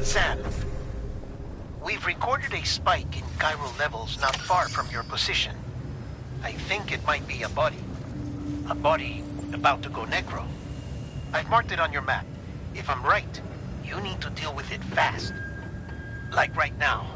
Sam, we've recorded a spike in chiral levels not far from your position. I think it might be a body. A body about to go necro. I've marked it on your map. If I'm right, you need to deal with it fast. Like right now.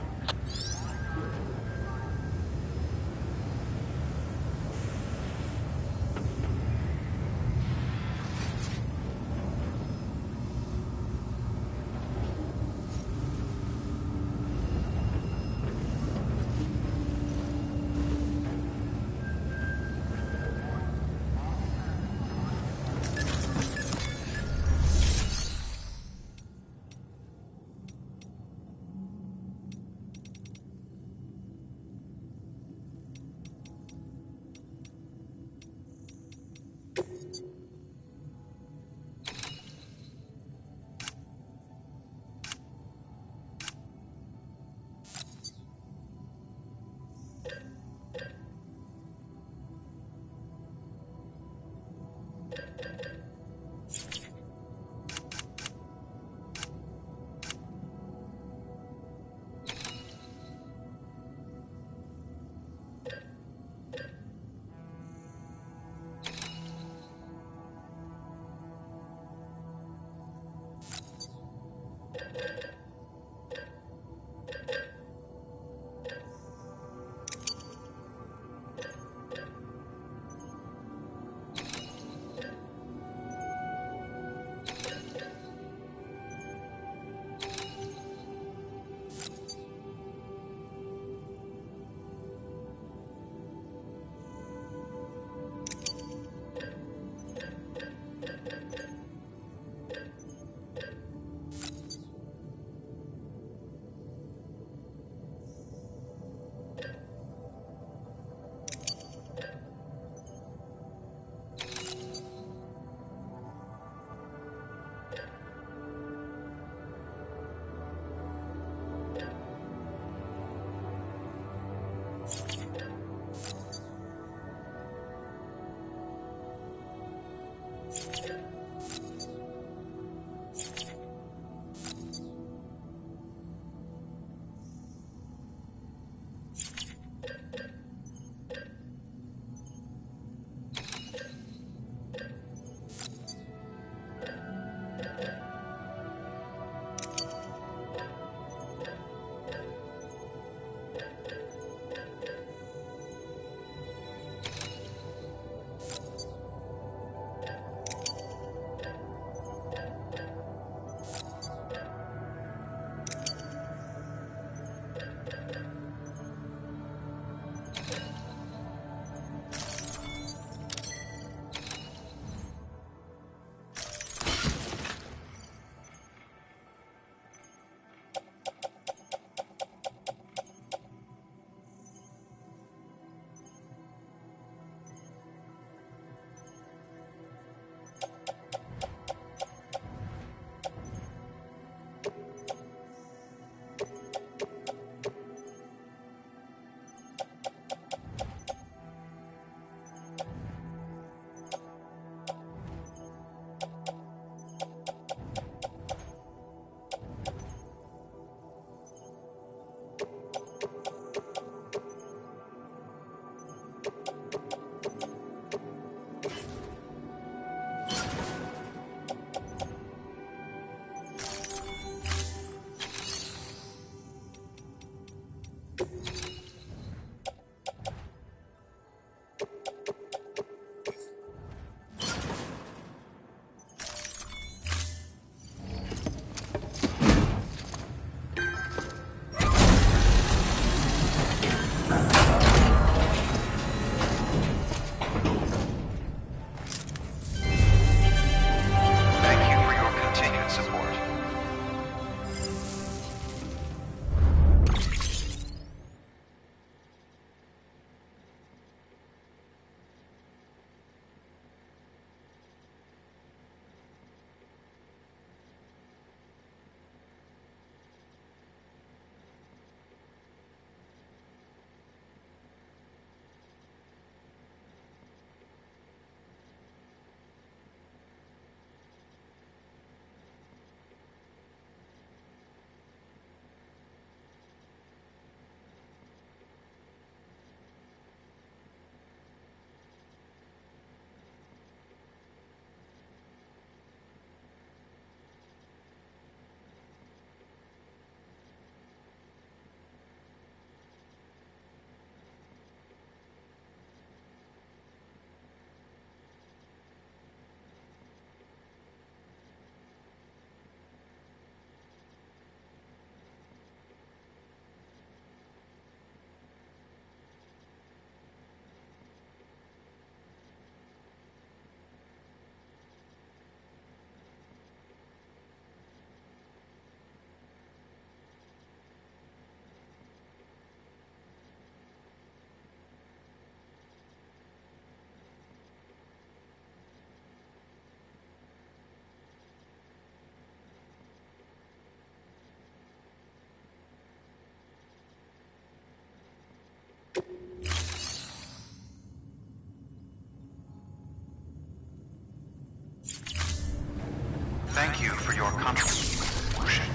for your contribution.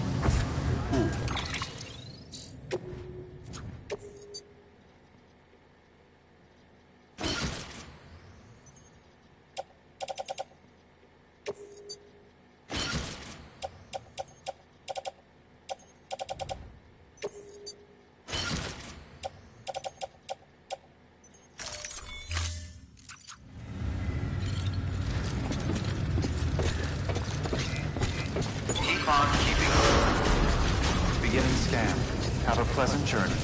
Keep on keeping on. Beginning scan. Have a pleasant journey.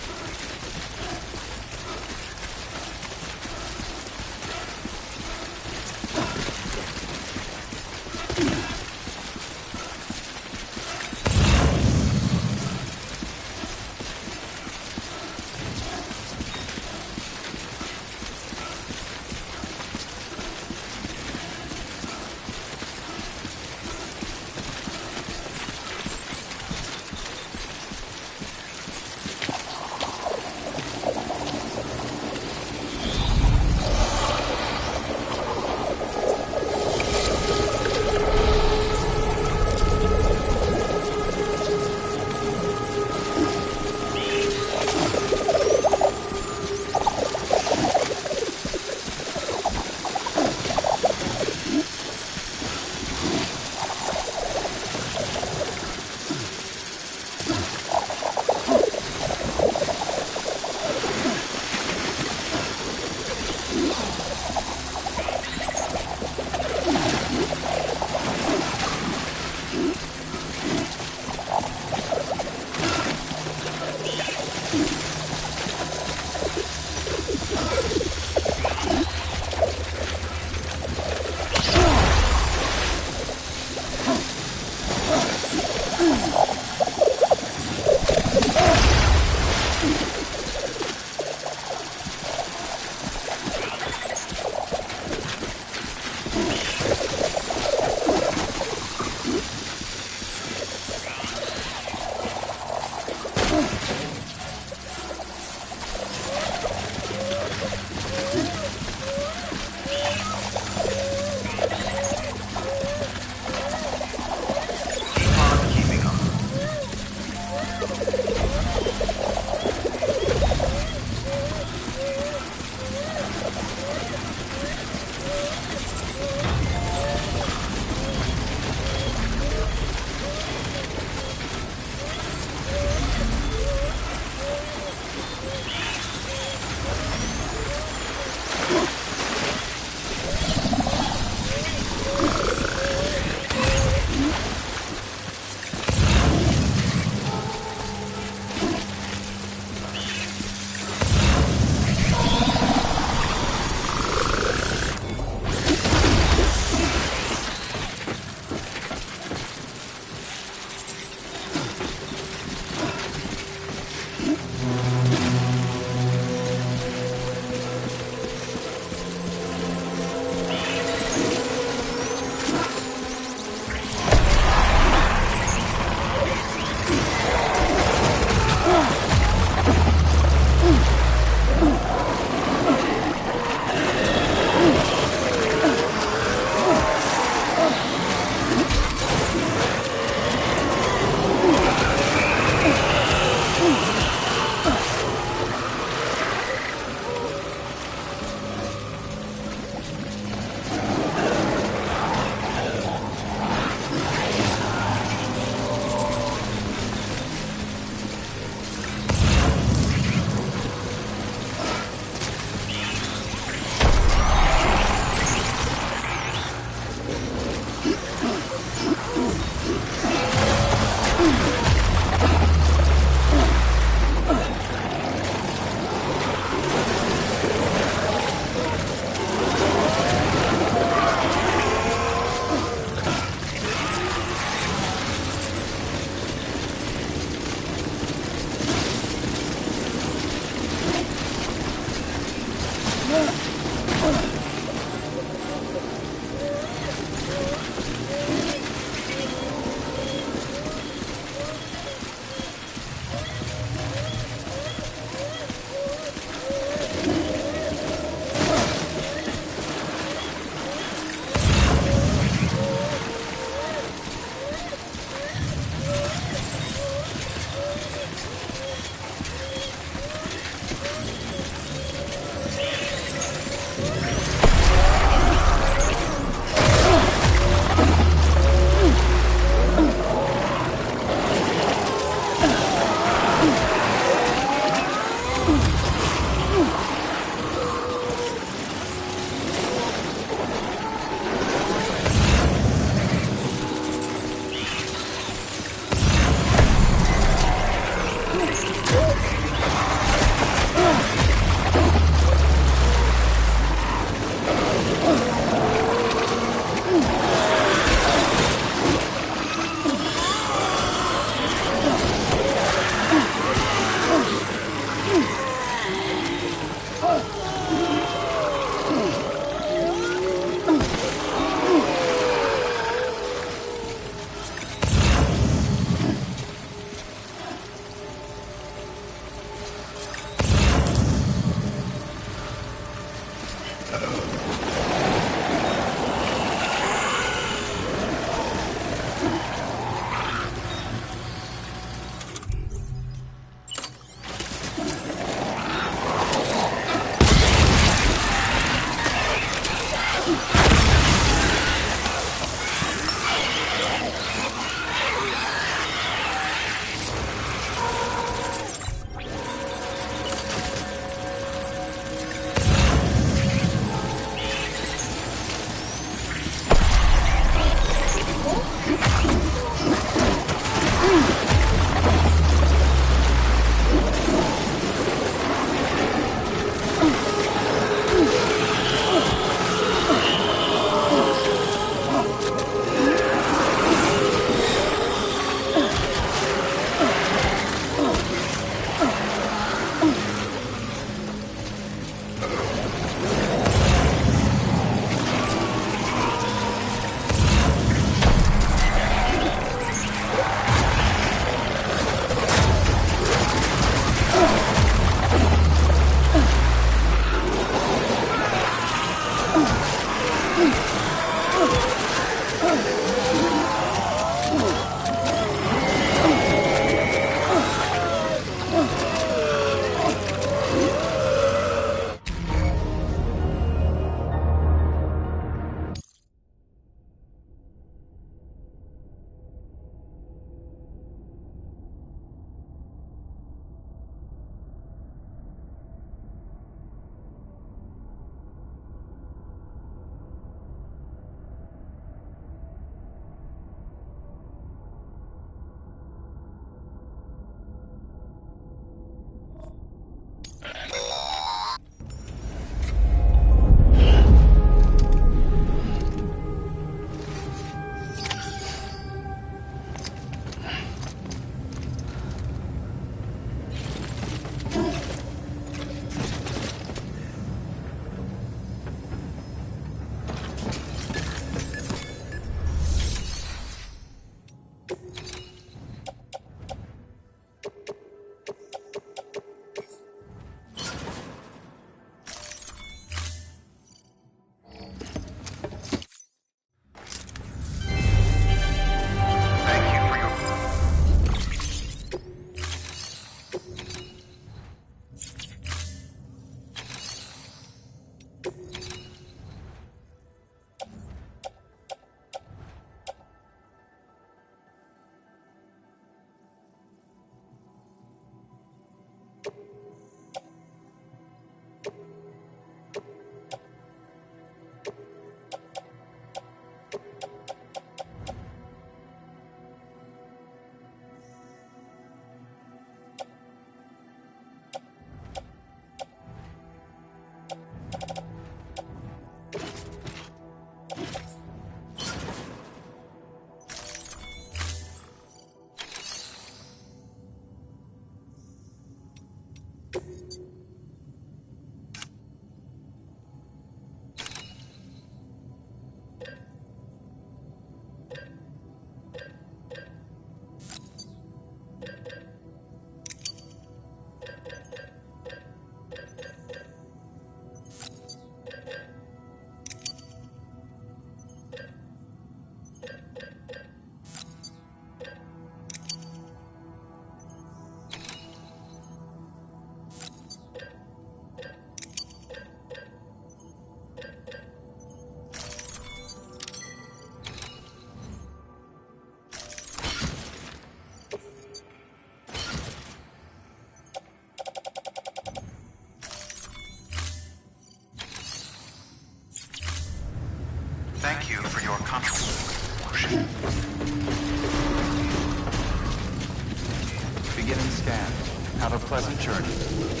Beginning scan. Have a pleasant journey.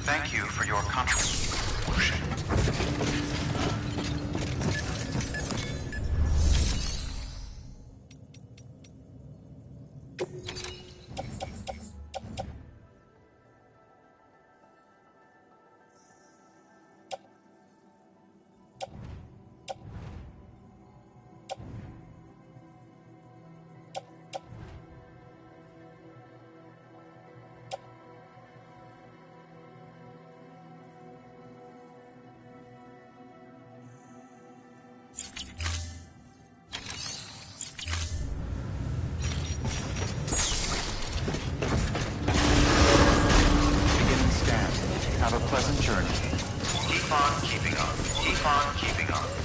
Thank you for your contribution. Have a pleasant journey. Keep on keeping on. Keep on keeping on.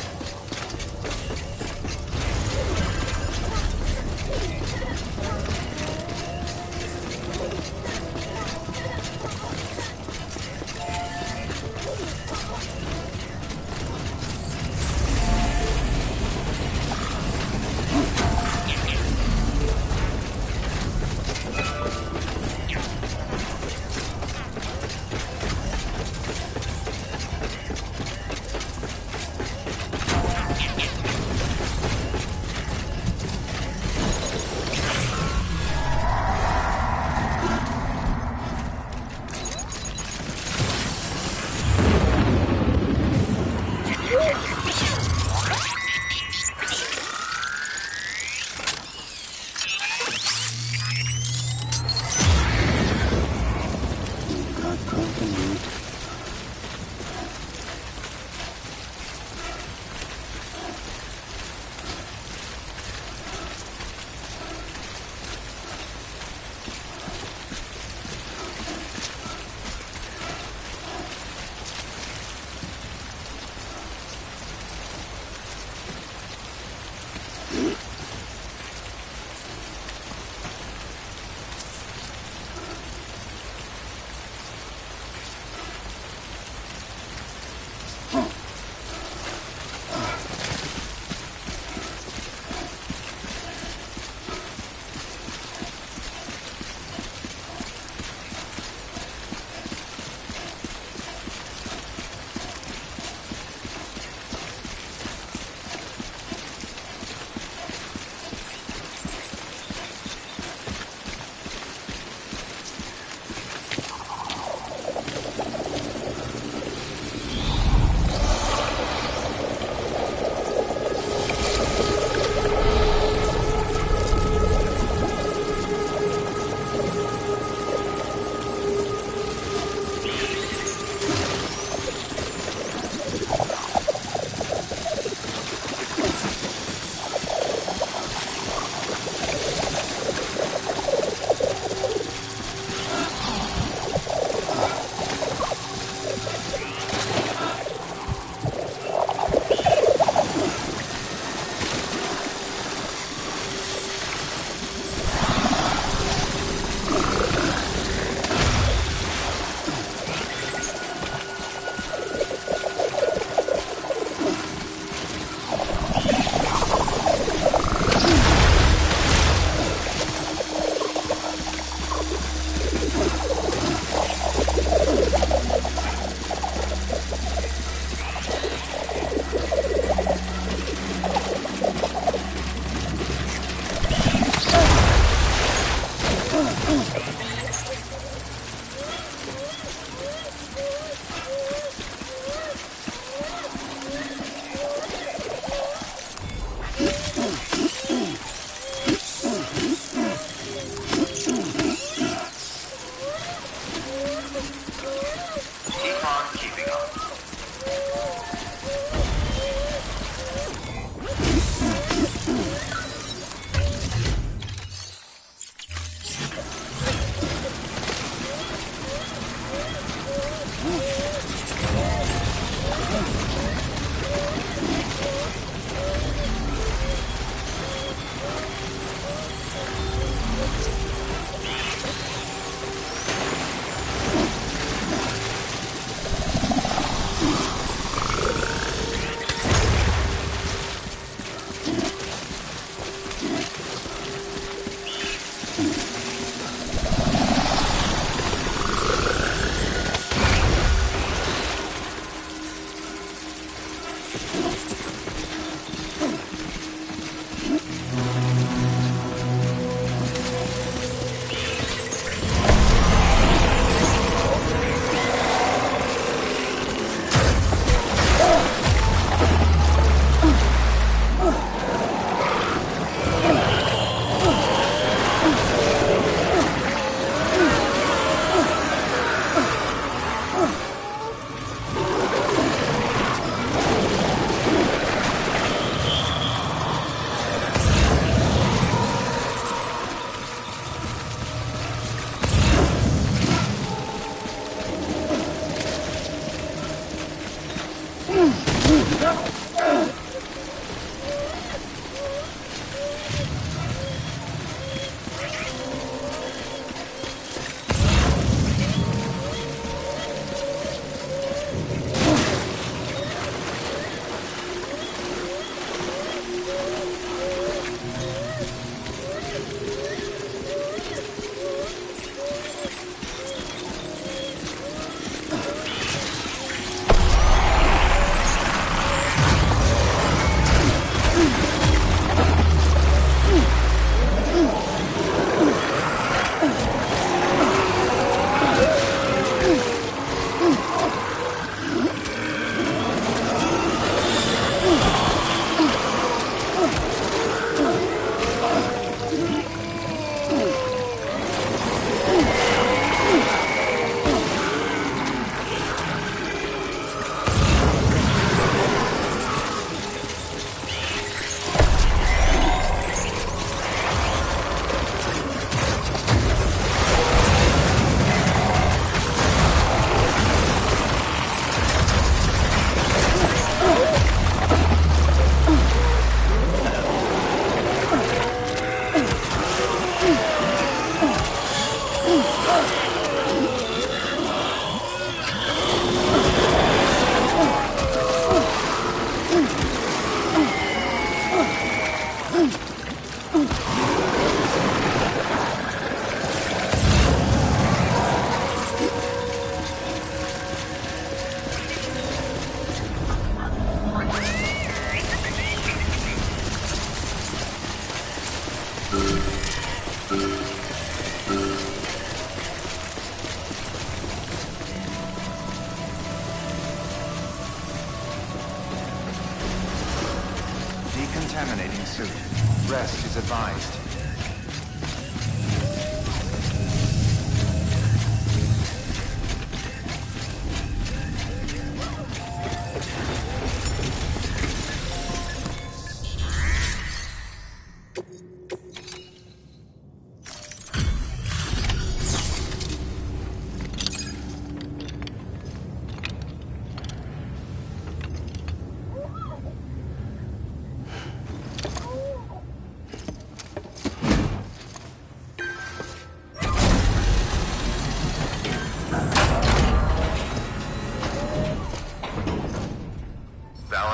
reanimating suit. Rest is advised.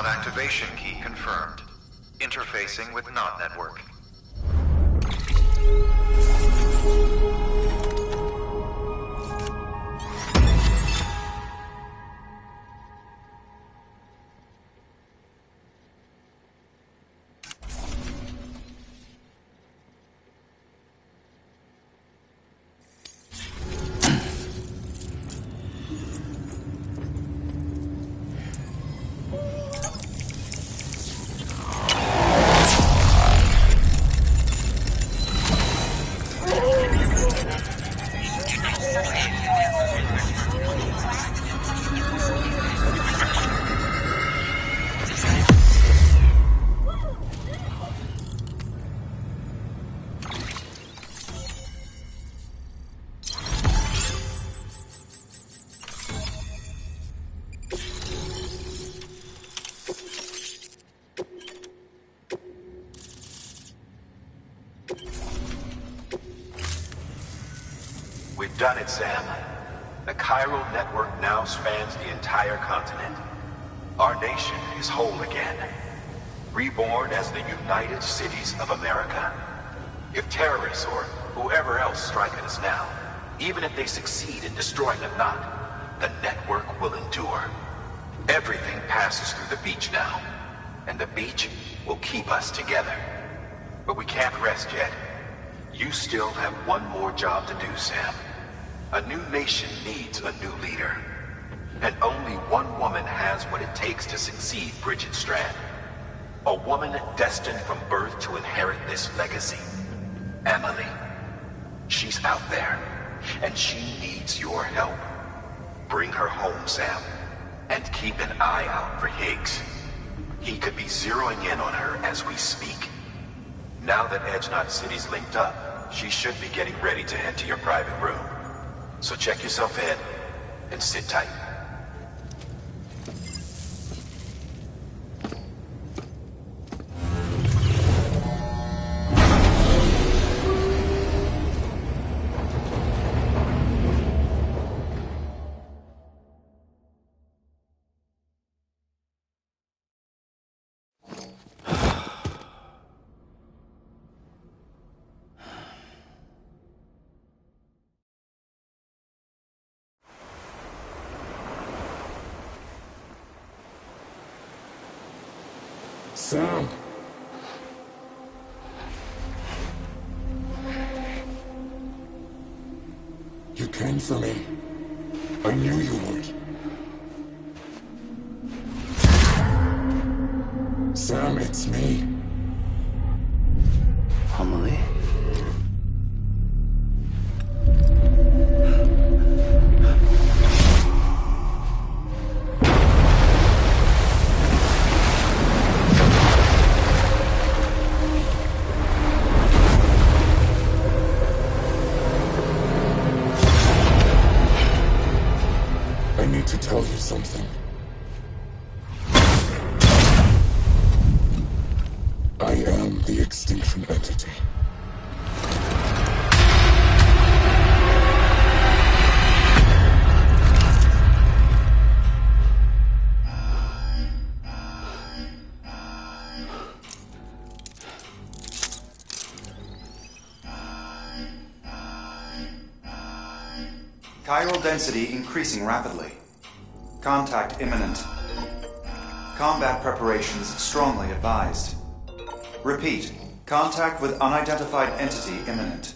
Activation key confirmed. Interfacing with NOT network. We've done it, Sam. The chiral network now spans the entire continent. Our nation is whole again. Reborn as the United Cities of America. If terrorists or whoever else strike at us now, even if they succeed in destroying the knot, the network will endure. Everything passes through the beach now, and the beach will keep us together. But we can't rest yet. You still have one more job to do, Sam. A new nation needs a new leader. And only one woman has what it takes to succeed Bridget Strand. A woman destined from birth to inherit this legacy. Emily. She's out there, and she needs your help. Bring her home, Sam, and keep an eye out for Higgs. He could be zeroing in on her as we speak. Now that Edge Knot City's linked up, she should be getting ready to head to your private room. So check yourself in, and sit tight. Sam! You came for me. I knew you would. Sam, it's me. Emily? To tell you something. I am the Extinction Entity. Chiral density increasing rapidly. Contact imminent. Combat preparations strongly advised. Repeat, contact with unidentified entity imminent.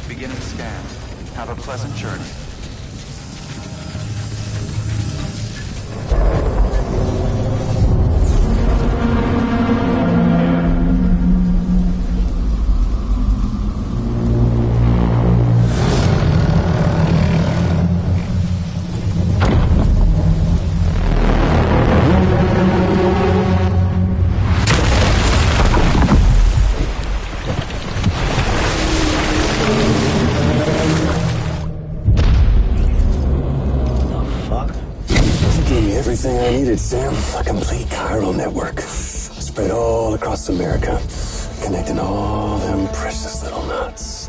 Beginning scan. Have a pleasant journey. Everything I needed, Sam. A complete chiral network. Spread all across America. Connecting all them precious little knots.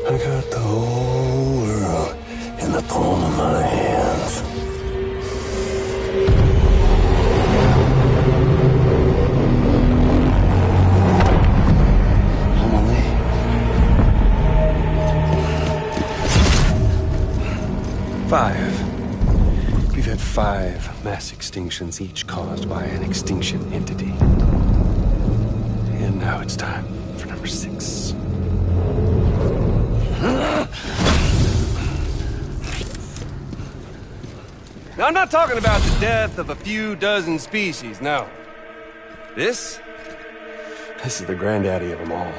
I got the whole world in the palm of my hand. We've had 5 mass extinctions, each caused by an extinction entity. And now it's time for number 6. Now, I'm not talking about the death of a few dozen species, no. This is the granddaddy of them all.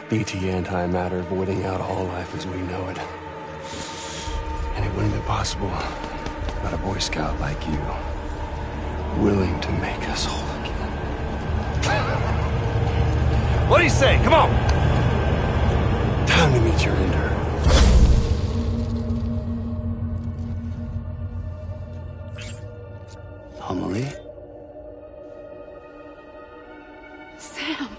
BT antimatter voiding out all life as we know it. And it wouldn't be possible without a Boy Scout like you, willing to make us whole again. What do you say? Come on! Time to meet your ender. Amelie? Sam.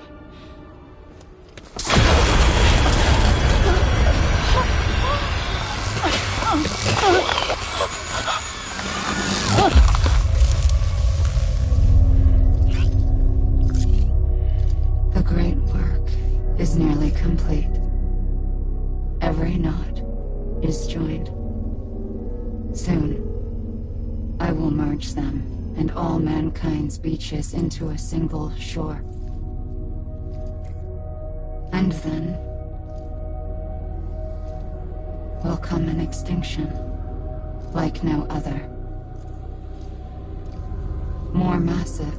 The great work is nearly complete. Every knot is joined. Soon, I will merge them and all mankind's beaches into a single shore. And then will come an extinction like no other. More massive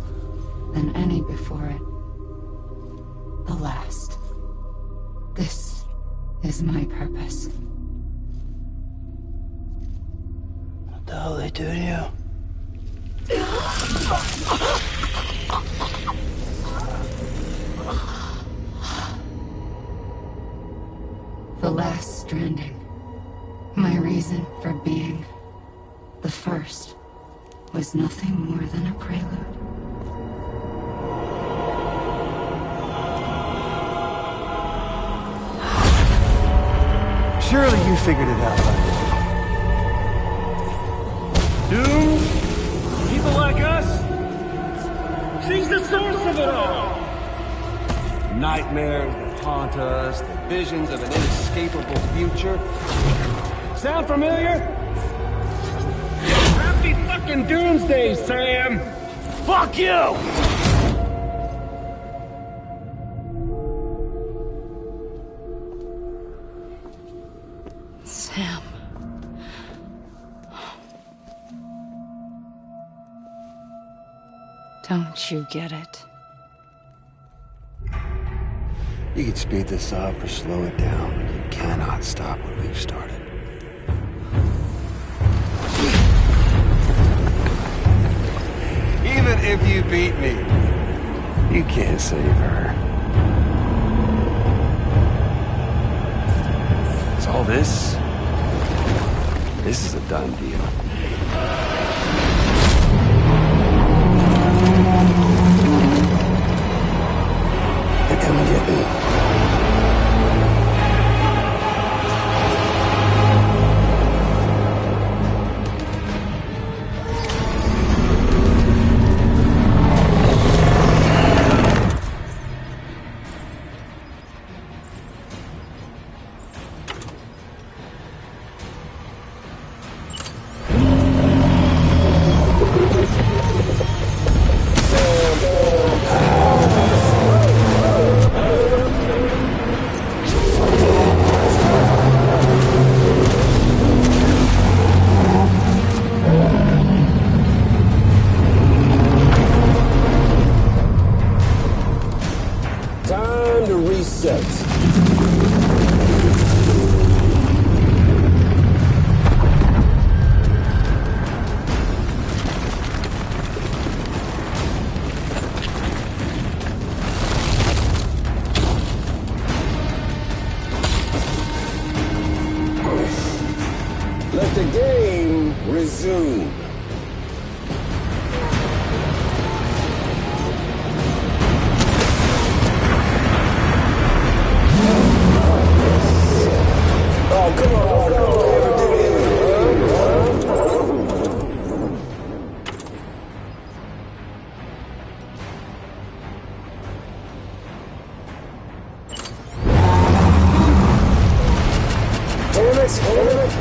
than any before it. The last. This is my purpose. What the hell they do to you? The last stranding. My reason for being. The first was nothing more than a prelude. Surely you figured it out by now. Doom? People like us? She's the source of it all! Nightmares that haunt us, the visions of an inescapable future. Sound familiar? fucking doomsday, Sam! Fuck you! Sam. Don't you get it? You can speed this up or slow it down, but you cannot stop what we've started. Even if you beat me, You can't save her. it's all this. This is a done deal. They're coming to get me. Time to reset. Let the game resume. Oh, come on, ever do Damn it! Damn it!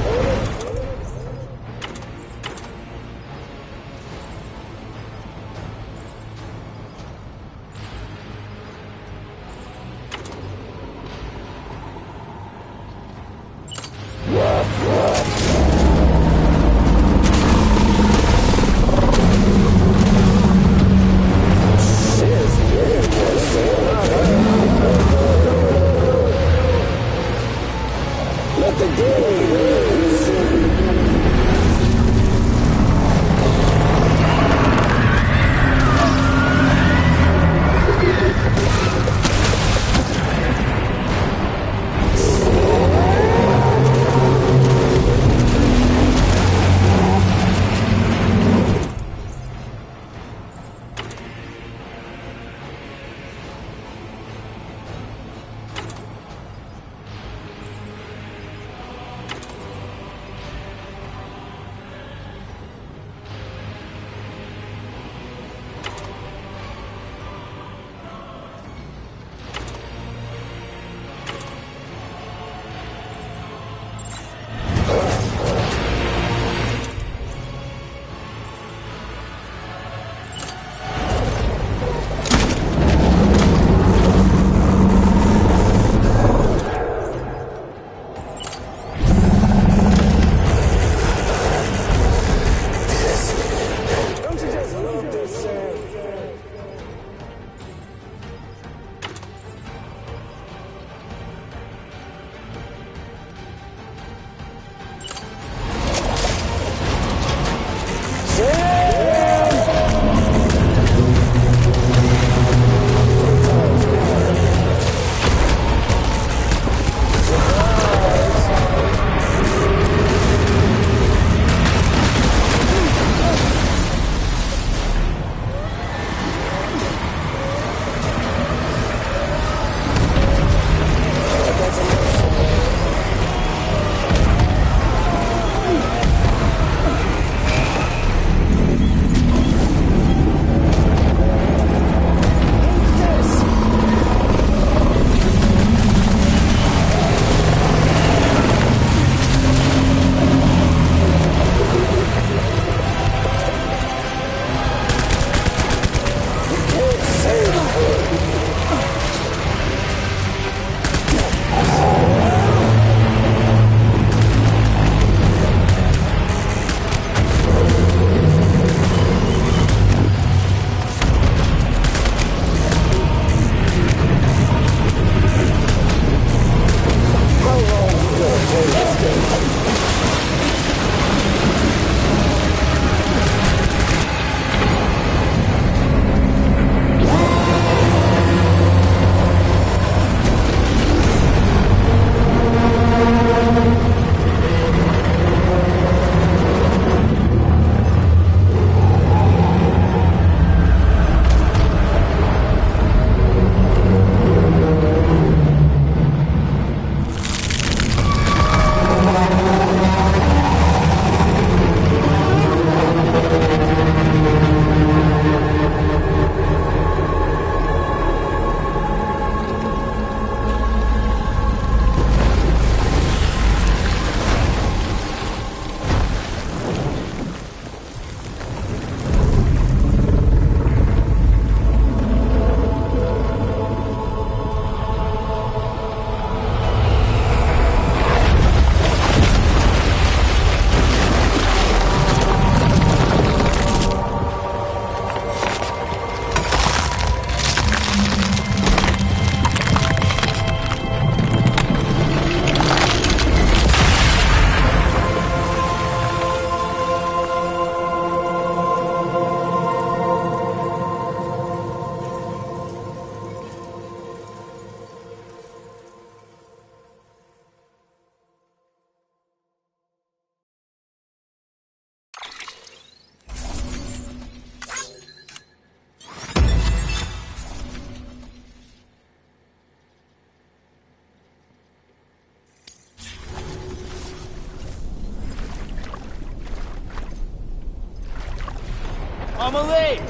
I'm late!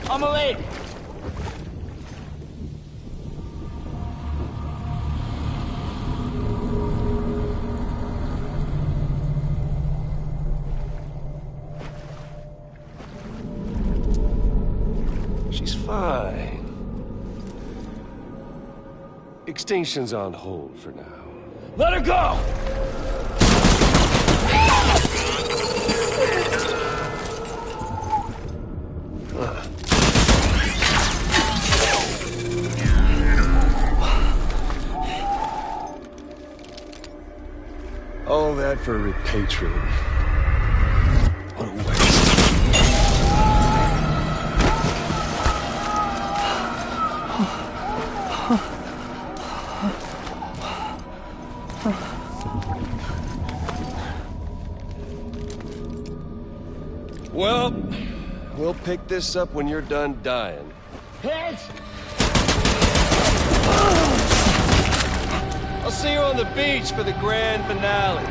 I'm late! She's fine. Extinction's on hold for now. Let her go! All that for repatriating. What a waste. Well, we'll pick this up when you're done dying. Hit! I'll see you on the beach for the grand finale.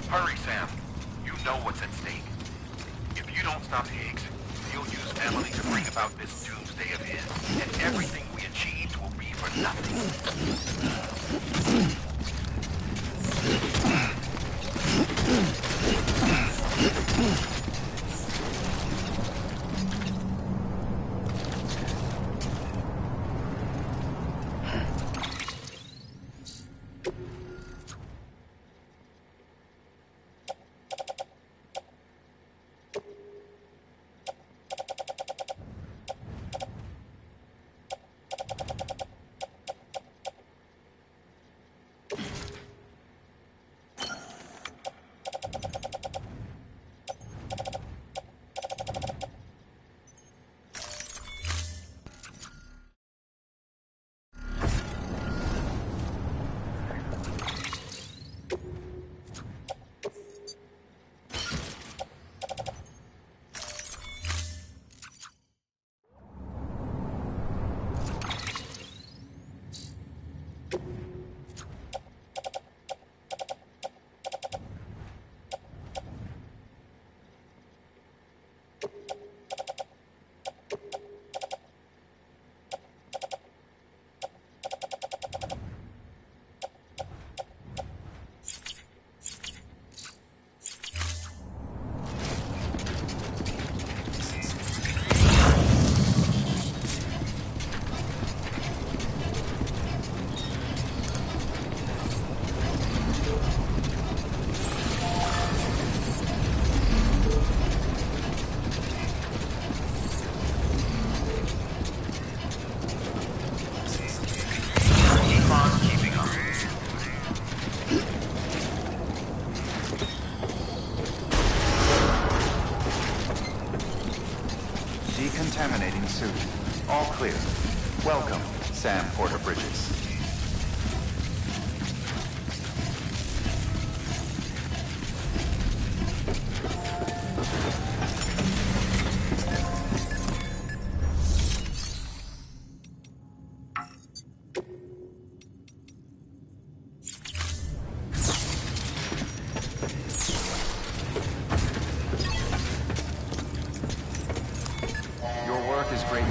Hurry, Sam. You know what's at stake. If you don't stop Higgs, you'll use Emily to bring about this doomsday of his, and everything we achieved will be for nothing. Decontaminating suit. All clear. Welcome, Sam Porter Bridges. Your work is great.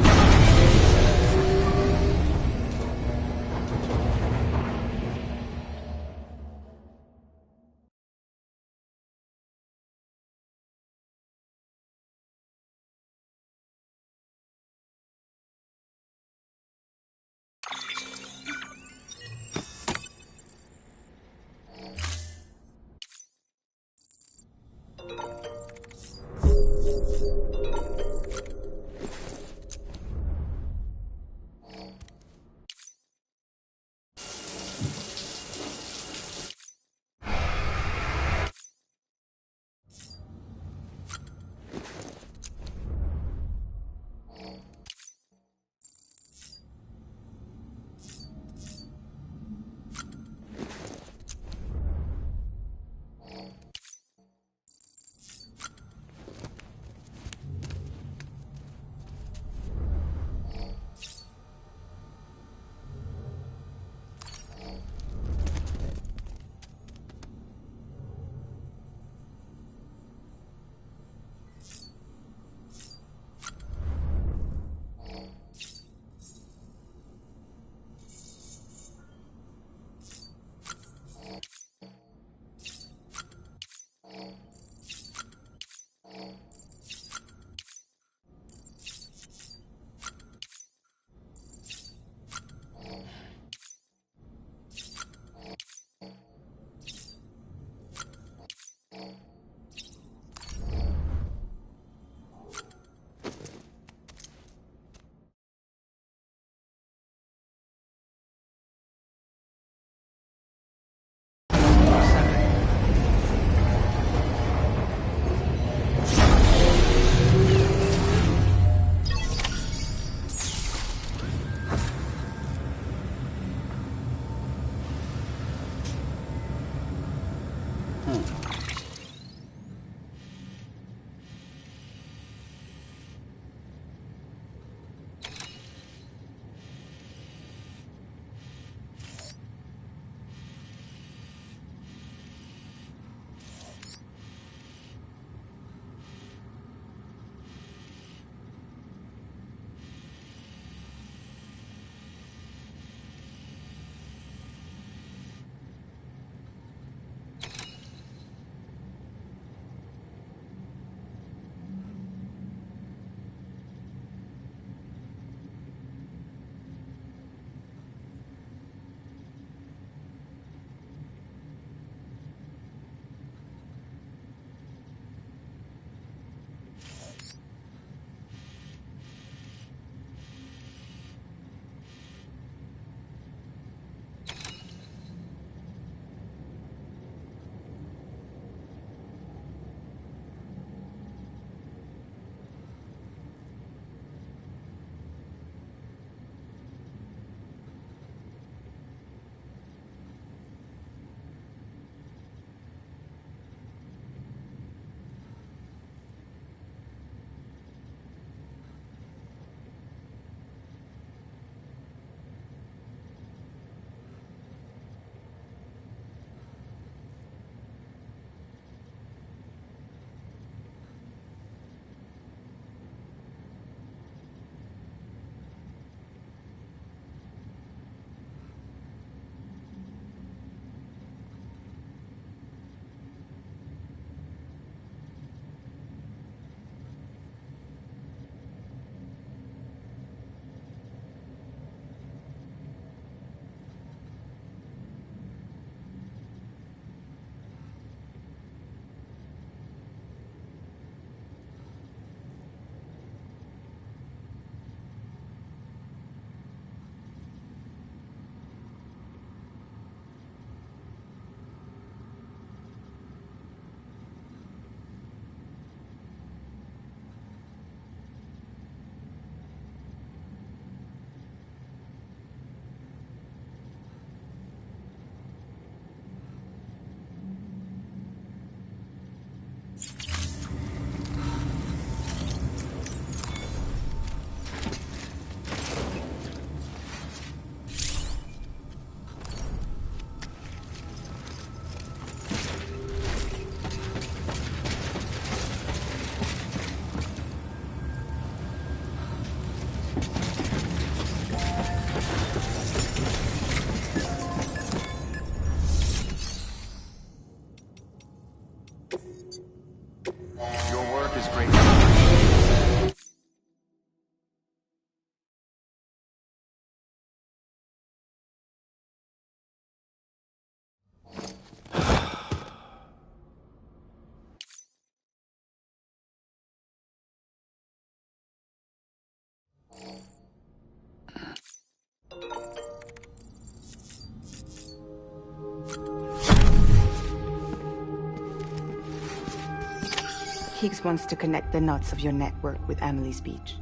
Higgs wants to connect the knots of your network with Amelie's beach.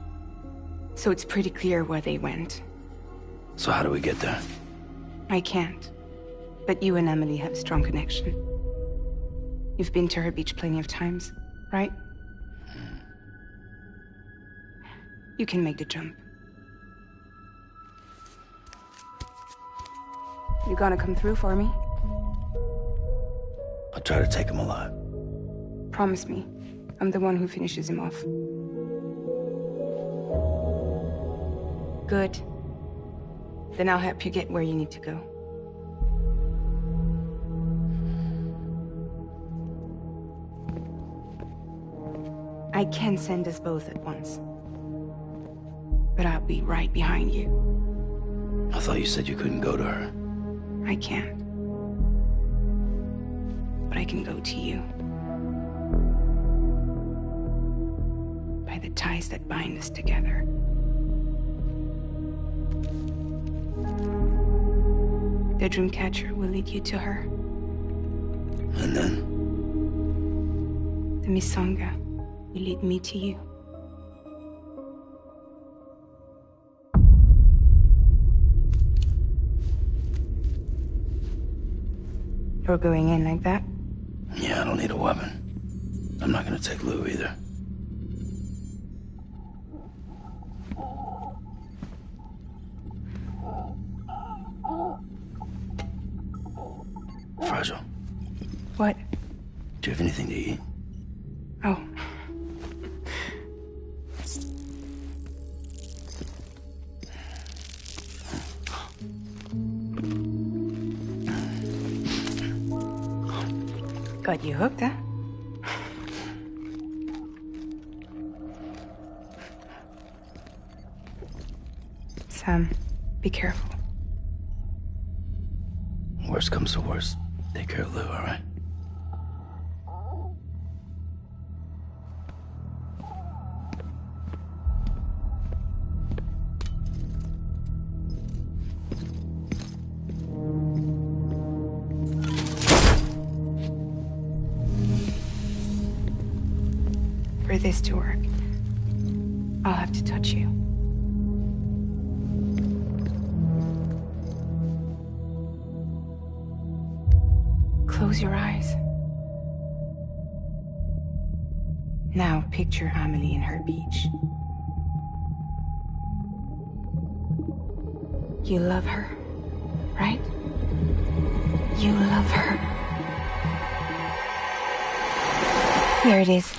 So it's pretty clear where they went. So how do we get there? I can't. But you and Emily have a strong connection. You've been to her beach plenty of times, right? You can make the jump. You gonna come through for me? I'll try to take him alive. Promise me. I'm the one who finishes him off. Good. Then I'll help you get where you need to go. I can send us both at once. But I'll be right behind you. I thought you said you couldn't go to her. I can't. But I can go to you. By the ties that bind us together. The Dreamcatcher will lead you to her. And then? The Misanga will lead me to you. You're going in like that? Yeah, I don't need a weapon. I'm not gonna take Lou either. Fragile. What? Do you have anything to eat? Oh. Got you hooked, huh? Sam, be careful. Worst comes to worst. Take care of Lou, all right? For this to work, I'll have to touch you. Close your eyes. Now picture Amelie in her beach. You love her, right? You love her. Here it is.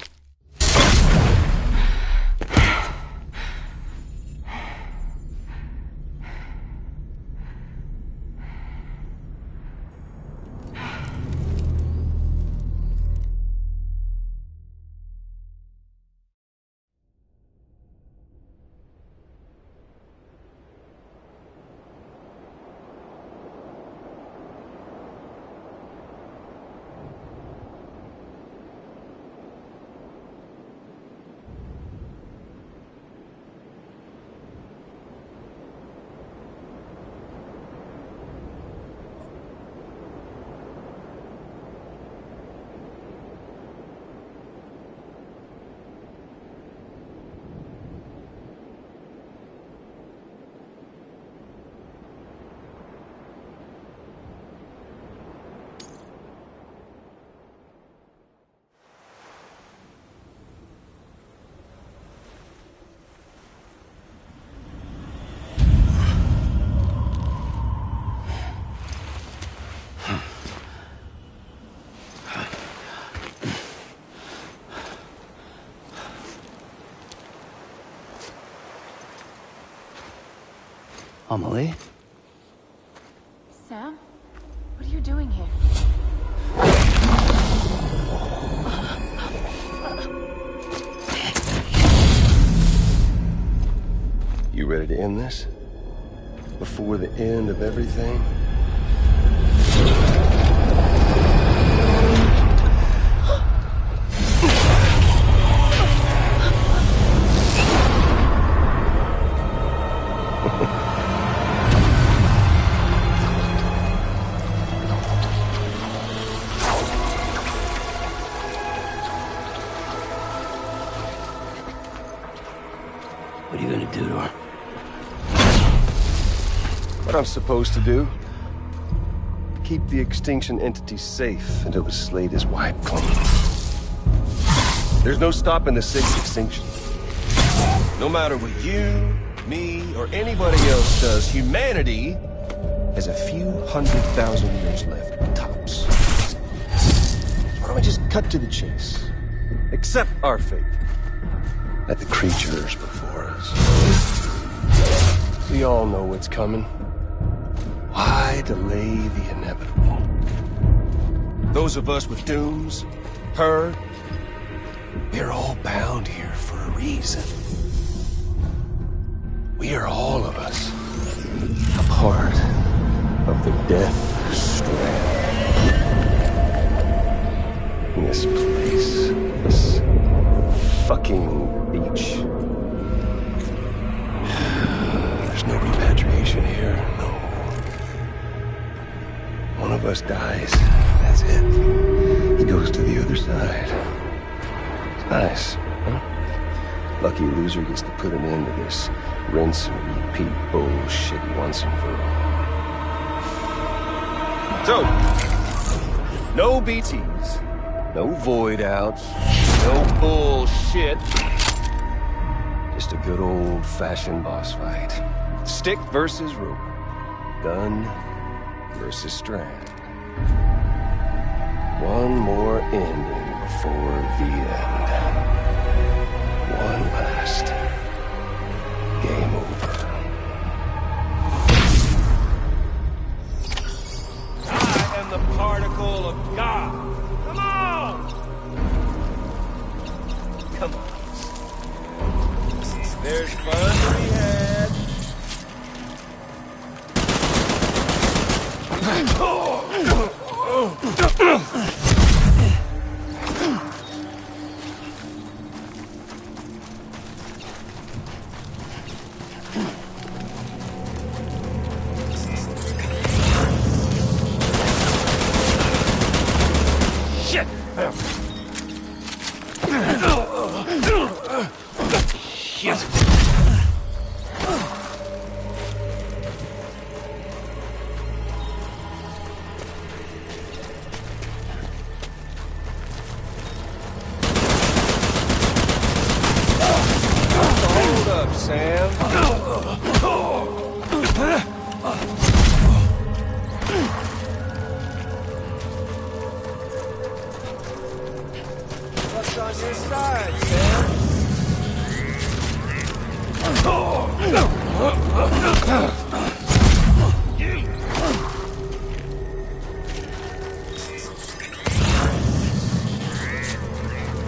Amelie? Sam? What are you doing here? You ready to end this? Before the end of everything? What are you gonna do to her? What I'm supposed to do? Keep the extinction entity safe until the slate is wiped clean. There's no stopping the Sig's extinction. No matter what you, me, or anybody else does, humanity has a few 100,000 years left, tops. Why don't we just cut to the chase? Accept our fate. Let the creatures before us. We all know what's coming. Why delay the inevitable? Those of us with dooms, her, we're all bound here for a reason. We are all of us a part of the Death Strand. This place, this fucking beach. There's no repatriation here, no. One of us dies, that's it. He goes to the other side. It's nice, huh? Lucky loser gets to put an end to this rinse and repeat bullshit once and for all. So, no BTs, no void outs, no bullshit. Just a good old-fashioned boss fight. Stick versus rope. Gun versus Strand. One more ending before the end. One last game over. I am the particle of God. Come on! Come on. There's fun to be had. Shit! Shit! Hold up, Sam. What's on your side, Sam?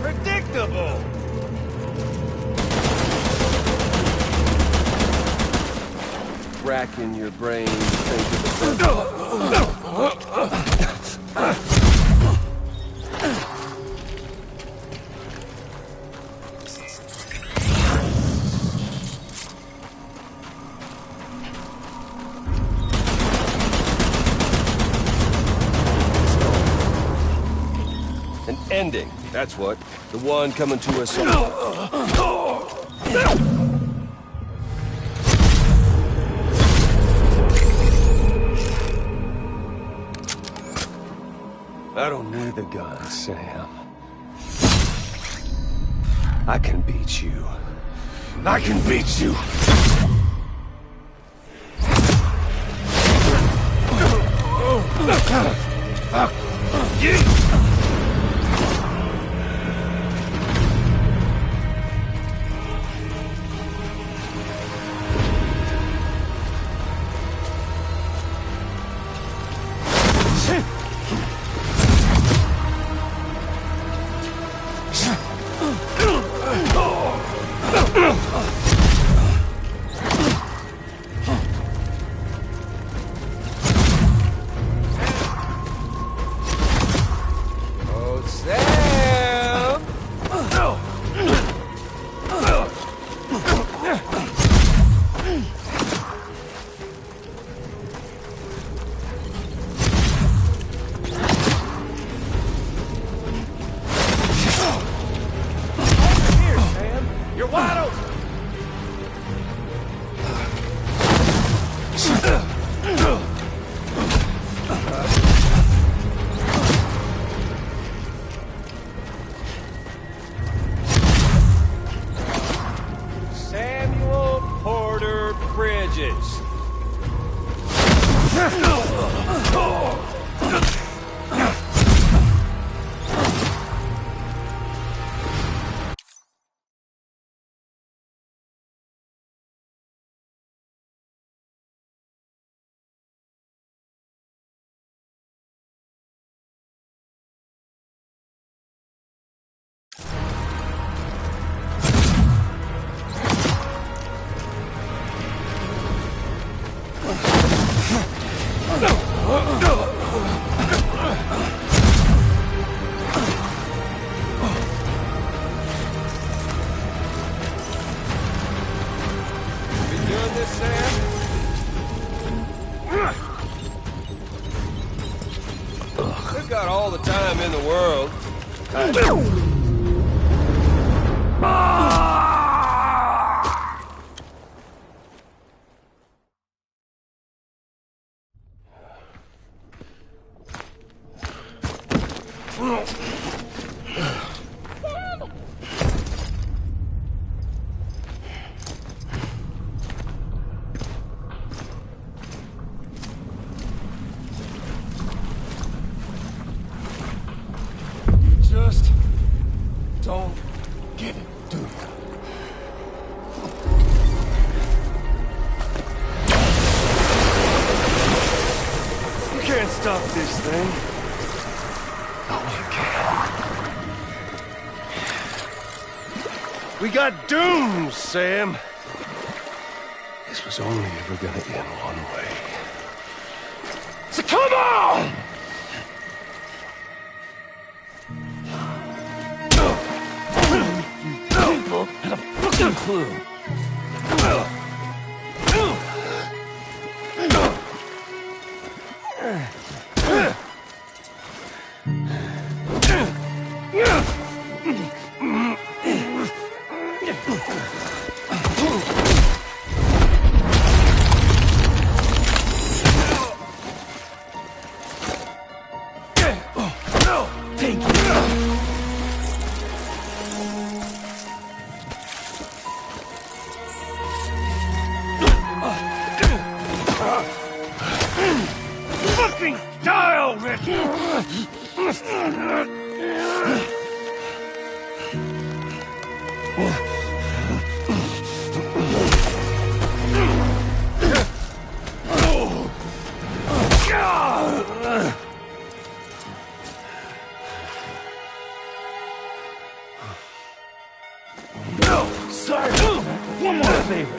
Predictable! Racking your brain to think of the An ending, that's what. The one coming to us all. I don't need the gun, Sam. I can beat you. I can beat you! cartridges! We've got all the time in the world. Just don't get it, dude. You can't stop this thing. No, you can't. We got dooms, Sam. This was only ever gonna end one way. So come on! Had a fucking clue. Take it. Fucking die already! Sorry, one more favor.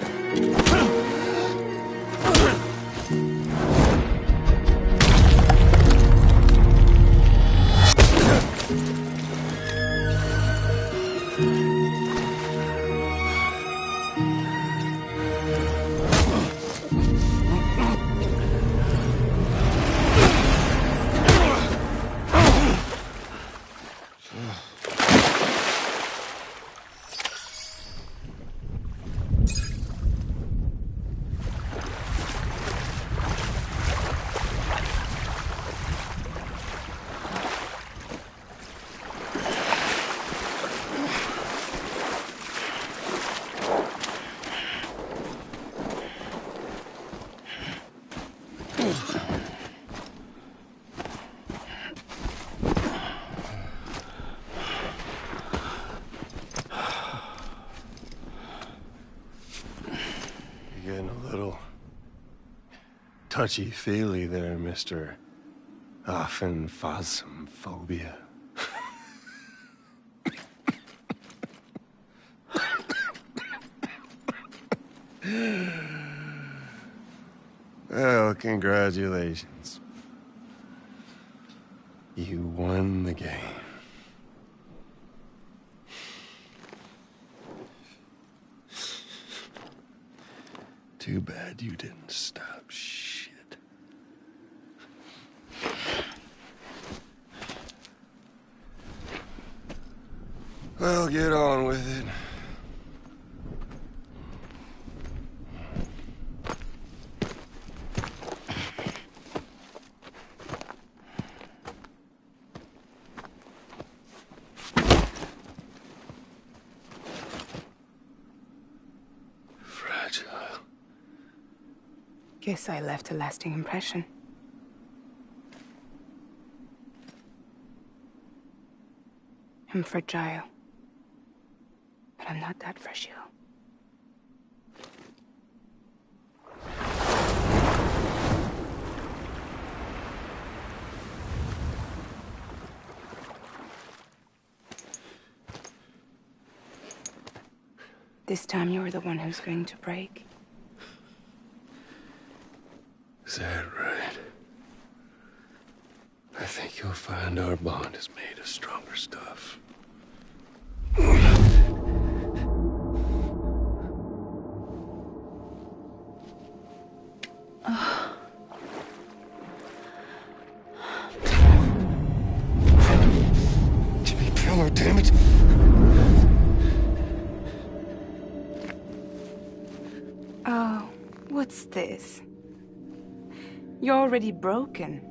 You're getting a little touchy-feely there, Mr. Phasmophobia. Well, congratulations. You won the game. Too bad you didn't stop shit. Well, get on with it. Fragile. Guess I left a lasting impression. I'm fragile. But I'm not that fragile. This time you're the one who's going to break. Is that right? I think you'll find our bond is made of stronger stuff. Jimmy Pillar, damn it! Oh, what's this? You're already broken.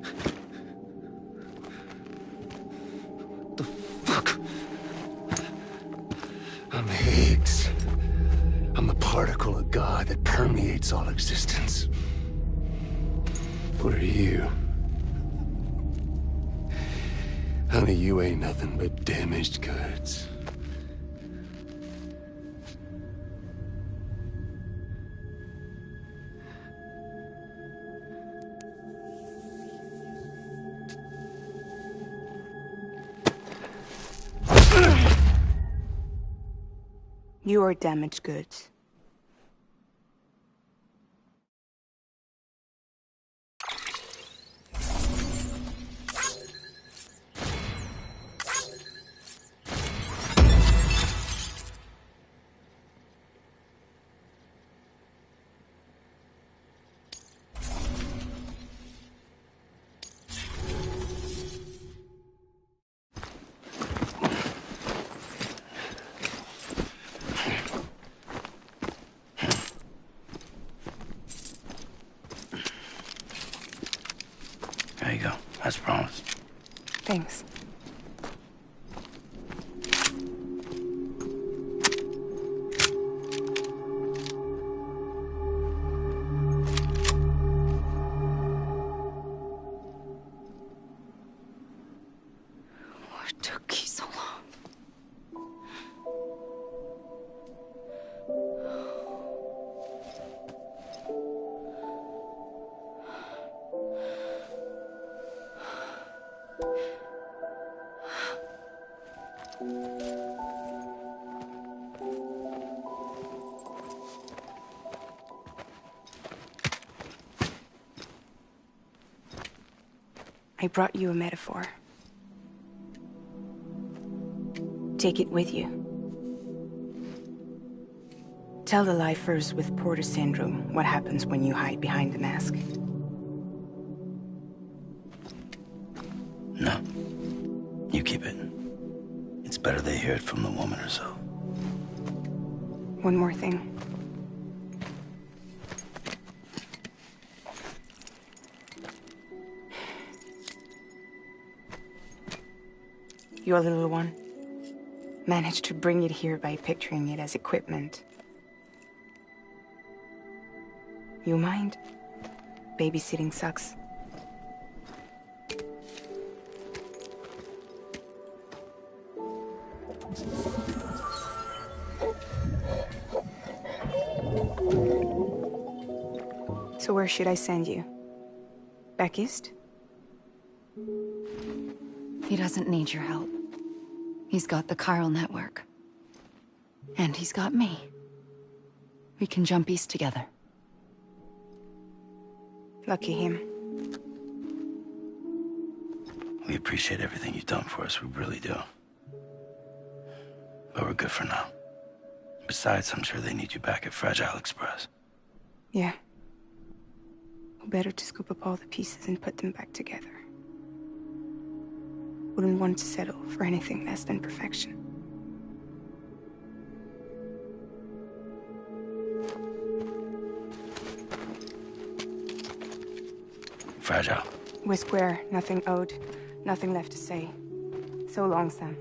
The fuck? I'm Higgs. I'm the particle of God that permeates all existence. What are you? Honey, you ain't nothing but damaged goods. You are damaged goods. There you go, as promised. Thanks. What took you so long? I brought you a metaphor. Take it with you. Tell the lifers with Porter syndrome what happens when you hide behind the mask. No. You keep it. It's better they hear it from the woman herself. One more thing. Your little one managed to bring it here by picturing it as equipment. You mind? Babysitting sucks. So where should I send you? Back east? He doesn't need your help. He's got the chiral network. And he's got me. We can jump east together. Lucky him. We appreciate everything you've done for us, we really do. But we're good for now. Besides, I'm sure they need you back at Fragile Express. Yeah. Better to scoop up all the pieces and put them back together. Wouldn't want to settle for anything less than perfection. Fragile. We're square, nothing owed, nothing left to say. So long, Sam.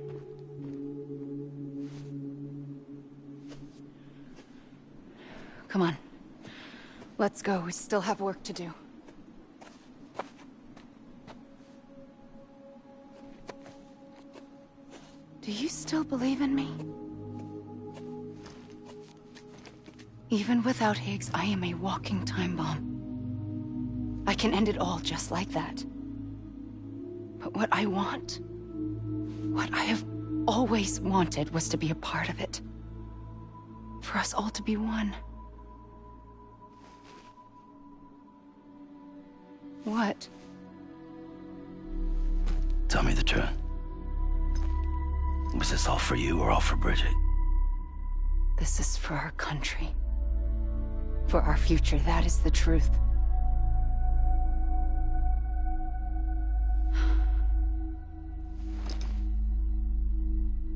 Come on. Let's go. We still have work to do. Do you still believe in me? Even without Higgs, I am a walking time bomb. I can end it all just like that. But what I want, what I have always wanted, was to be a part of it. For us all to be one. What? Tell me the truth. Was this all for you or all for Bridget? This is for our country. For our future, that is the truth.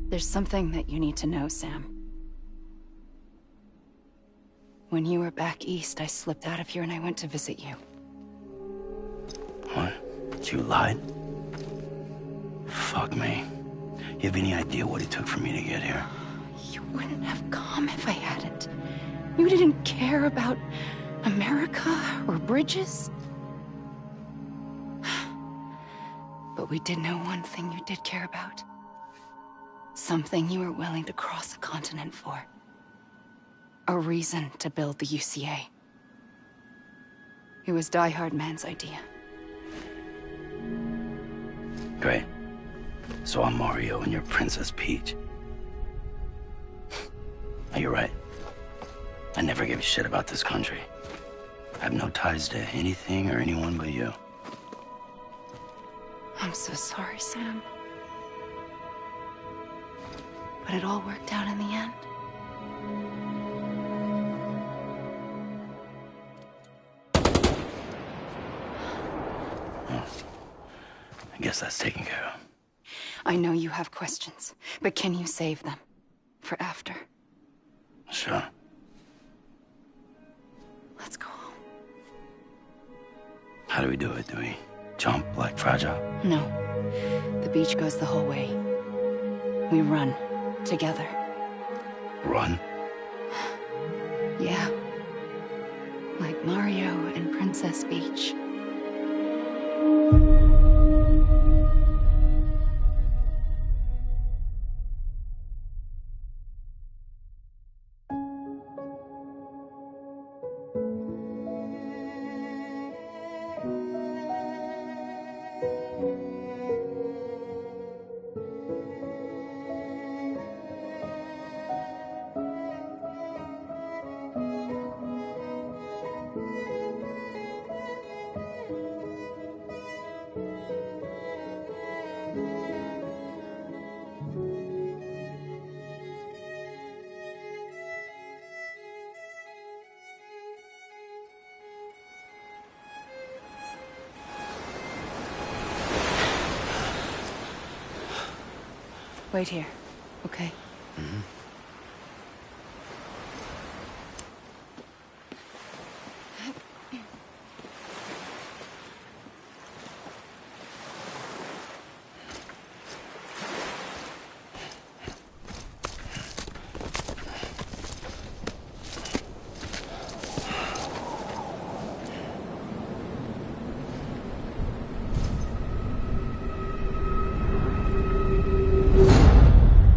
There's something that you need to know, Sam. When you were back east, I slipped out of here and I went to visit you. What? You lied? Fuck me. You have any idea what it took for me to get here? You wouldn't have come if I hadn't. You didn't care about America or bridges. But we did know one thing you did care about. Something you were willing to cross a continent for. A reason to build the UCA. It was Die Hard Man's idea. Great. So I'm Mario and you're Princess Peach. You're right. I never gave a shit about this country. I have no ties to anything or anyone but you. I'm so sorry, Sam. But it all worked out in the end. I guess that's taken care of. I know you have questions, but can you save them? For after? Sure. Let's go home. How do we do it? Do we jump like Fragile? No. The beach goes the whole way. We run. Together. Run? Yeah. Like Mario and Princess Peach. Wait here, okay? Mm-hmm.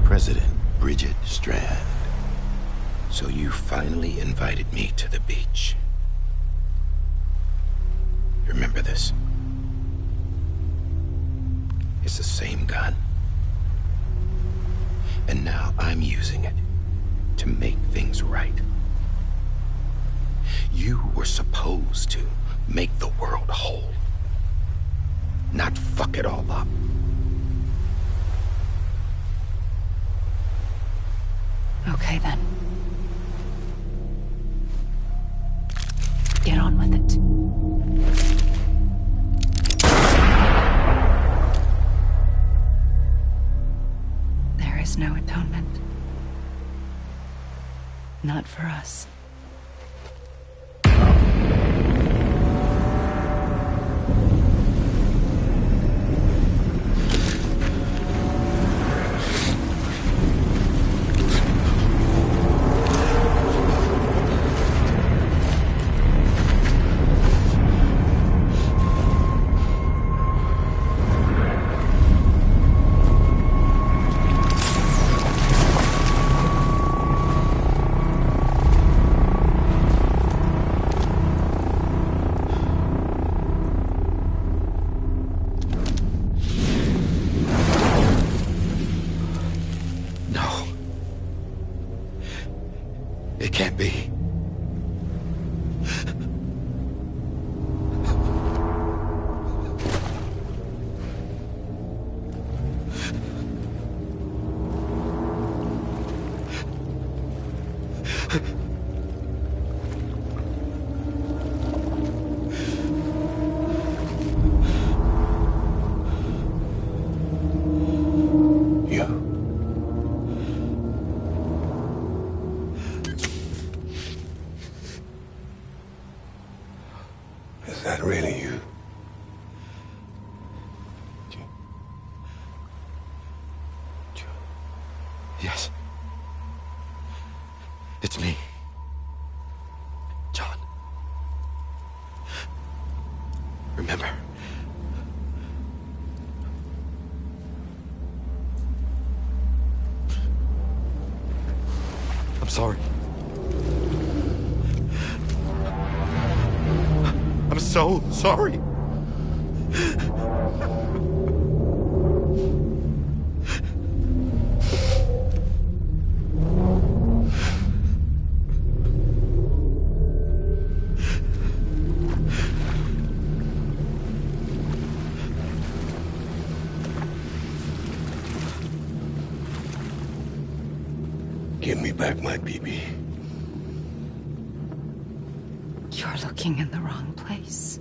President Bridget Strand. So you finally invited me to the beach. Remember this? It's the same gun. And now I'm using it to make things right. You were supposed to make the world whole, not fuck it all up. Okay, then. Get on with it. There is no atonement. Not for us. be. Is that really you? Yes. It's me. John. Remember. I'm sorry. I'm so sorry. Give me back my BB. You're looking in the wrong place.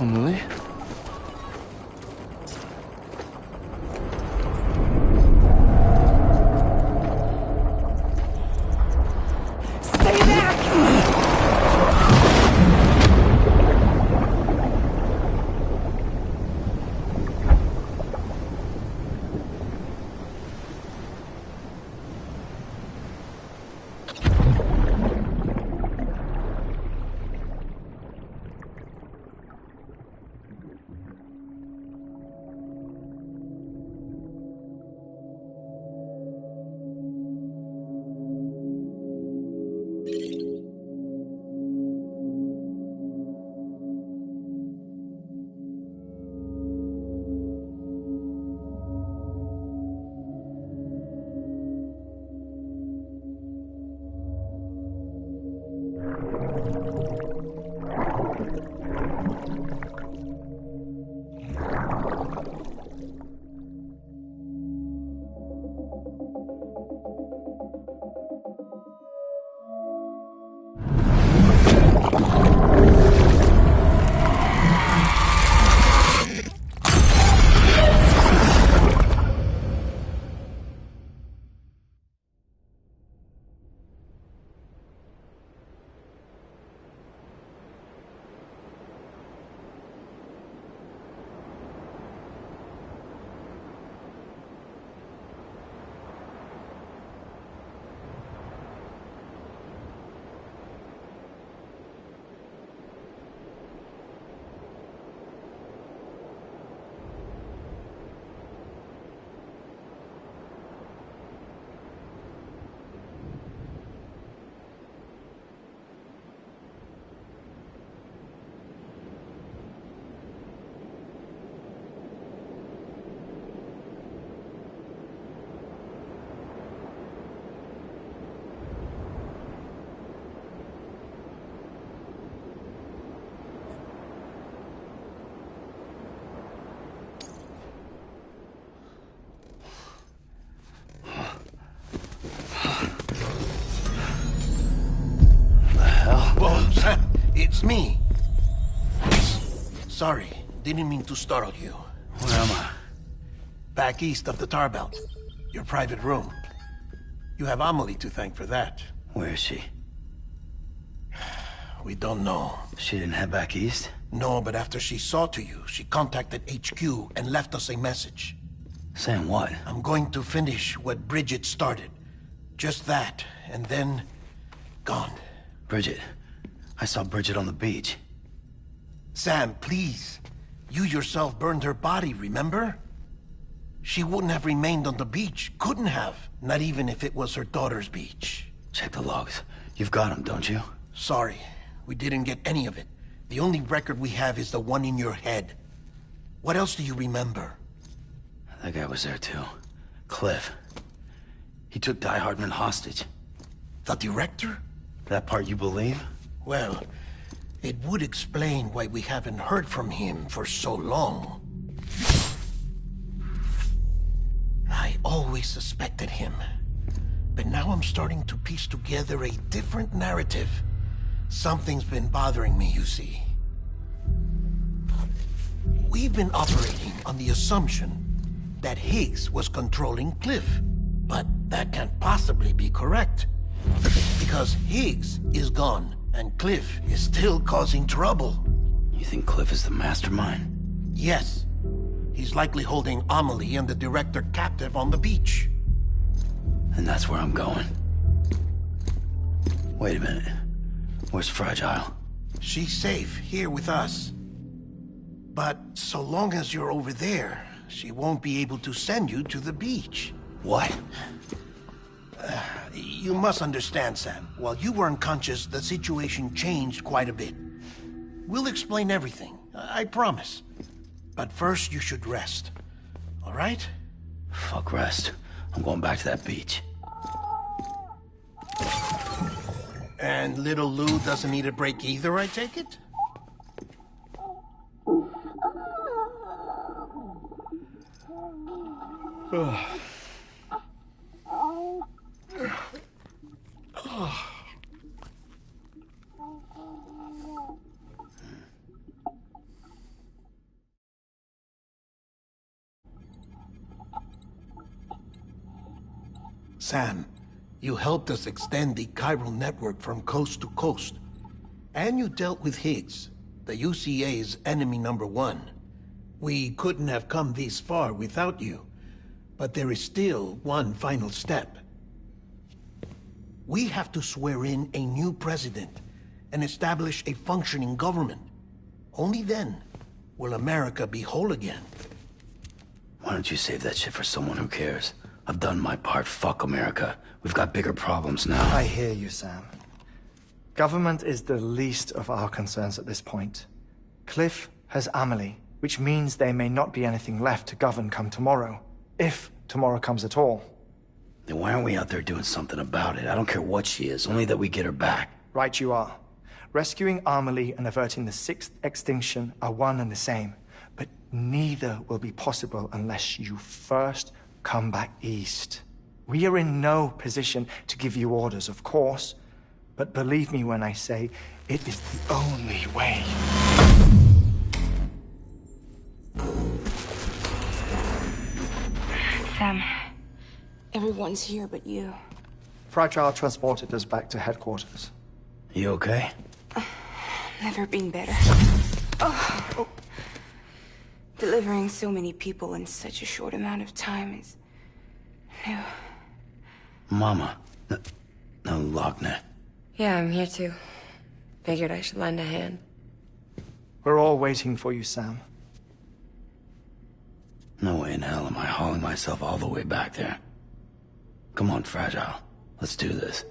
Emily? Stay back! It's me. Sorry, didn't mean to startle you. Where am I? Back east of the tar belt. Your private room. You have Amelie to thank for that. Where is she? We don't know. She didn't head back east? No, but after she saw to you, she contacted HQ and left us a message. Saying what? I'm going to finish what Bridget started. Just that, and then... gone. Bridget. I saw Bridget on the beach. Sam, please. You yourself burned her body, remember? She wouldn't have remained on the beach. Couldn't have. Not even if it was her daughter's beach. Check the logs. You've got them, don't you? Sorry. We didn't get any of it. The only record we have is the one in your head. What else do you remember? That guy was there too. Cliff. He took Die Hardman hostage. The director? That part you believe? Well, it would explain why we haven't heard from him for so long. I always suspected him. But now I'm starting to piece together a different narrative. Something's been bothering me, you see. We've been operating on the assumption that Higgs was controlling Cliff. But that can't possibly be correct. Because Higgs is gone, and Cliff is still causing trouble. You think Cliff is the mastermind? Yes. He's likely holding Amelie and the director captive on the beach. And that's where I'm going. Wait a minute. Where's Fragile? She's safe here with us. But so long as you're over there, she won't be able to send you to the beach. What? You must understand, Sam. While you were unconscious, the situation changed quite a bit. We'll explain everything, I promise. But first, you should rest. All right? Fuck rest. I'm going back to that beach. And little Lou doesn't need a break either, I take it? Sam, you helped us extend the chiral network from coast to coast. And you dealt with Higgs, the UCA's enemy #1. We couldn't have come this far without you. But there is still one final step. We have to swear in a new president and establish a functioning government. Only then will America be whole again. Why don't you save that shit for someone who cares? I've done my part. Fuck America. We've got bigger problems now. I hear you, Sam. Government is the least of our concerns at this point. Cliff has Amelie, which means there may not be anything left to govern come tomorrow. If tomorrow comes at all. Then why aren't we out there doing something about it? I don't care what she is, only that we get her back. Right you are. Rescuing Amelie and averting the 6th extinction are one and the same. But neither will be possible unless you first come back east. We are in no position to give you orders, of course. But believe me when I say, it is the only way. Sam, everyone's here but you. Fragile transported us back to headquarters. You okay? Never been better. Oh. Delivering so many people in such a short amount of time is... new. Mama. No, Lochner. Yeah, I'm here too. Figured I should lend a hand. We're all waiting for you, Sam. No way in hell am I hauling myself all the way back there. Come on, Fragile. Let's do this.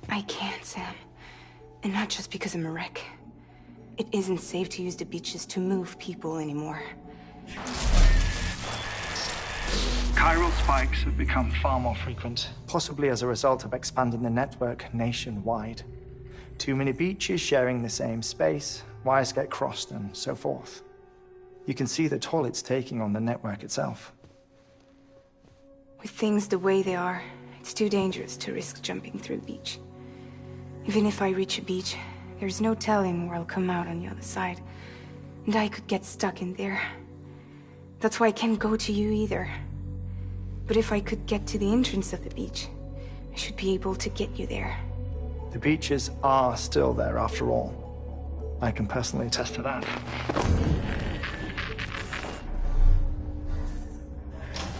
I can't, Sam. And not just because I'm a wreck. It isn't safe to use the beaches to move people anymore. Chiral spikes have become far more frequent, possibly as a result of expanding the network nationwide. Too many beaches sharing the same space, wires get crossed, and so forth. You can see the toll it's taking on the network itself. With things the way they are, it's too dangerous to risk jumping through the beach. Even if I reach a beach, there's no telling where I'll come out on the other side. And I could get stuck in there. That's why I can't go to you either. But if I could get to the entrance of the beach, I should be able to get you there. The beaches are still there after all. I can personally attest to that.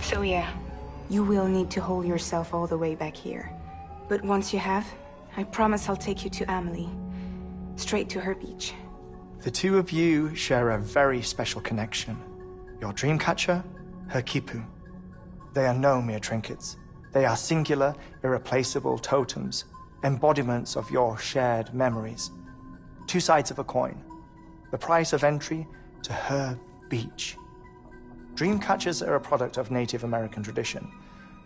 So yeah, you will need to hold yourself all the way back here. But once you have, I promise I'll take you to Amelie. Straight to her beach. The two of you share a very special connection. Your dreamcatcher, her quipu. They are no mere trinkets. They are singular, irreplaceable totems, embodiments of your shared memories. Two sides of a coin. The price of entry to her beach. Dreamcatchers are a product of Native American tradition,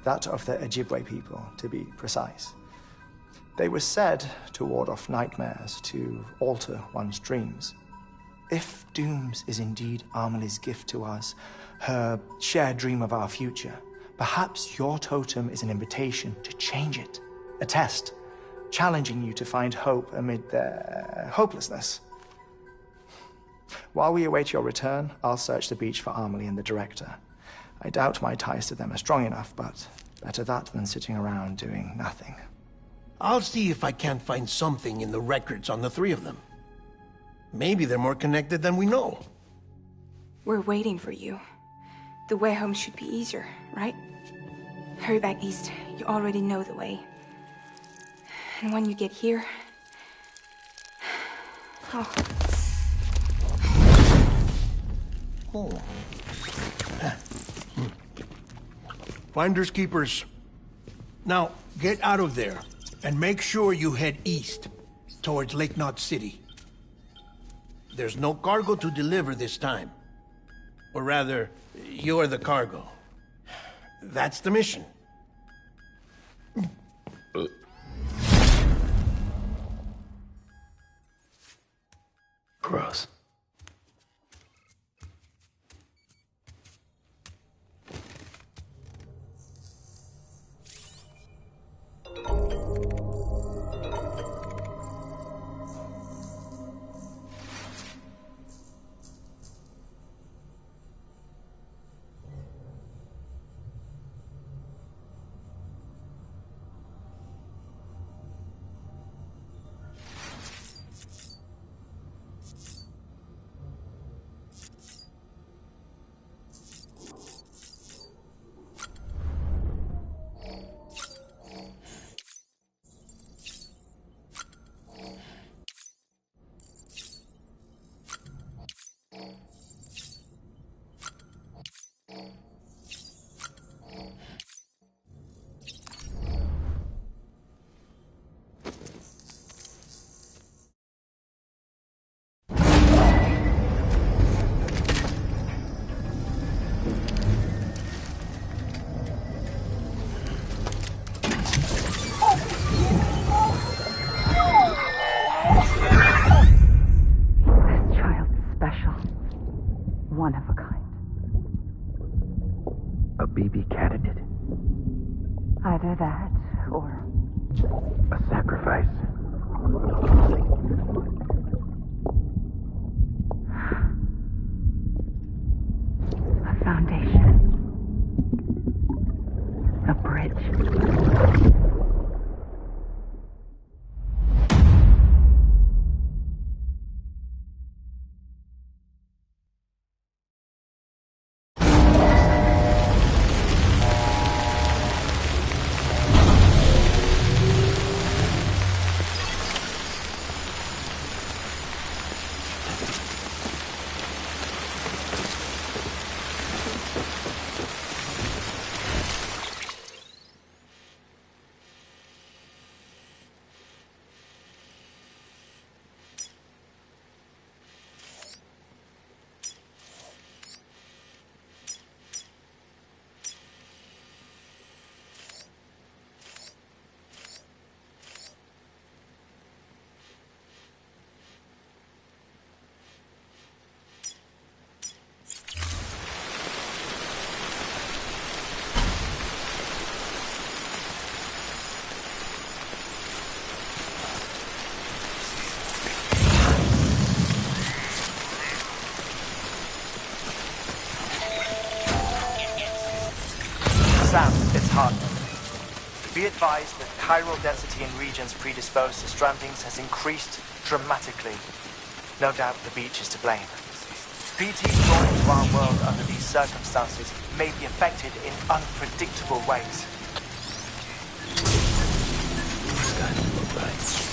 that of the Ojibwe people, to be precise. They were said to ward off nightmares, to alter one's dreams. If Dooms is indeed Amelie's gift to us, her shared dream of our future, perhaps your totem is an invitation to change it. A test, challenging you to find hope amid their hopelessness. While we await your return, I'll search the beach for Amelie and the director. I doubt my ties to them are strong enough, but better that than sitting around doing nothing. I'll see if I can't find something in the records on the three of them. Maybe they're more connected than we know. We're waiting for you. The way home should be easier, right? Hurry back east. You already know the way. And when you get here... Oh. Oh. Finders keepers. Now, get out of there, and make sure you head east, towards Lake Knot City. There's no cargo to deliver this time. Or rather, you're the cargo. That's the mission. Gross. One of a kind. A BB candidate? Either that, or... a sacrifice? A foundation. A bridge. advised that chiral density in regions predisposed to strandings has increased dramatically. No doubt the beach is to blame. PTs brought into our world under these circumstances may be affected in unpredictable ways. This doesn't look right.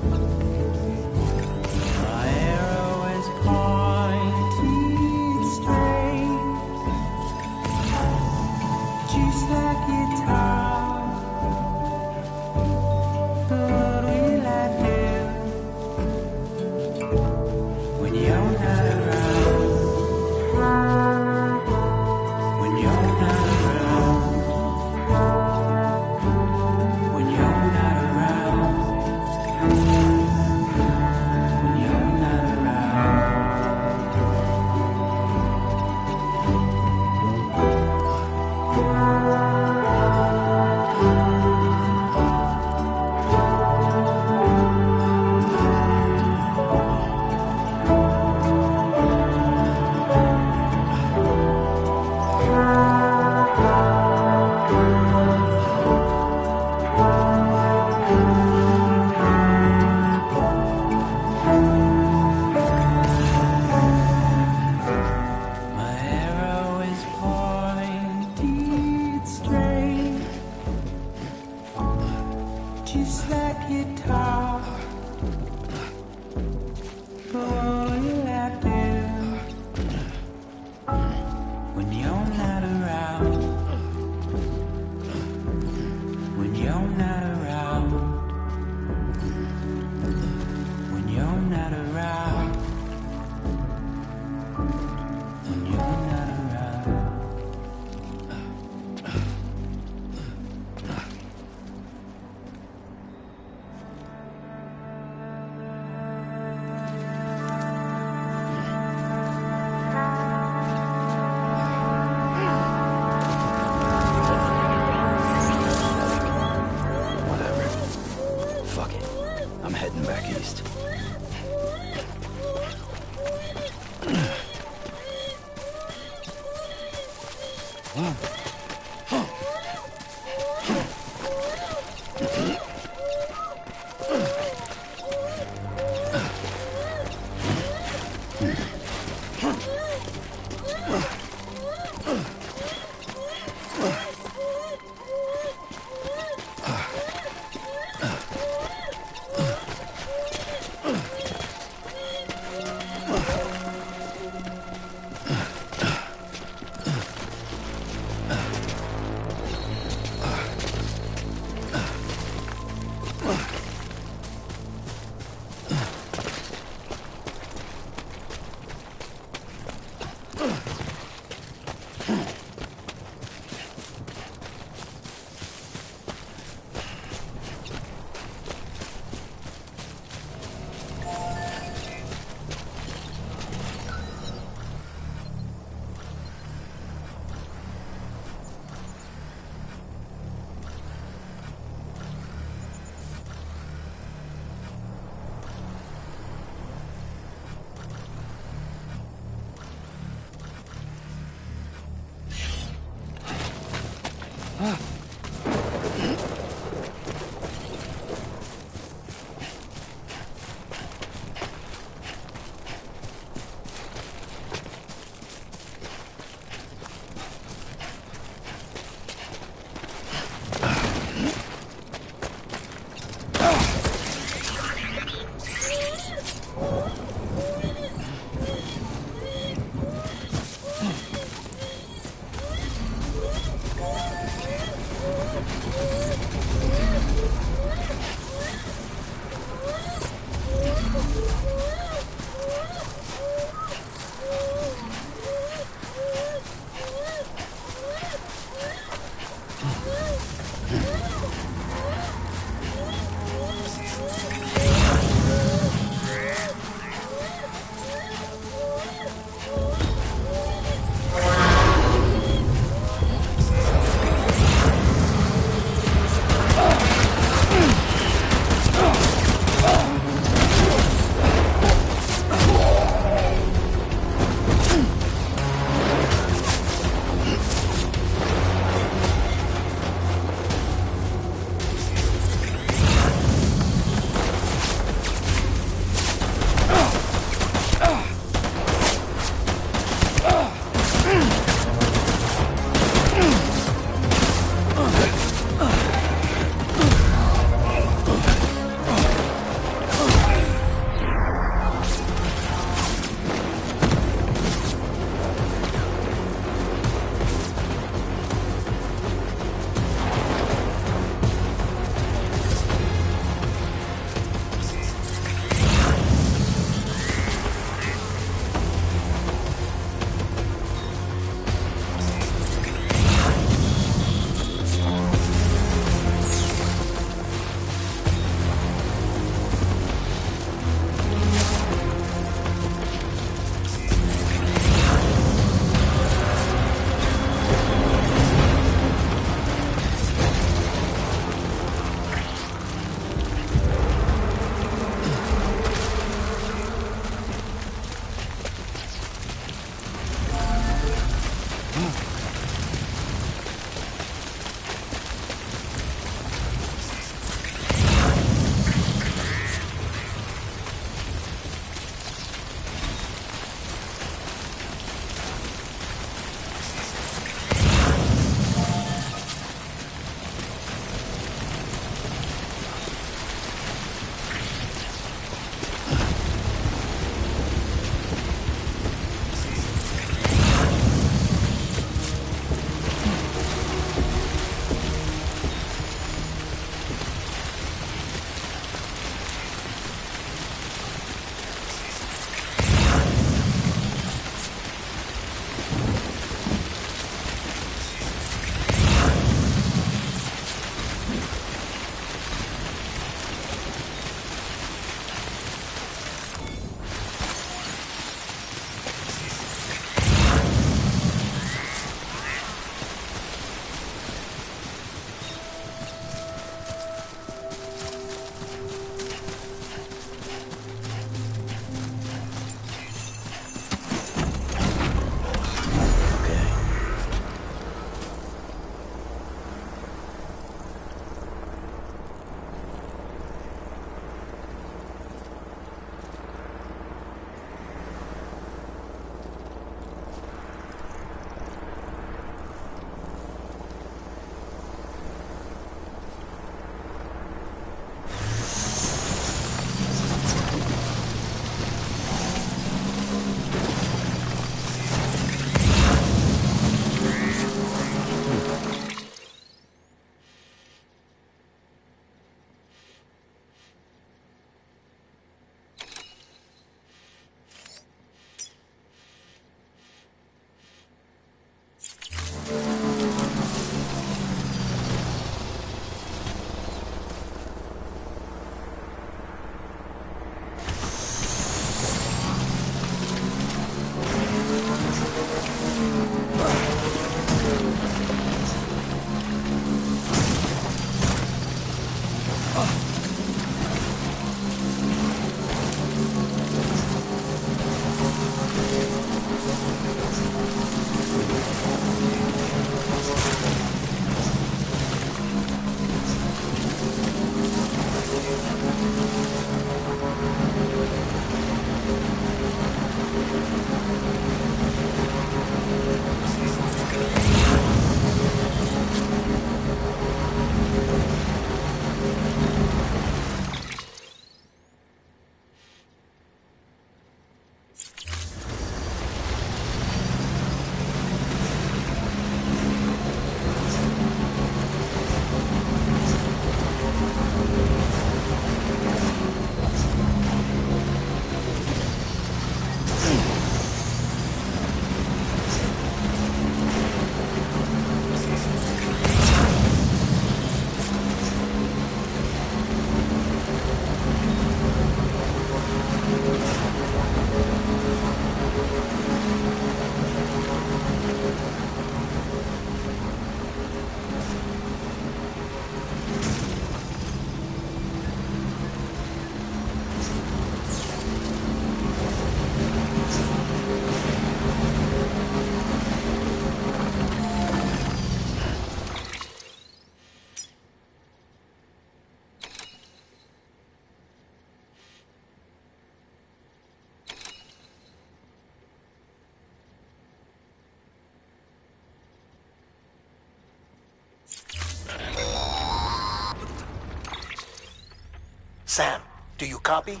Sam, do you copy?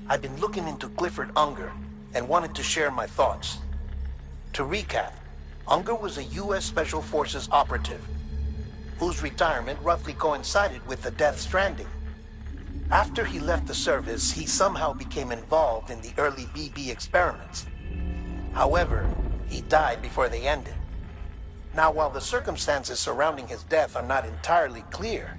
I've been looking into Clifford Unger and wanted to share my thoughts. To recap, Unger was a U.S. Special Forces operative whose retirement roughly coincided with the Death Stranding. After he left the service, he somehow became involved in the early BB experiments. However, he died before they ended. Now, while the circumstances surrounding his death are not entirely clear,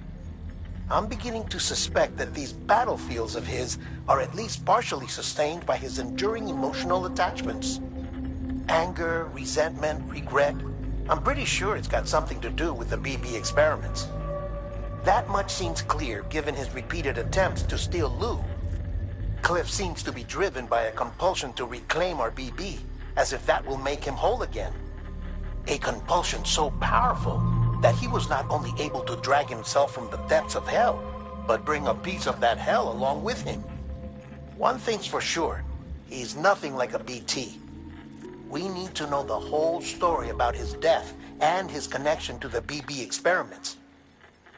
I'm beginning to suspect that these battlefields of his are at least partially sustained by his enduring emotional attachments. Anger, resentment, regret. I'm pretty sure it's got something to do with the BB experiments. That much seems clear given his repeated attempts to steal Lou. Cliff seems to be driven by a compulsion to reclaim our BB, as if that will make him whole again. A compulsion so powerful that he was not only able to drag himself from the depths of hell, but bring a piece of that hell along with him. One thing's for sure, he's nothing like a BT. We need to know the whole story about his death and his connection to the BB experiments.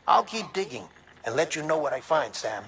I'll keep digging and let you know what I find, Sam.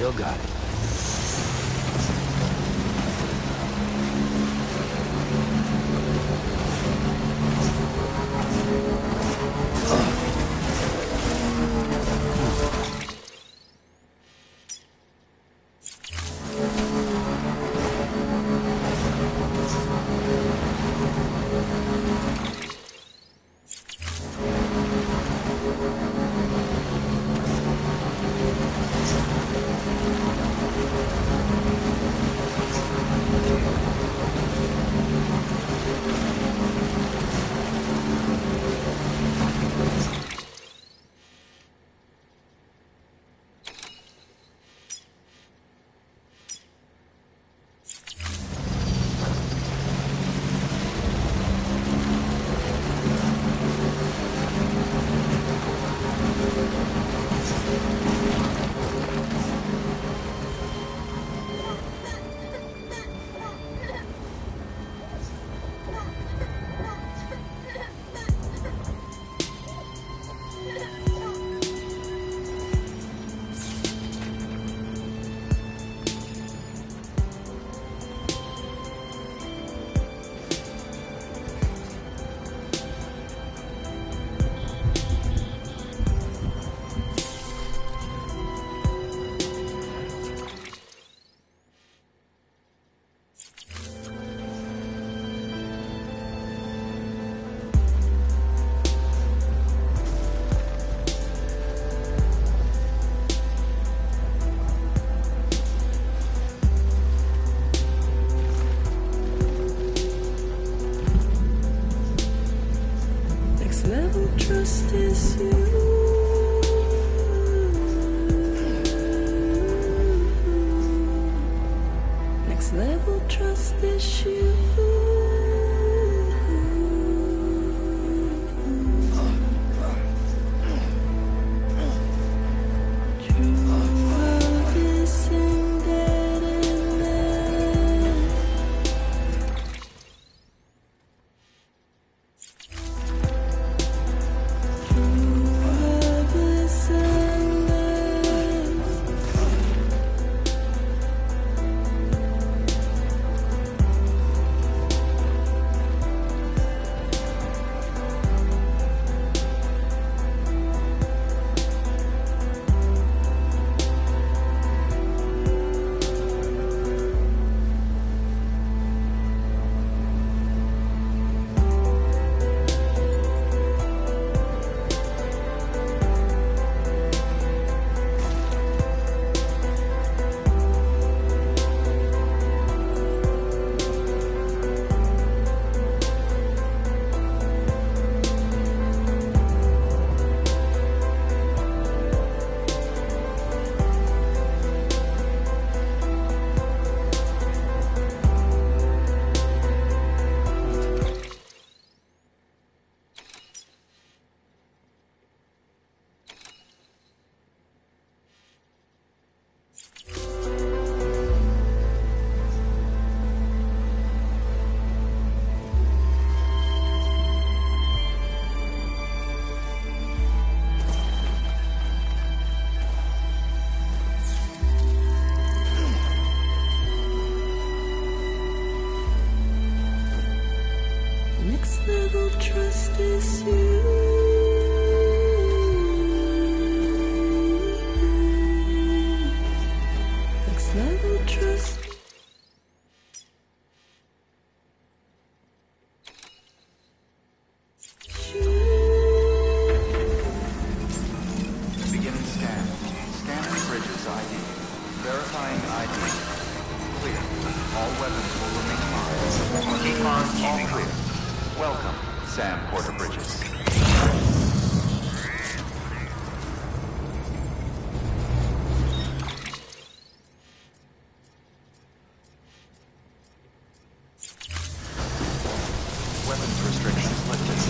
still got it. Trust is you. Next level trust is you. Next level trust is you. Next level trust. Beginning scan. Scanning bridges ID. Verifying ID. Clear. All weapons will remain live. Keep on keeping All clear. Welcome, Sam Porter Bridges. Weapons restrictions lifted.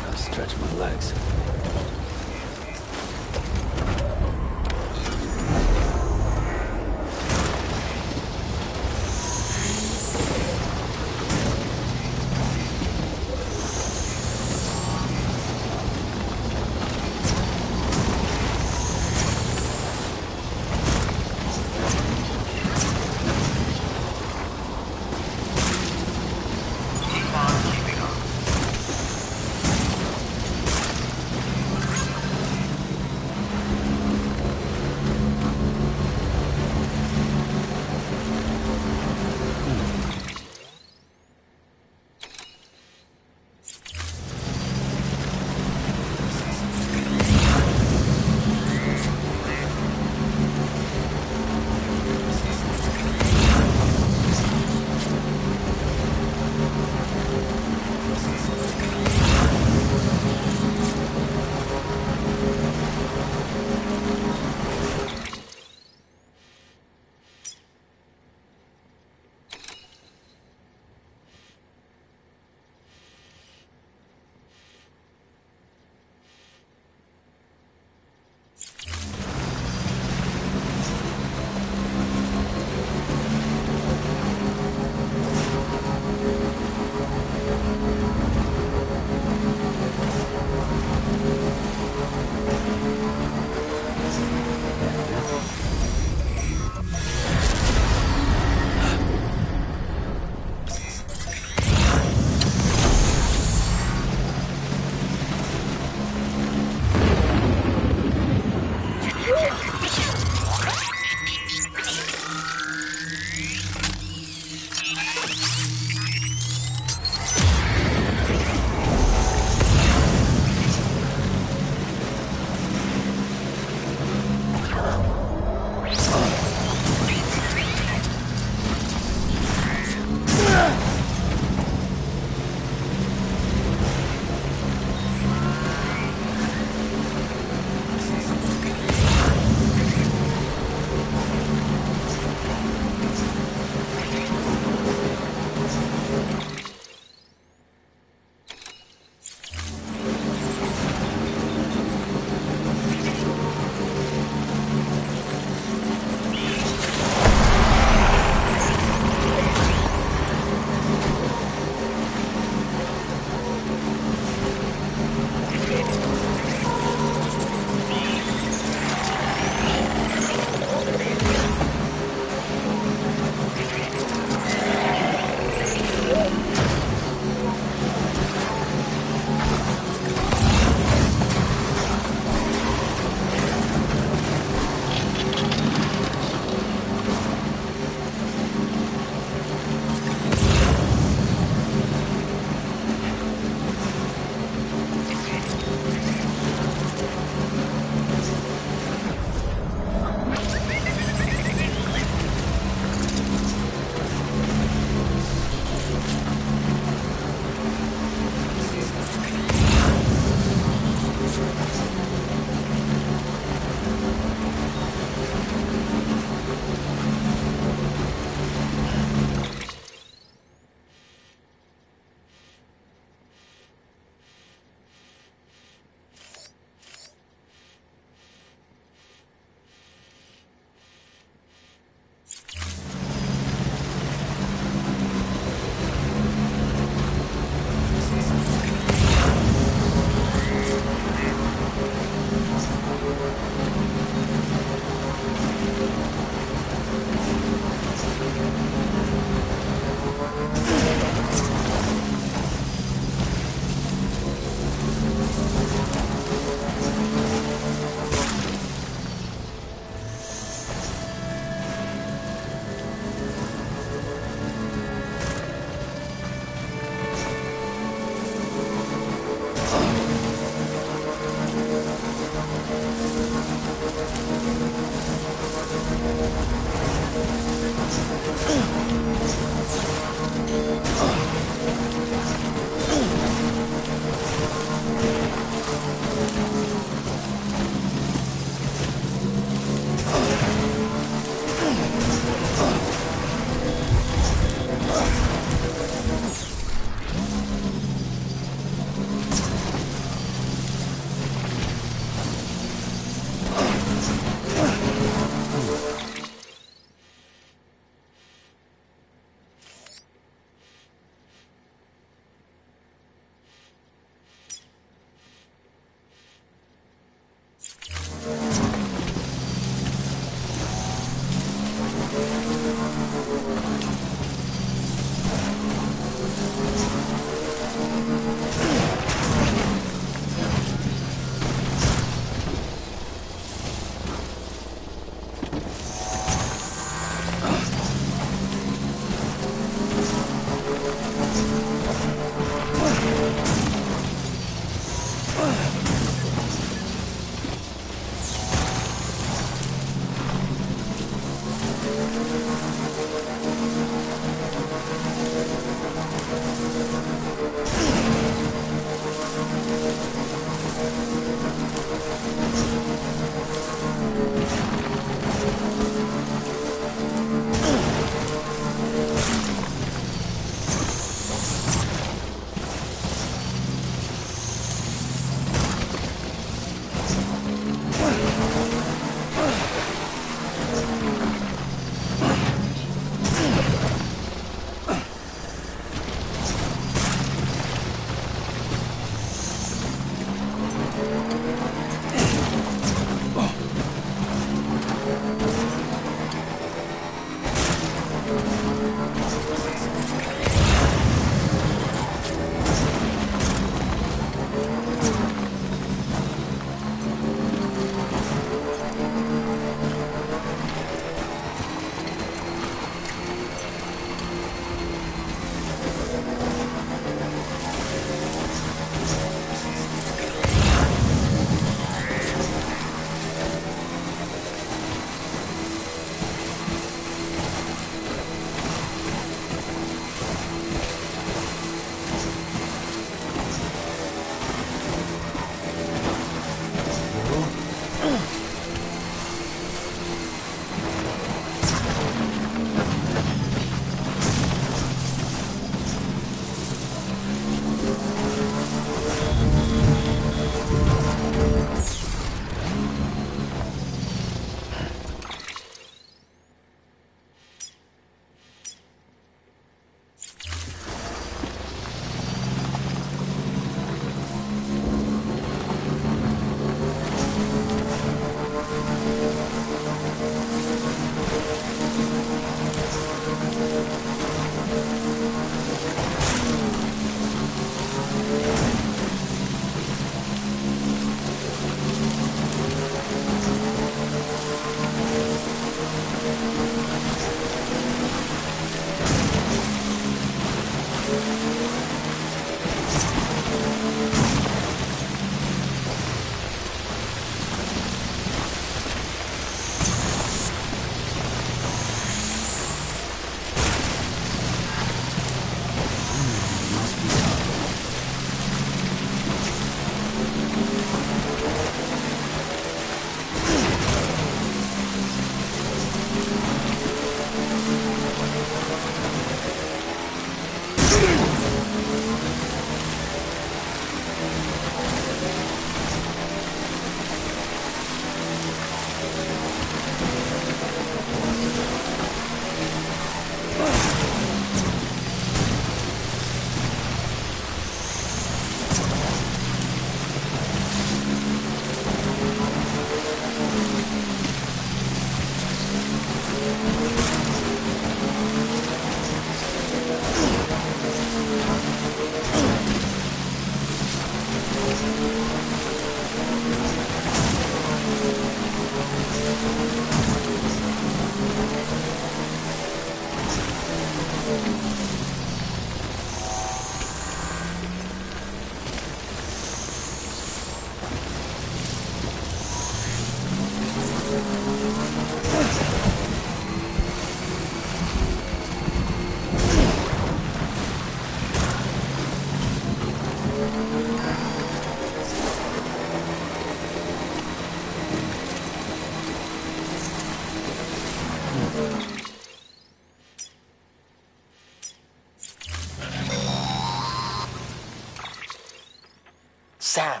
Sam,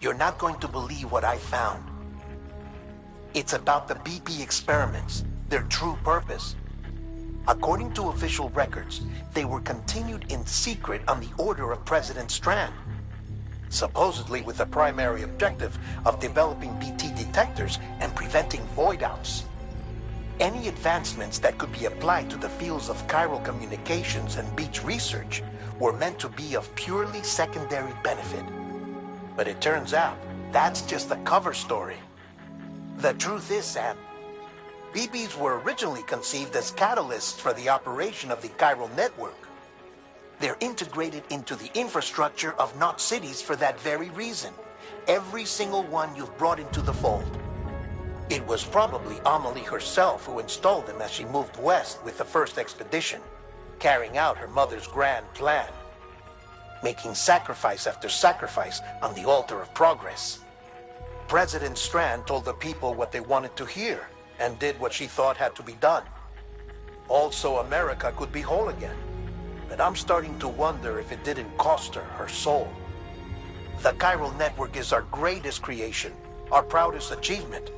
you're not going to believe what I found. It's about the BP experiments, their true purpose. According to official records, they were continued in secret on the order of President Strand, supposedly with the primary objective of developing BT detectors and preventing void-outs. Any advancements that could be applied to the fields of chiral communications and beach research were meant to be of purely secondary benefit. But it turns out, that's just a cover story. The truth is, Sam, BBs were originally conceived as catalysts for the operation of the chiral network. They're integrated into the infrastructure of Knot cities for that very reason. Every single one you've brought into the fold. It was probably Amelie herself who installed them as she moved west with the first expedition, carrying out her mother's grand plan, making sacrifice after sacrifice on the altar of progress. President Strand told the people what they wanted to hear and did what she thought had to be done. Also, America could be whole again. But I'm starting to wonder if it didn't cost her her soul. The chiral network is our greatest creation, our proudest achievement,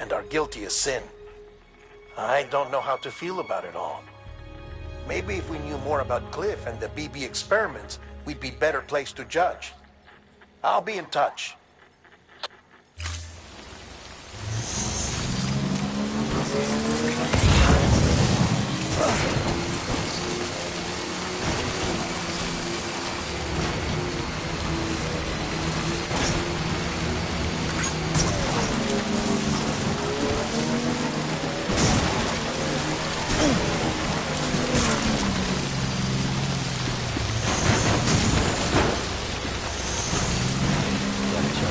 and our guiltiest sin. I don't know how to feel about it all. Maybe if we knew more about Cliff and the BB experiments, we'd be better placed to judge. I'll be in touch. Got a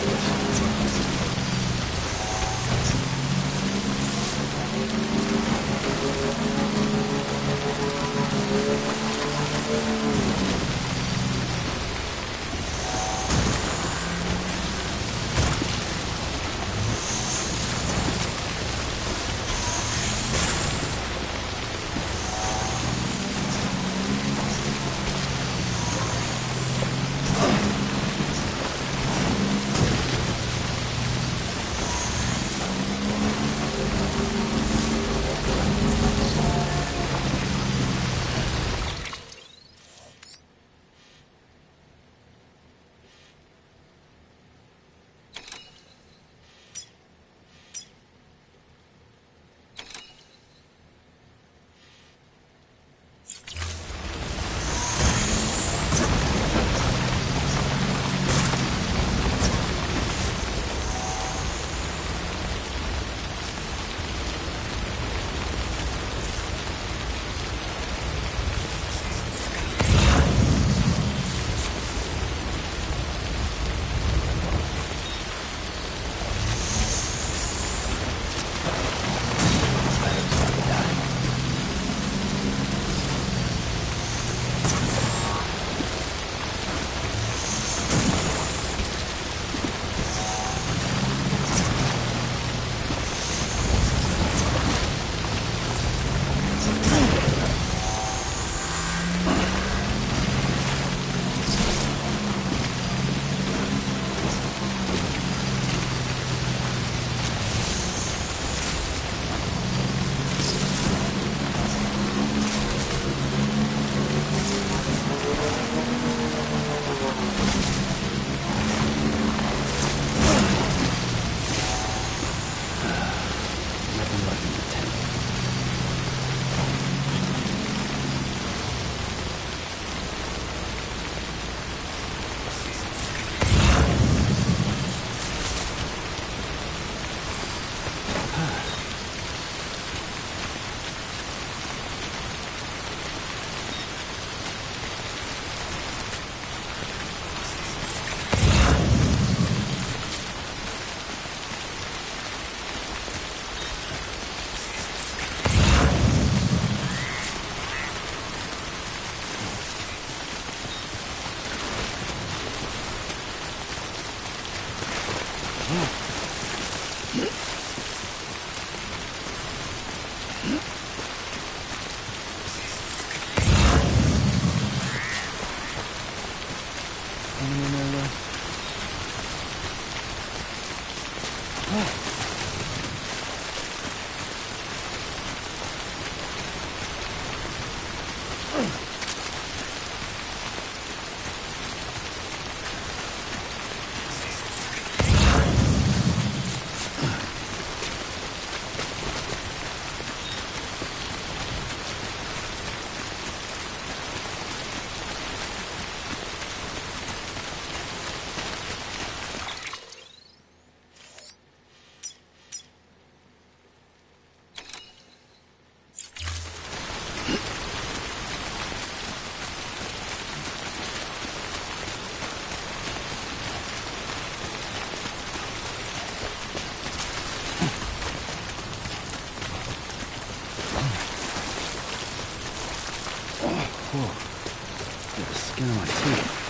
skin on my teeth.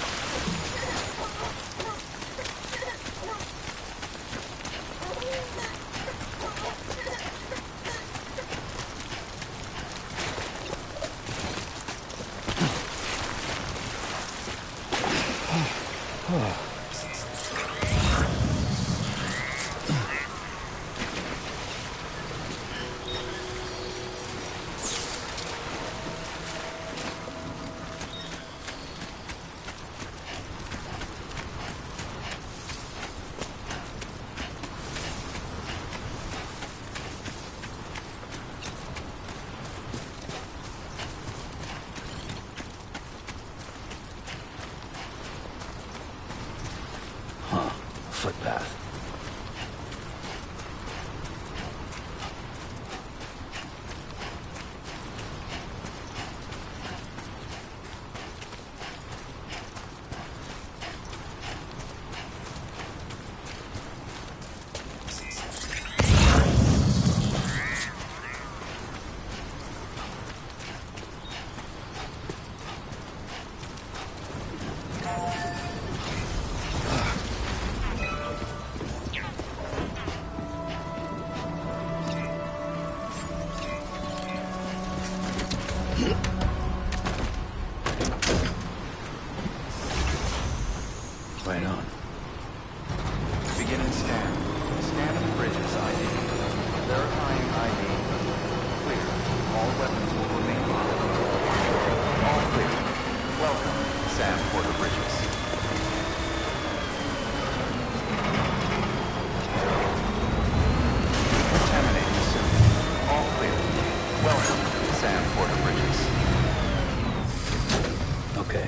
Footpath. Right on. Begin and scan. Scanning bridges ID. Verifying ID. Clear. All weapons will remain locked. All clear. Welcome, Sam Porter Bridges. Contaminating suit. All clear. Welcome, Sam Porter Bridges. Okay.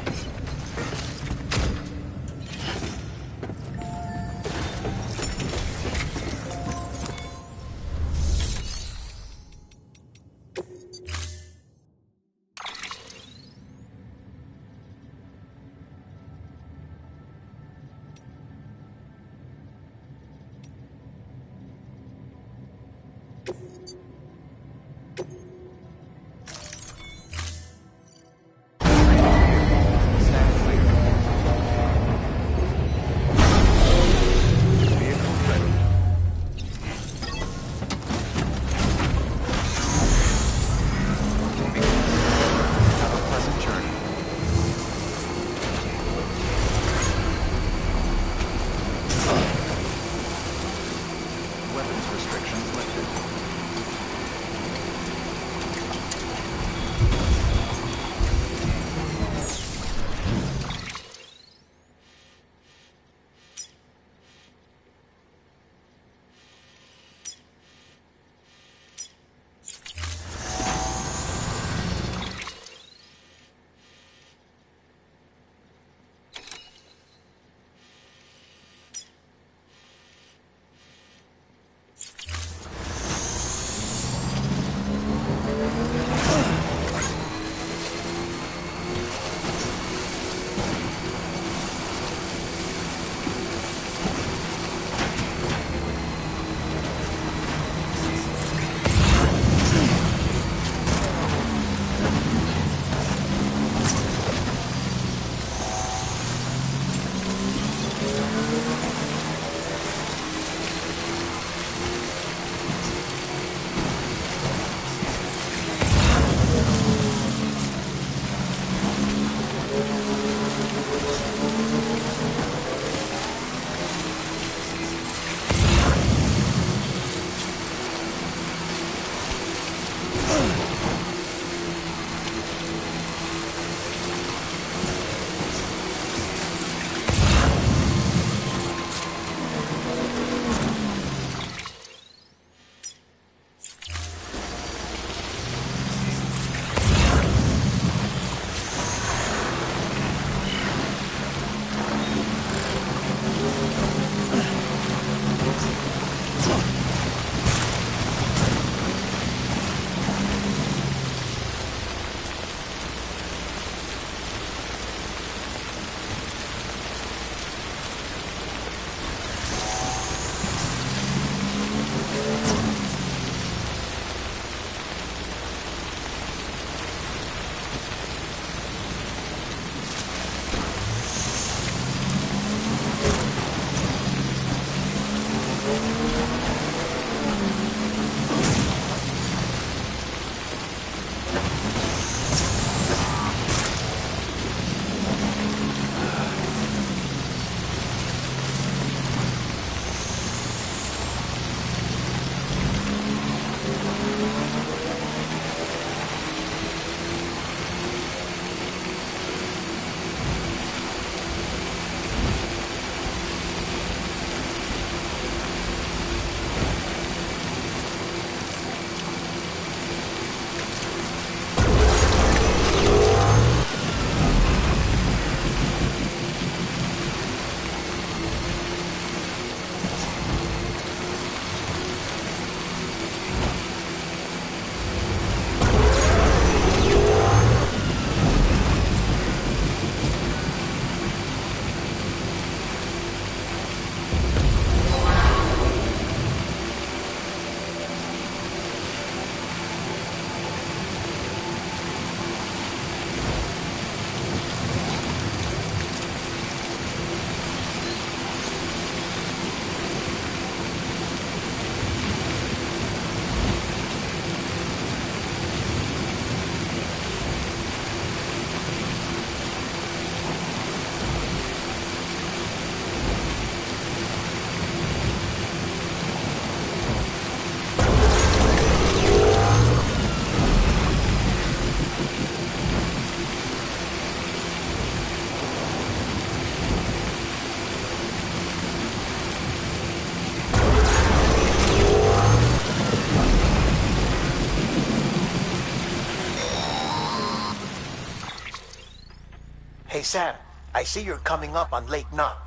Hey Sam, I see you're coming up on Lake Knot.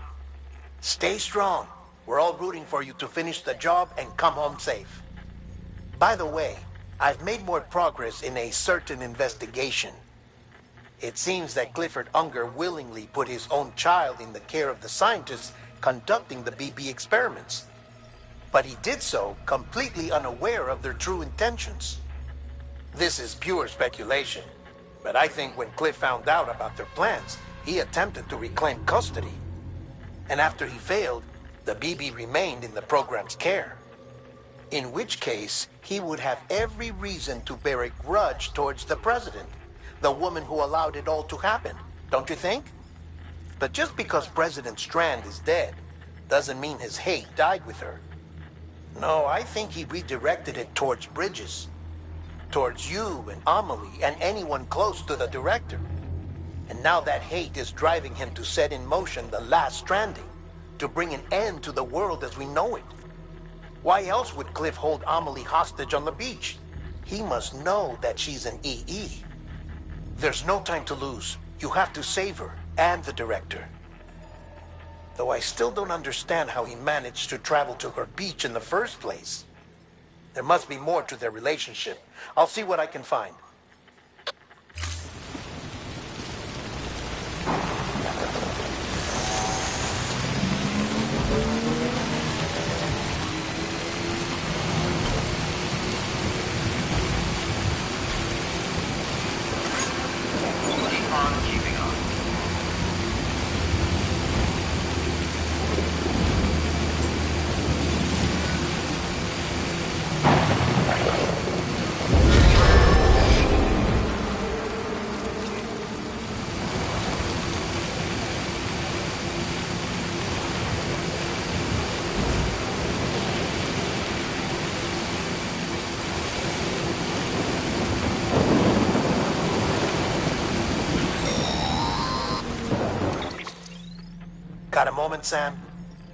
Stay strong. We're all rooting for you to finish the job and come home safe. By the way, I've made more progress in a certain investigation. It seems that Clifford Unger willingly put his own child in the care of the scientists conducting the BB experiments. But he did so completely unaware of their true intentions. This is pure speculation, but I think when Cliff found out about their plans, he attempted to reclaim custody. And after he failed, the BB remained in the program's care. In which case, he would have every reason to bear a grudge towards the president, the woman who allowed it all to happen, don't you think? But just because President Strand is dead, doesn't mean his hate died with her. No, I think he redirected it towards Bridges. Towards you and Amelie and anyone close to the director. And now that hate is driving him to set in motion the last Stranding, to bring an end to the world as we know it. Why else would Cliff hold Amelie hostage on the beach? He must know that she's an EE. There's no time to lose. You have to save her and the director. Though I still don't understand how he managed to travel to her beach in the first place. There must be more to their relationship. I'll see what I can find. Keep on keeping on. Got a moment, Sam?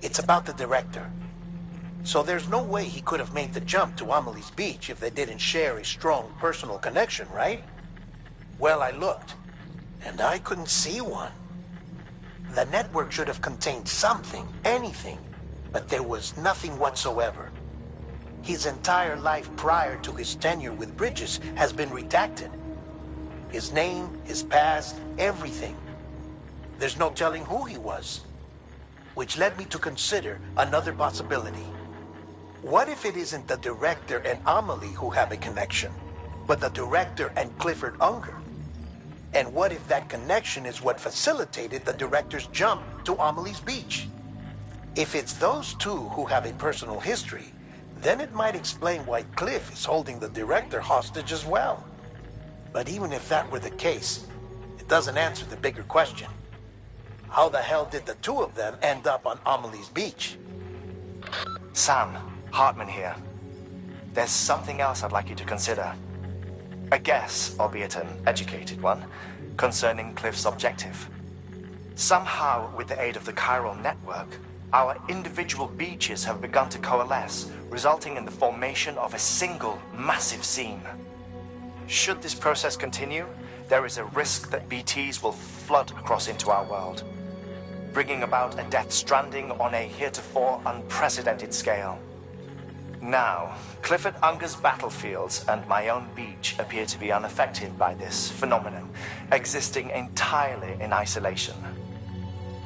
It's about the director. So there's no way he could have made the jump to Amelie's beach if they didn't share a strong personal connection, right? Well, I looked, and I couldn't see one. The network should have contained something, anything, but there was nothing whatsoever. His entire life prior to his tenure with Bridges has been redacted. His name, his past, everything. There's no telling who he was. Which led me to consider another possibility. What if it isn't the director and Amelie who have a connection, but the director and Clifford Unger? And what if that connection is what facilitated the director's jump to Amelie's beach? If it's those two who have a personal history, then it might explain why Cliff is holding the director hostage as well. But even if that were the case, it doesn't answer the bigger question. How the hell did the two of them end up on Amelie's beach? Sam, Hartman here. There's something else I'd like you to consider. A guess, albeit an educated one, concerning Cliff's objective. Somehow, with the aid of the chiral network, our individual beaches have begun to coalesce, resulting in the formation of a single massive seam. Should this process continue, there is a risk that BTs will flood across into our world, bringing about a death stranding on a heretofore unprecedented scale. Now, Clifford Unger's battlefields and my own beach appear to be unaffected by this phenomenon, existing entirely in isolation.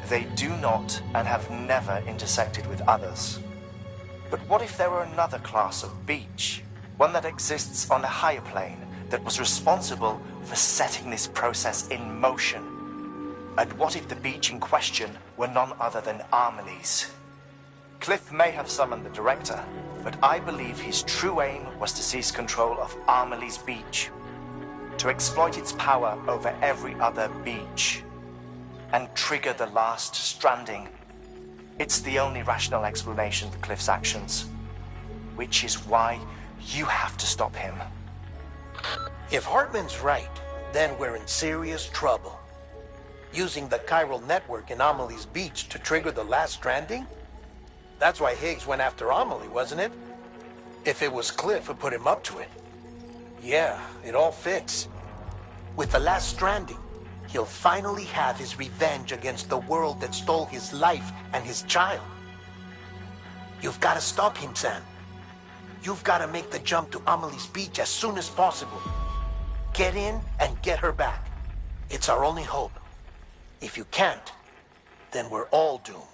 They do not and have never intersected with others. But what if there were another class of beach, one that exists on a higher plane, that was responsible for setting this process in motion? And what if the beach in question were none other than Amelie's? Cliff may have summoned the director, but I believe his true aim was to seize control of Amelie's beach, to exploit its power over every other beach, and trigger the last Stranding. It's the only rational explanation for Cliff's actions, which is why you have to stop him. If Hartman's right, then we're in serious trouble. Using the chiral network in Amelie's beach to trigger the last Stranding? That's why Higgs went after Amelie, wasn't it? If it was Cliff who put him up to it. Yeah, it all fits. With the last Stranding, he'll finally have his revenge against the world that stole his life and his child. You've got to stop him, Sam. You've got to make the jump to Amelie's beach as soon as possible. Get in and get her back. It's our only hope. If you can't, then we're all doomed.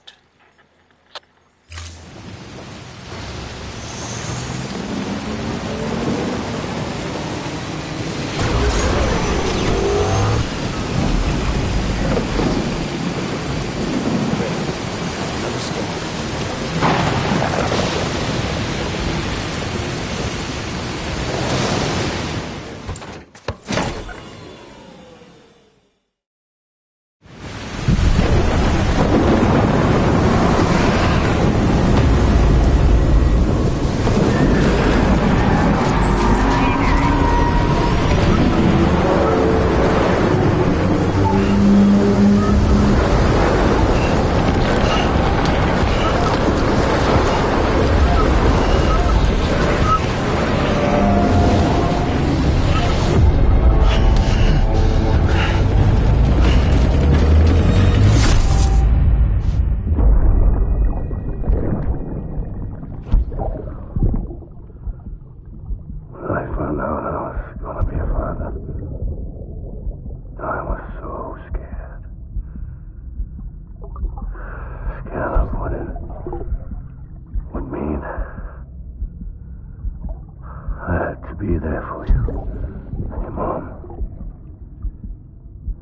Be there for you and your mom,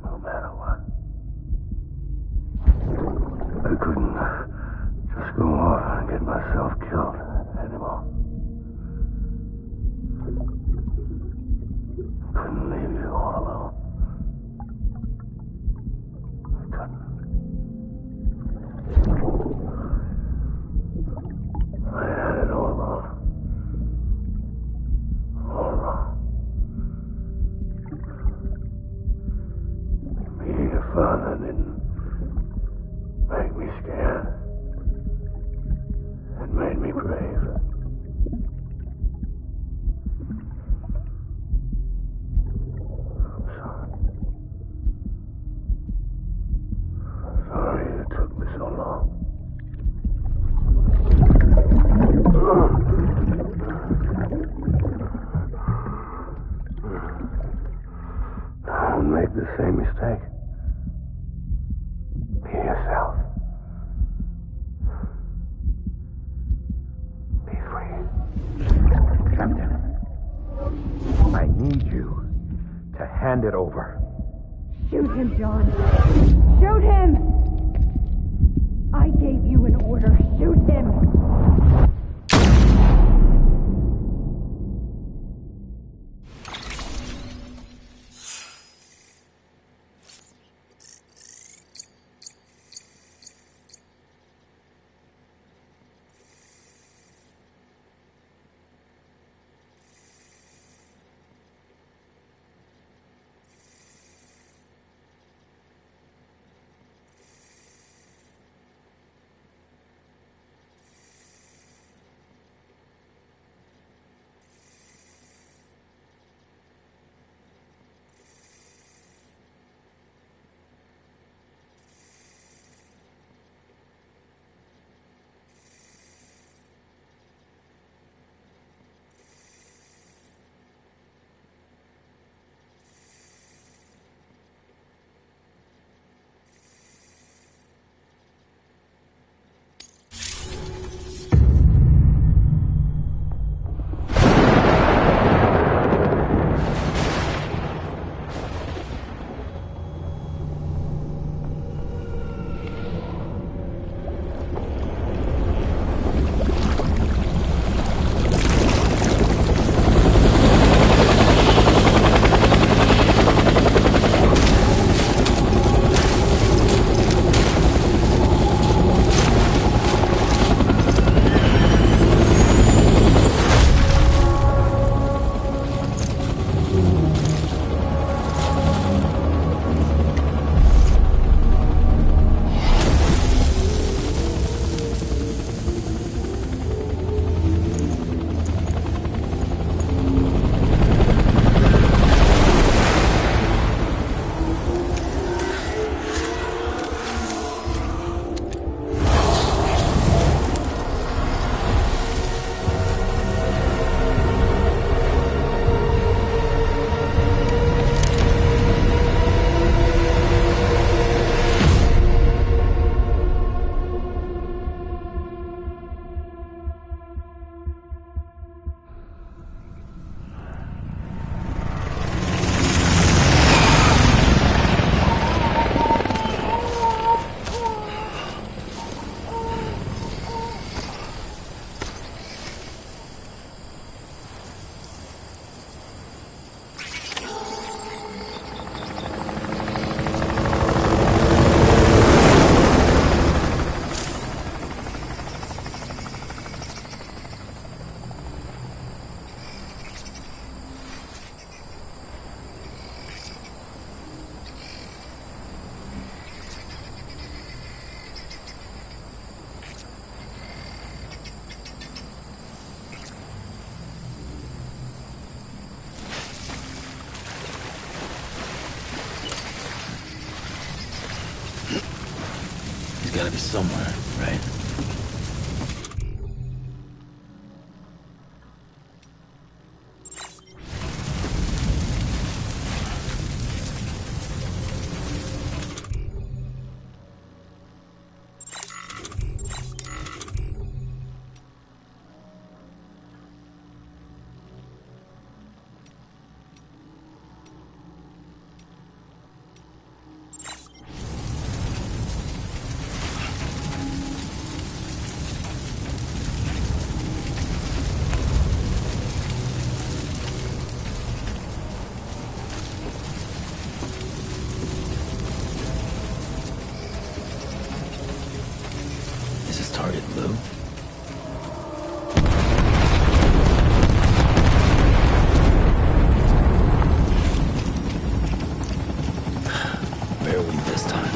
no matter what. I couldn't just go off and get myself killed anymore. Couldn't leave you all alone. I couldn't. I had it all wrong. Being a father didn't make me scared. It made me brave. I'm sorry. I'm sorry it took me so long. Don't make the same mistake. Be yourself. Be free. Captain, I need you to hand it over. Shoot him, John. Shoot him! I gave you an order. Shoot him! He's gotta be somewhere, right? Target blue. Where are we this time?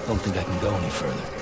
Don't think I can go any further.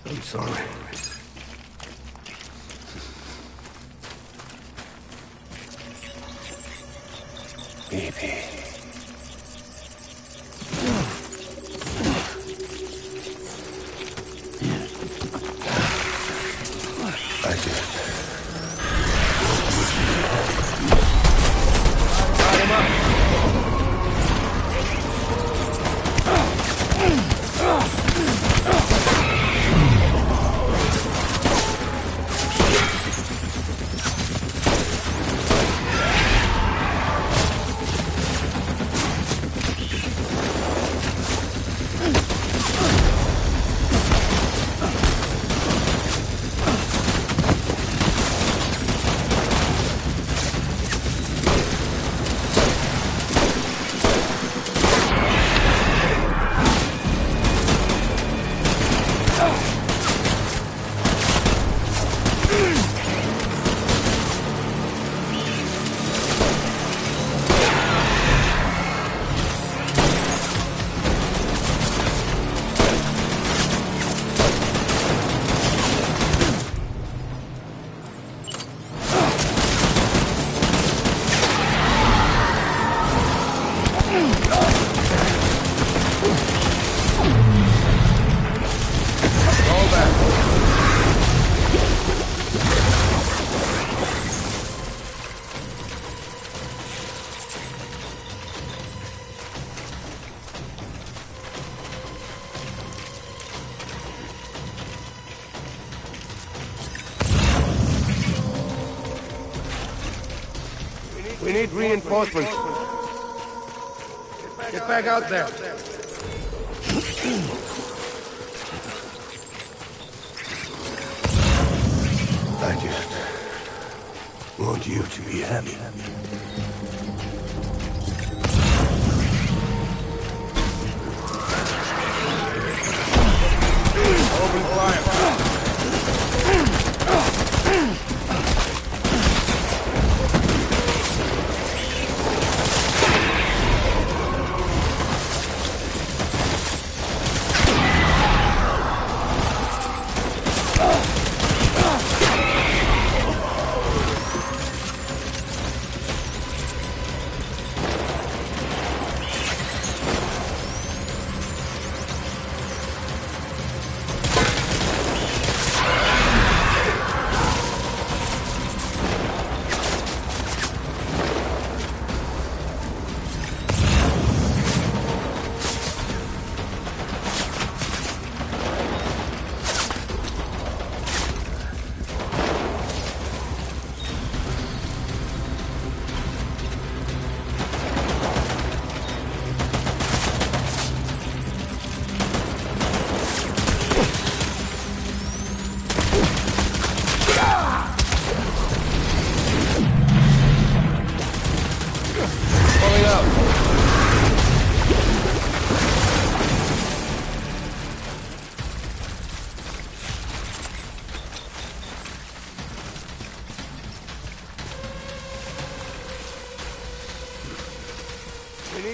I'm sorry. Baby. I did. Light him up. Roll back. We need reinforcements. Get back out there. I just want you to be happy. Open fire.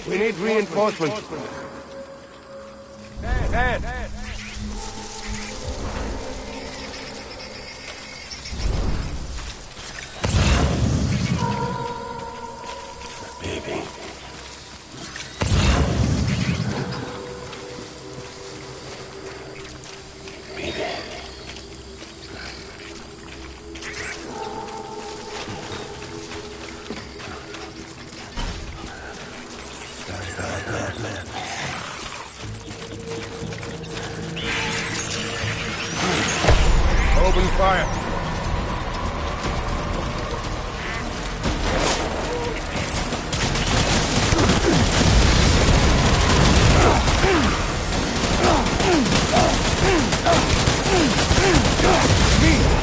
We need reinforcements. Dad. Baby. Baby. Open fire. Me!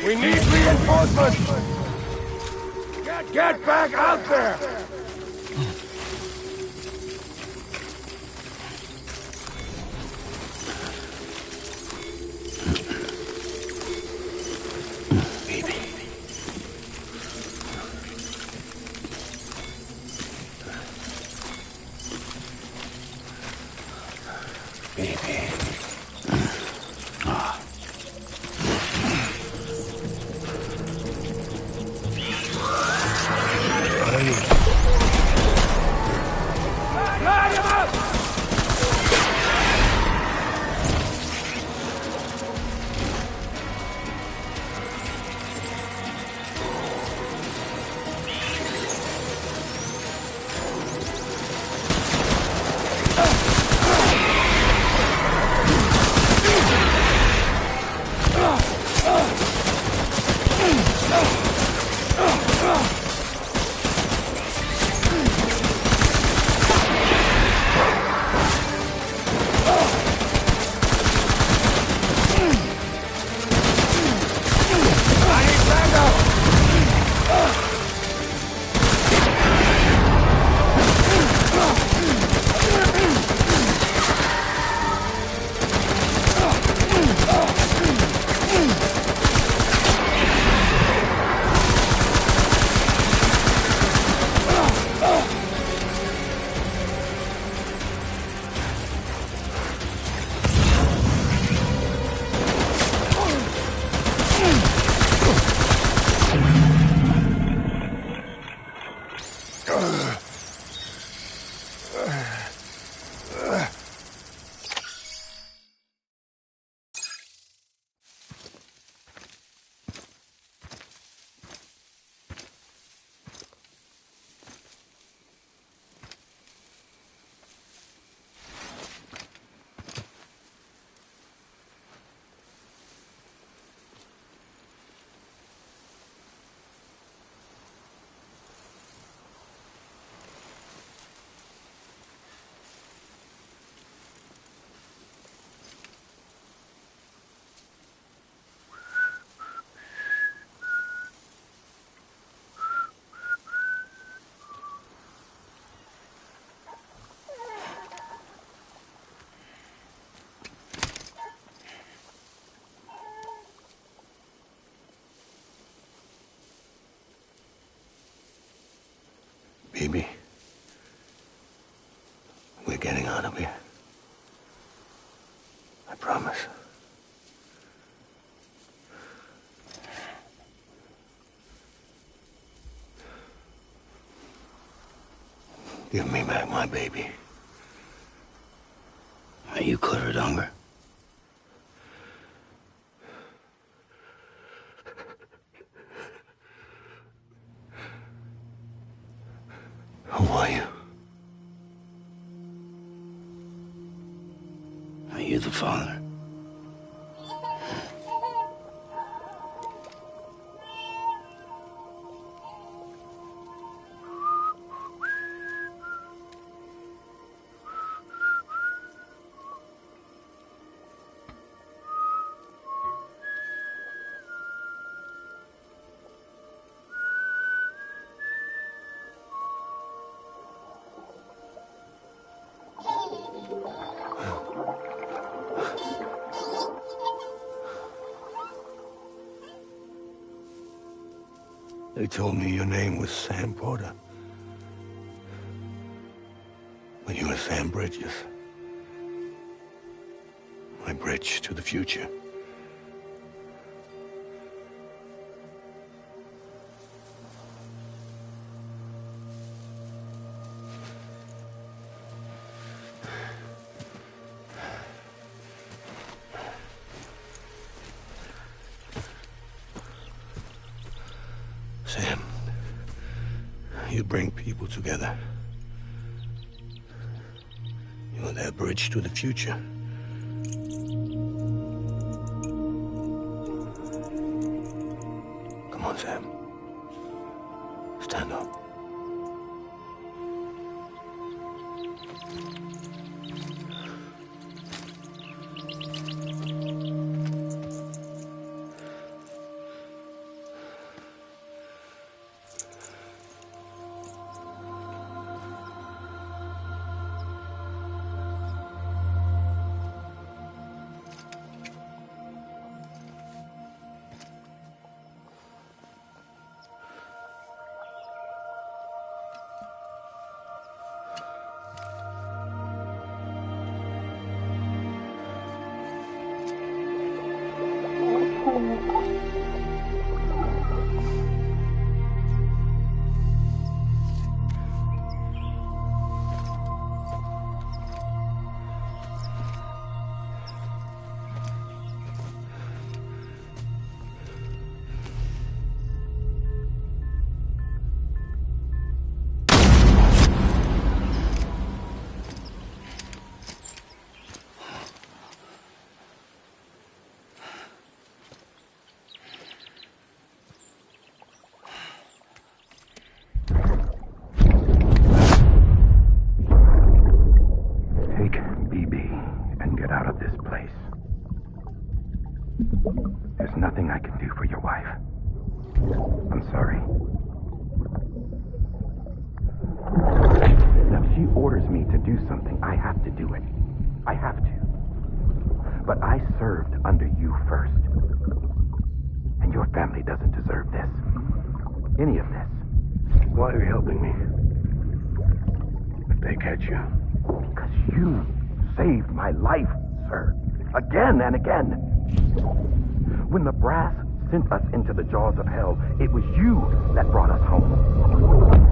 We need reinforcements! Get back out there! baby. We're getting out of here. I promise. Give me back my baby. Are you clear, Donger? Who are you? Are you the father? They told me your name was Sam Porter. But you were Sam Bridges. My bridge to the future. Sam, you bring people together. You're their bridge to the future. Come on, Sam. Stand up. There's nothing I can do for your wife. I'm sorry. Now, if she orders me to do something, I have to do it. I have to. But I served under you first. And your family doesn't deserve this. Any of this. Why are you helping me? If they catch you. Because you saved my life, sir. Again and again. When the brass sent us into the jaws of hell, it was you that brought us home.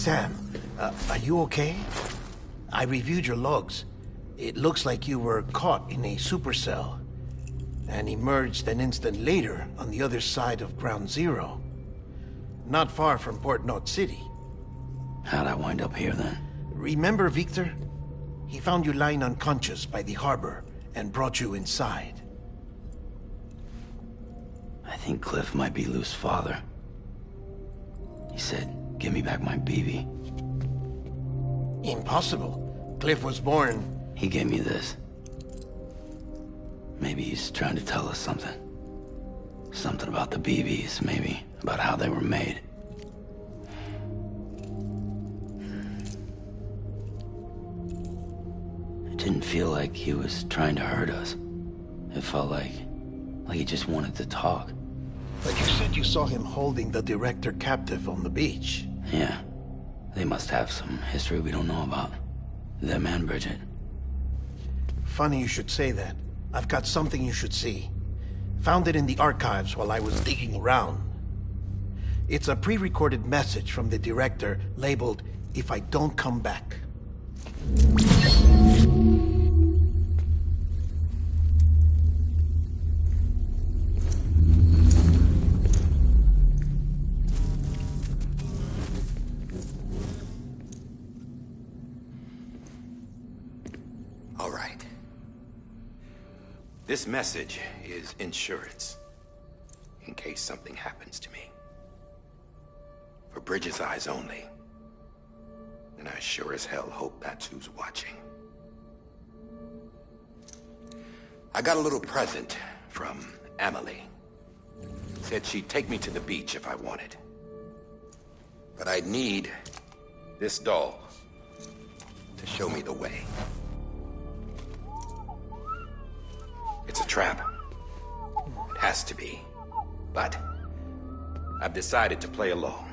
Sam, are you okay? I reviewed your logs. It looks like you were caught in a supercell and emerged an instant later on the other side of Ground Zero. Not far from Port Knot City. How'd I wind up here then? Remember Victor? He found you lying unconscious by the harbor and brought you inside. I think Cliff might be Lou's father. He said, give me back my BB. Impossible. Cliff was born... He gave me this. Maybe he's trying to tell us something. Something about the BBs, maybe. About how they were made. It didn't feel like he was trying to hurt us. It felt like he just wanted to talk. But you said you saw him holding the director captive on the beach. Yeah. They must have some history we don't know about. Them and Bridget. Funny you should say that. I've got something you should see. Found it in the archives while I was digging around. It's a pre-recorded message from the director labeled, "If I don't come back." All right. This message is insurance, in case something happens to me. For Bridget's eyes only. And I sure as hell hope that's who's watching. I got a little present from Emily. Said she'd take me to the beach if I wanted. But I'd need this doll to show me the way. It's a trap. It has to be. But I've decided to play along.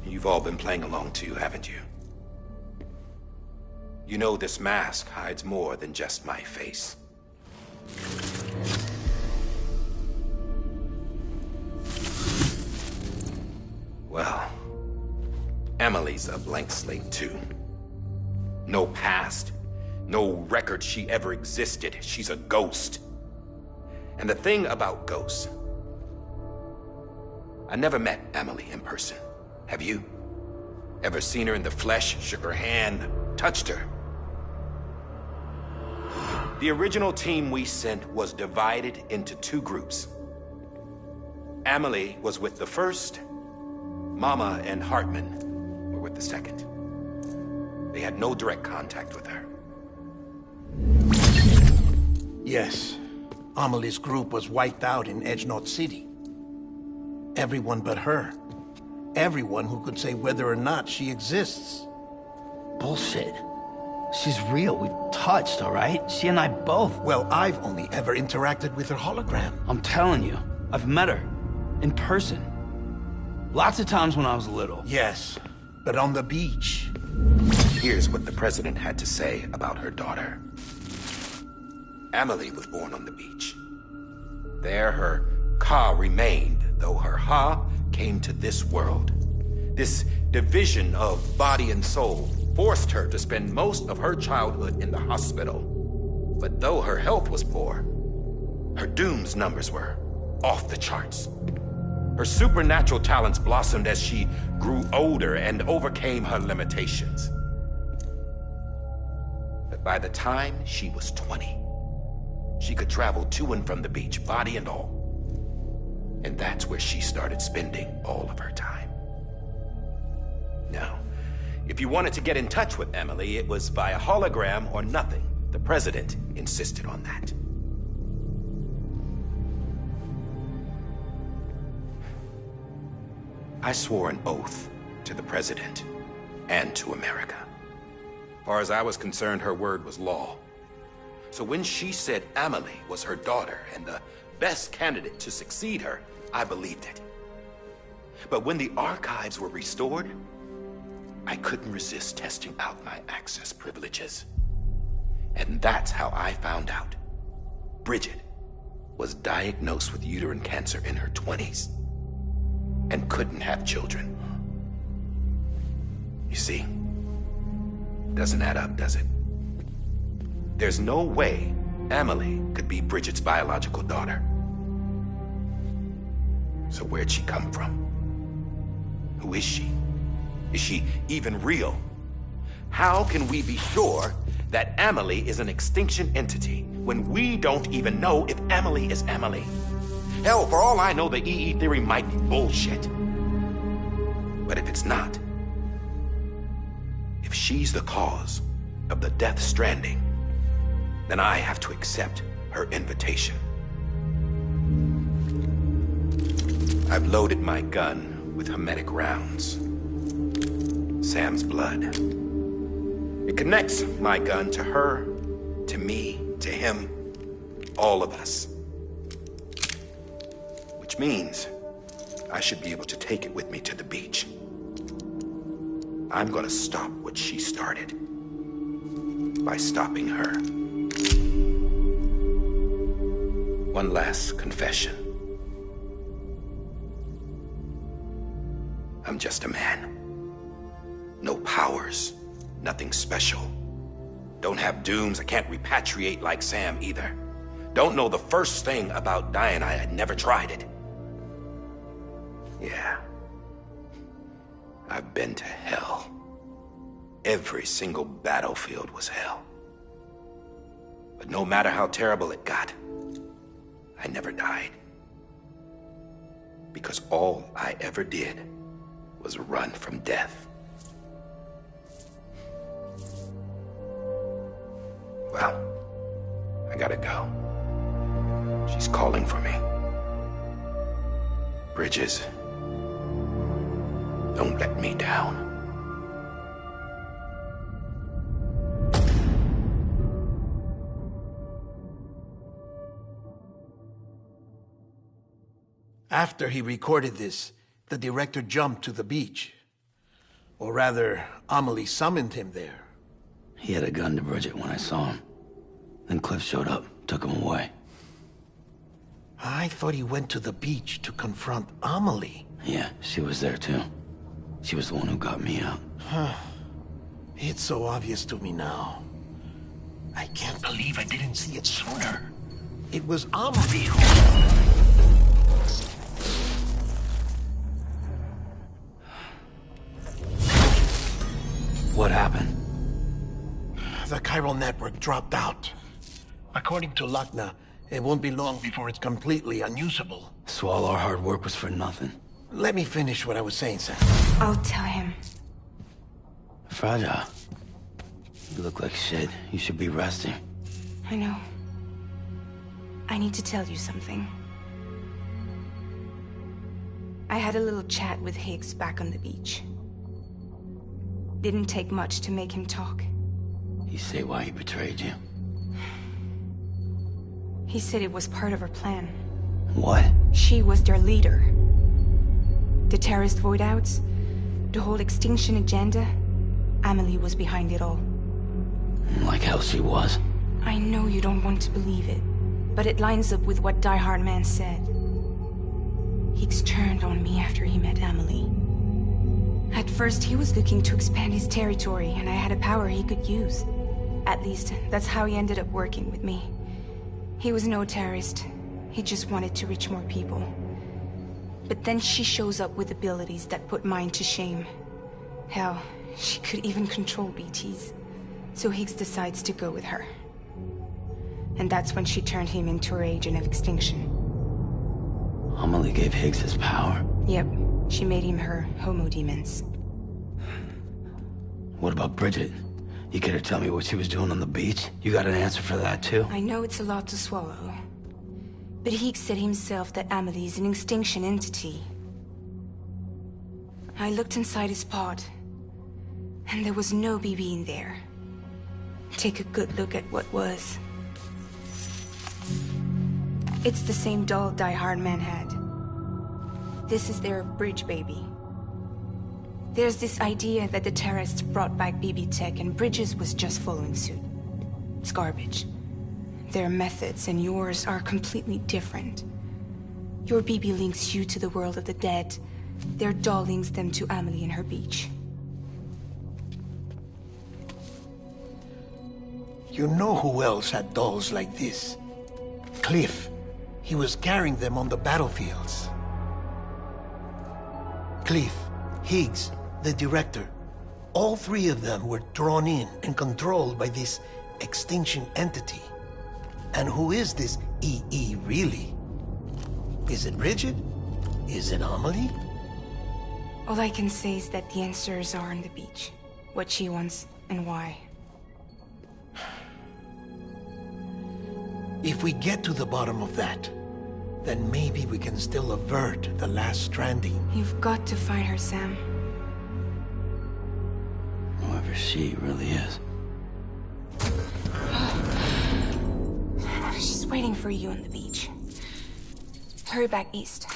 You've all been playing along too, haven't you? You know this mask hides more than just my face. Well, Emily's a blank slate too. No past. No record she ever existed. She's a ghost. And the thing about ghosts... I never met Emily in person. Have you? Ever seen her in the flesh, shook her hand, touched her? The original team we sent was divided into two groups. Emily was with the first. Mama and Hartman were with the second. They had no direct contact with her. Yes. Amelie's group was wiped out in Edge Knot City. Everyone but her. Everyone who could say whether or not she exists. Bullshit. She's real. We've touched, all right? She and I both. Well, I've only ever interacted with her hologram. I'm telling you, I've met her. In person. Lots of times when I was little. Yes, but on the beach. Here's what the president had to say about her daughter. Emily was born on the beach. There her Ka remained, though her Ha came to this world. This division of body and soul forced her to spend most of her childhood in the hospital. But though her health was poor, her Doom's numbers were off the charts. Her supernatural talents blossomed as she grew older and overcame her limitations. But by the time she was 20, she could travel to and from the beach, body and all. And that's where she started spending all of her time. Now, if you wanted to get in touch with Emily, it was via hologram or nothing. The president insisted on that. I swore an oath to the president and to America. As far as I was concerned, her word was law. So when she said Emily was her daughter and the best candidate to succeed her, I believed it. But when the archives were restored, I couldn't resist testing out my access privileges. And that's how I found out Bridget was diagnosed with uterine cancer in her 20s. and couldn't have children. You see, doesn't add up, does it? There's no way Amelie could be Bridget's biological daughter. So where'd she come from? Who is she? Is she even real? How can we be sure that Amelie is an extinction entity when we don't even know if Amelie is Amelie? Hell, for all I know, the EE theory might be bullshit. But if it's not, if she's the cause of the death stranding, then I have to accept her invitation. I've loaded my gun with hermetic rounds. Sam's blood. It connects my gun to her, to me, to him, all of us. Which means I should be able to take it with me to the beach. I'm gonna stop what she started by stopping her. One last confession. I'm just a man. No powers, nothing special. Don't have dooms, I can't repatriate like Sam either. Don't know the first thing about dying, I had never tried it. Yeah. I've been to hell. Every single battlefield was hell. But no matter how terrible it got, I never died. Because all I ever did was run from death. Well, I gotta go. She's calling for me. Bridges, don't let me down. After he recorded this, the director jumped to the beach. Or rather, Amelie summoned him there. He had a gun to Bridget when I saw him. Then Cliff showed up, took him away. I thought he went to the beach to confront Amelie. Yeah, she was there too. She was the one who got me out. It's so obvious to me now. I can't believe I didn't see it sooner. It was Amelie who... What happened? The chiral network dropped out. According to Lachna, it won't be long before it's completely unusable. So all our hard work was for nothing. Let me finish what I was saying, Sam. I'll tell him. Fragile. You look like shit. You should be resting. I know. I need to tell you something. I had a little chat with Higgs back on the beach. Didn't take much to make him talk. You say why he betrayed you? He said it was part of her plan. What? She was their leader. The terrorist void-outs, the whole extinction agenda, Amelie was behind it all. Like hell she was. I know you don't want to believe it, but it lines up with what Die Hard Man said. Higgs turned on me after he met Amelie. At first, he was looking to expand his territory, and I had a power he could use. At least, that's how he ended up working with me. He was no terrorist. He just wanted to reach more people. But then she shows up with abilities that put mine to shame. Hell, she could even control BTs. So Higgs decides to go with her. And that's when she turned him into her agent of extinction. Amelie gave Higgs his power? Yep. She made him her homo demons. What about Bridget? You care to tell me what she was doing on the beach? You got an answer for that too? I know it's a lot to swallow. But Higgs said himself that Amelie is an extinction entity. I looked inside his pod, and there was no BB in there. Take a good look at what was. It's the same doll Die Hard Man had. This is their bridge baby. There's this idea that the terrorists brought back BB tech and Bridges was just following suit. It's garbage. Their methods and yours are completely different. Your BB links you to the world of the dead, Their doll links them to Amelie and her beach. You know who else had dolls like this? Cliff. He was carrying them on the battlefields. Cliff, Higgs, the director. All three of them were drawn in and controlled by this extinction entity. And who is this EE really? Is it Bridget? Is it Amelie? All I can say is that the answers are on the beach. What she wants and why. If we get to the bottom of that, then maybe we can still avert the last stranding. You've got to find her, Sam. Whoever she really is. She's waiting for you on the beach. Hurry back east.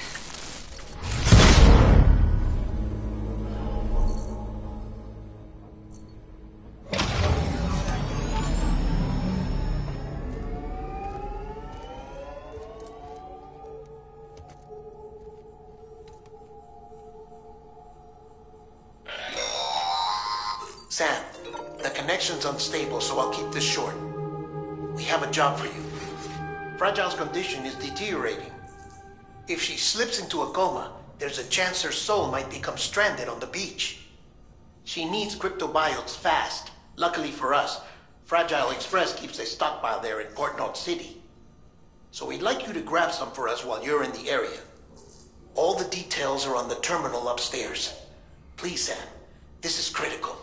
Sam, the connection's unstable, so I'll keep this short. We have a job for you. Fragile's condition is deteriorating. If she slips into a coma, there's a chance her soul might become stranded on the beach. She needs cryptobiotes fast. Luckily for us, Fragile Express keeps a stockpile there in Port North City. So we'd like you to grab some for us while you're in the area. All the details are on the terminal upstairs. Please, Sam, this is critical.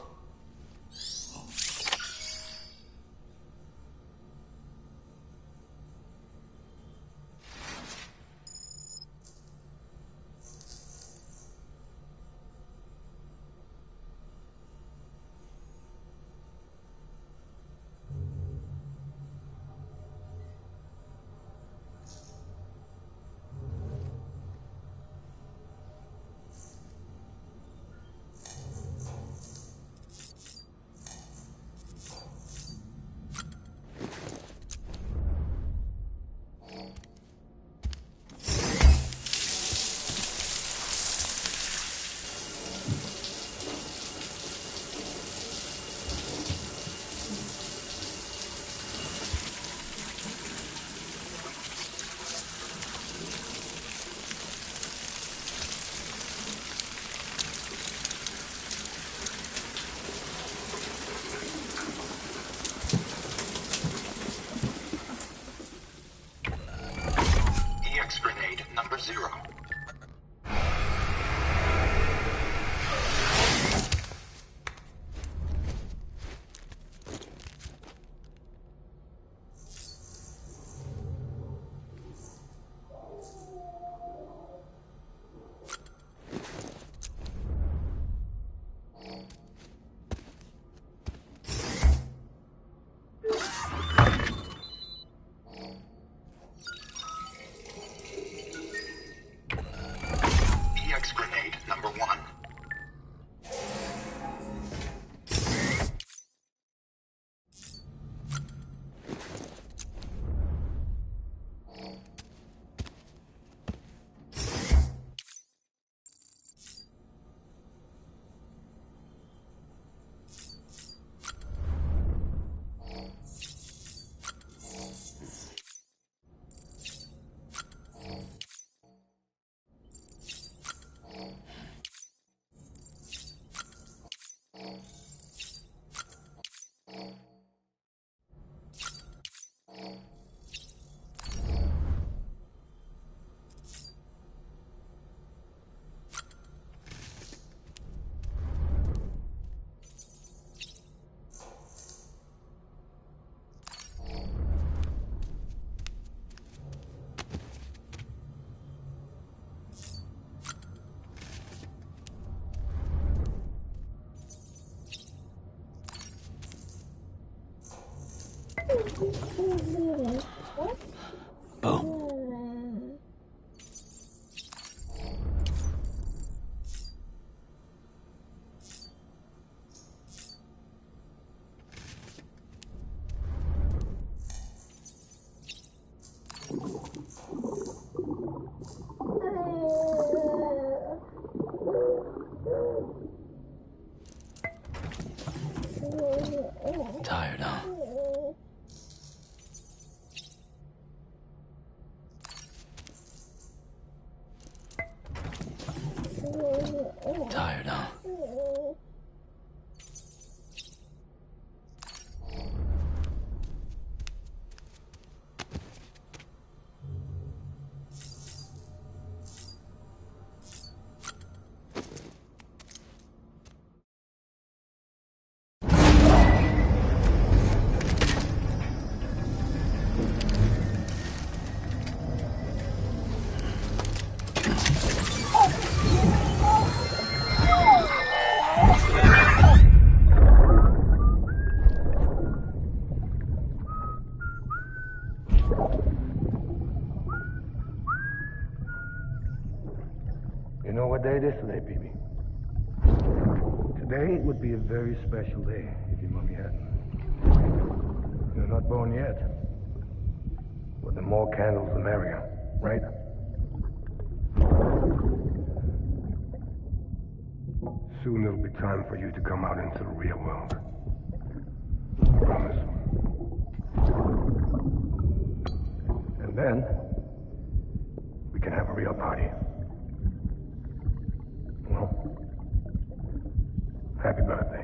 Grenade number 0. Boom. Tired, huh? You know what day it is today, BB? Today would be a very special day if your mommy hadn't. You're not born yet. But the more candles, the merrier, right? Soon it'll be time for you to come out into the real world. I promise. And then, we can have a real party. Well, happy birthday.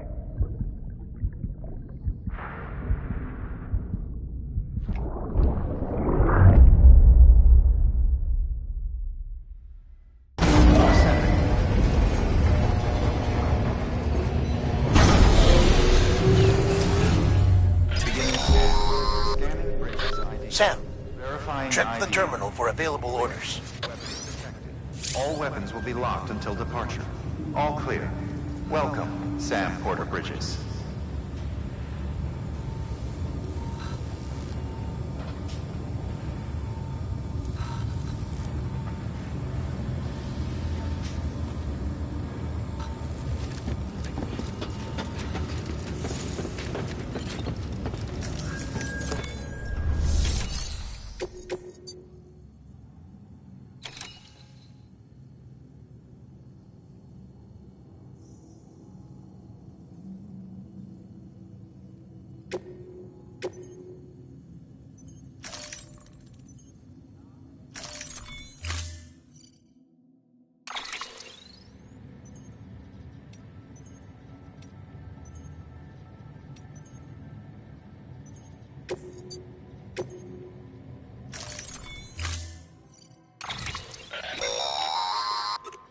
Sam, Verifying check the ID. terminal for available orders. All weapons will be locked until departure. All clear. Welcome, Sam Porter Bridges.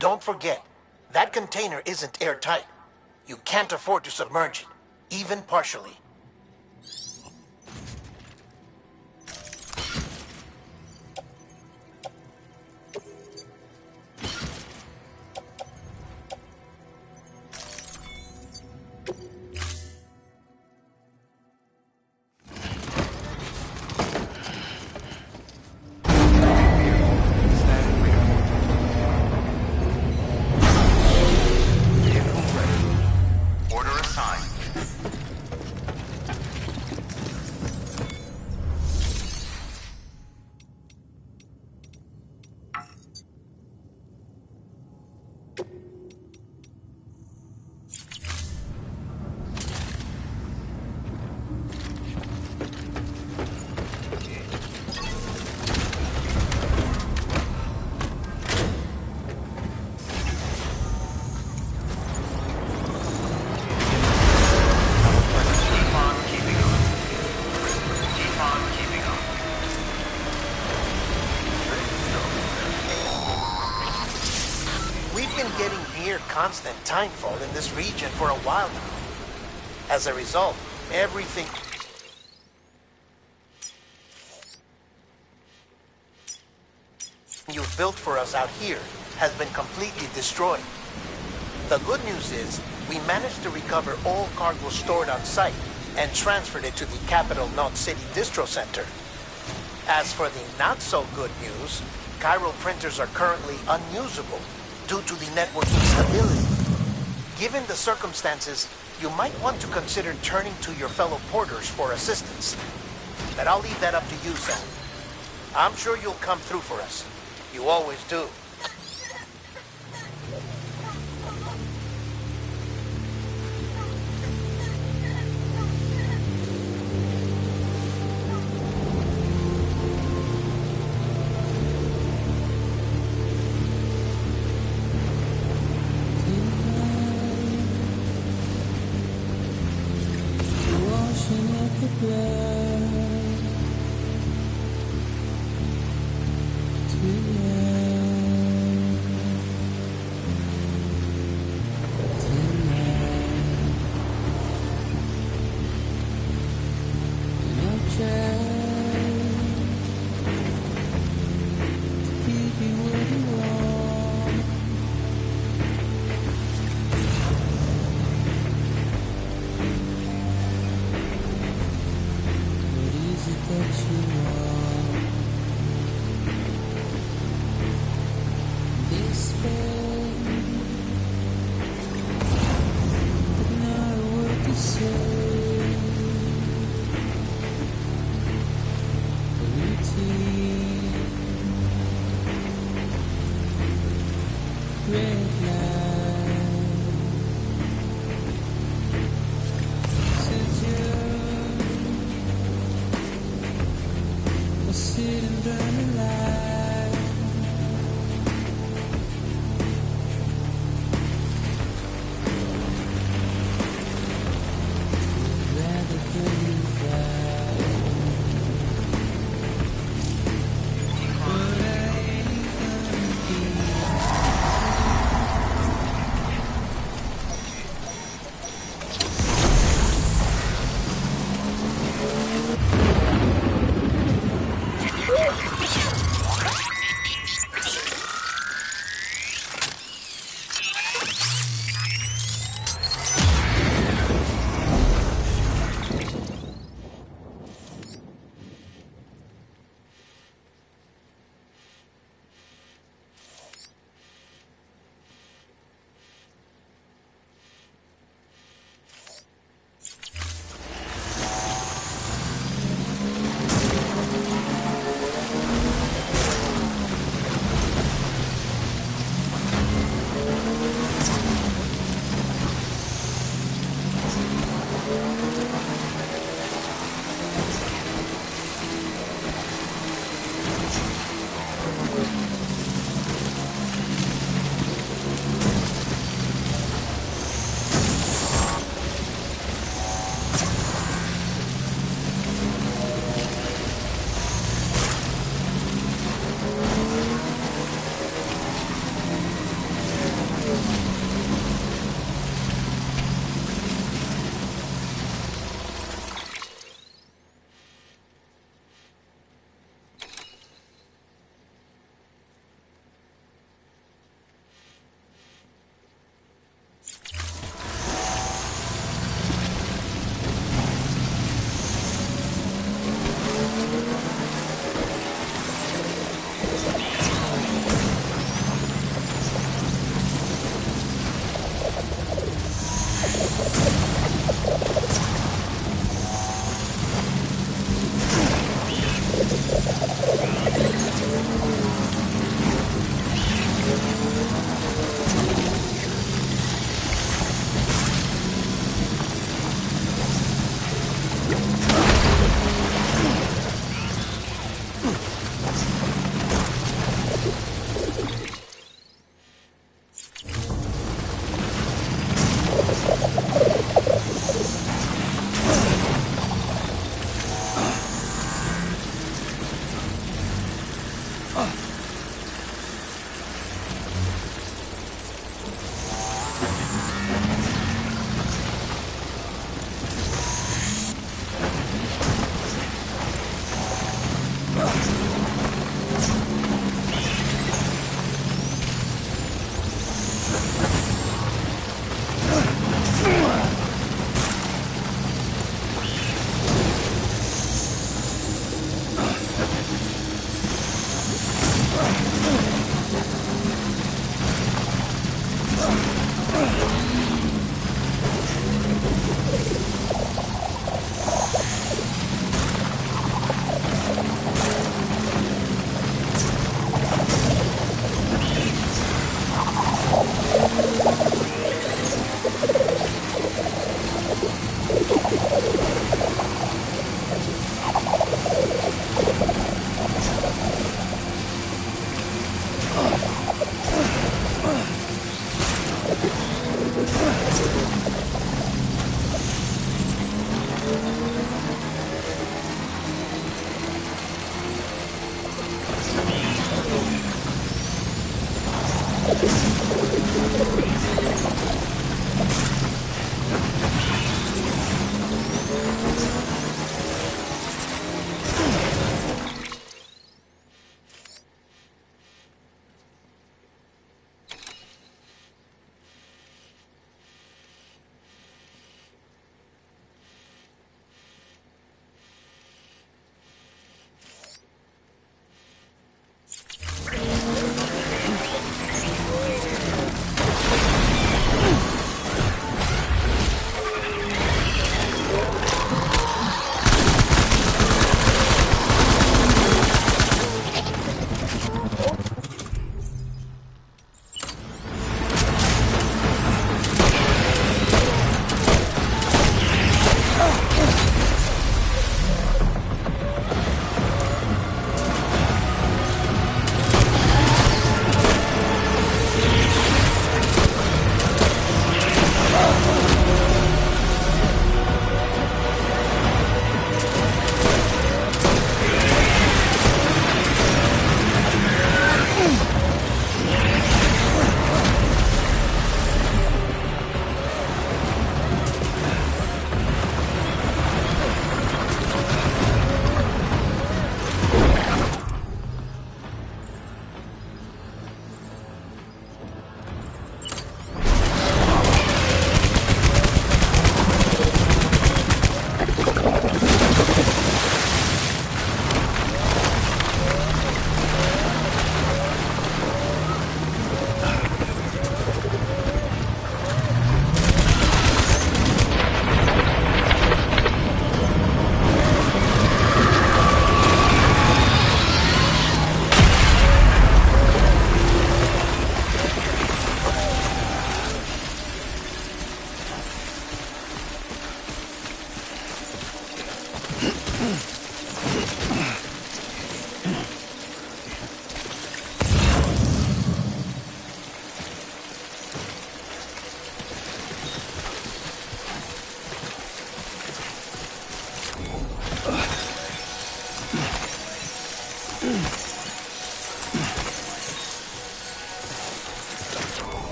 Don't forget, that container isn't airtight. You can't afford to submerge it, even partially. Order assigned. We've been getting near constant timefall in this region for a while now. As a result, everything you've built for us out here has been completely destroyed. The good news is, we managed to recover all cargo stored on site and transferred it to the Capital Knot City Distro Center. As for the not-so-good news, chiral printers are currently unusable due to the network instability. Given the circumstances, you might want to consider turning to your fellow porters for assistance. But I'll leave that up to you, Sam. I'm sure you'll come through for us. You always do.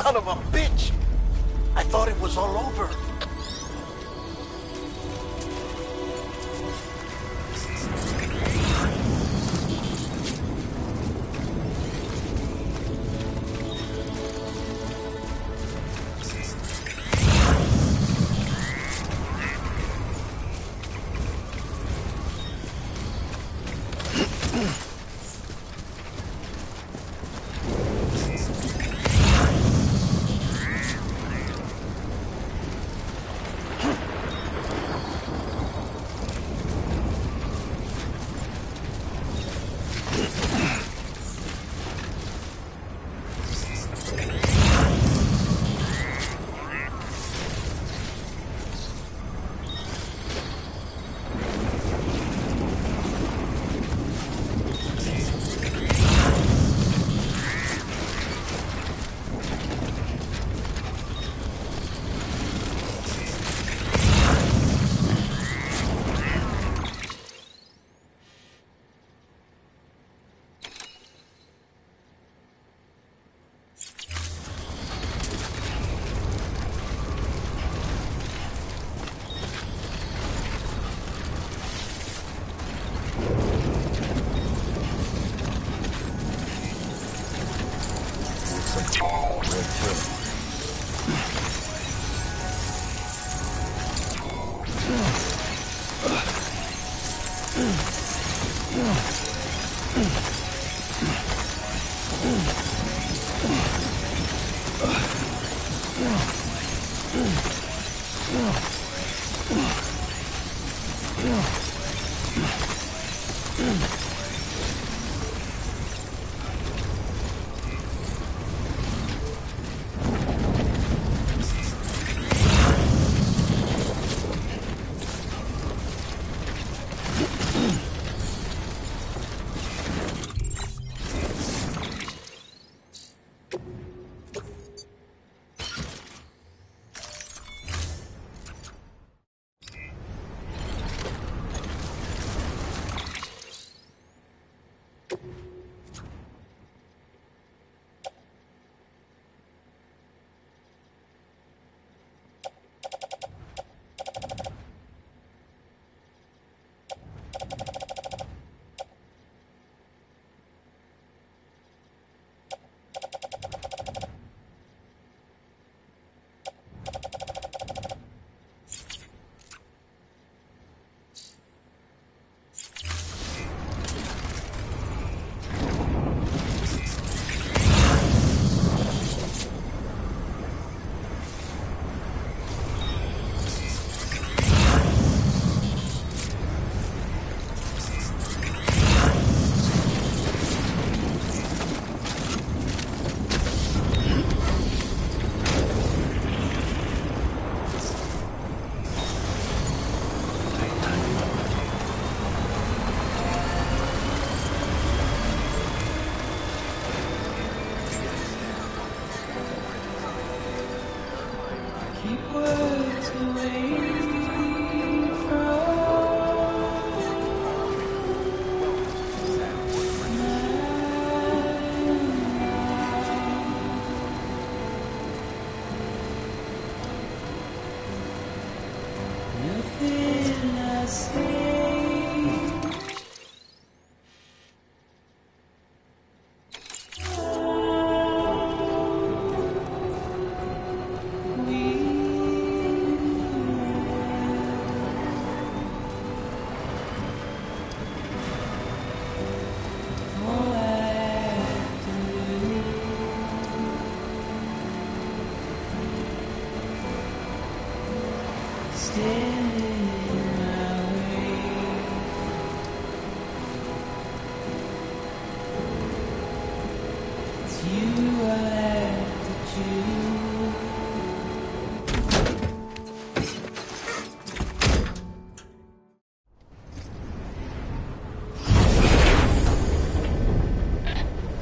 Son of a bitch! I thought it was all over.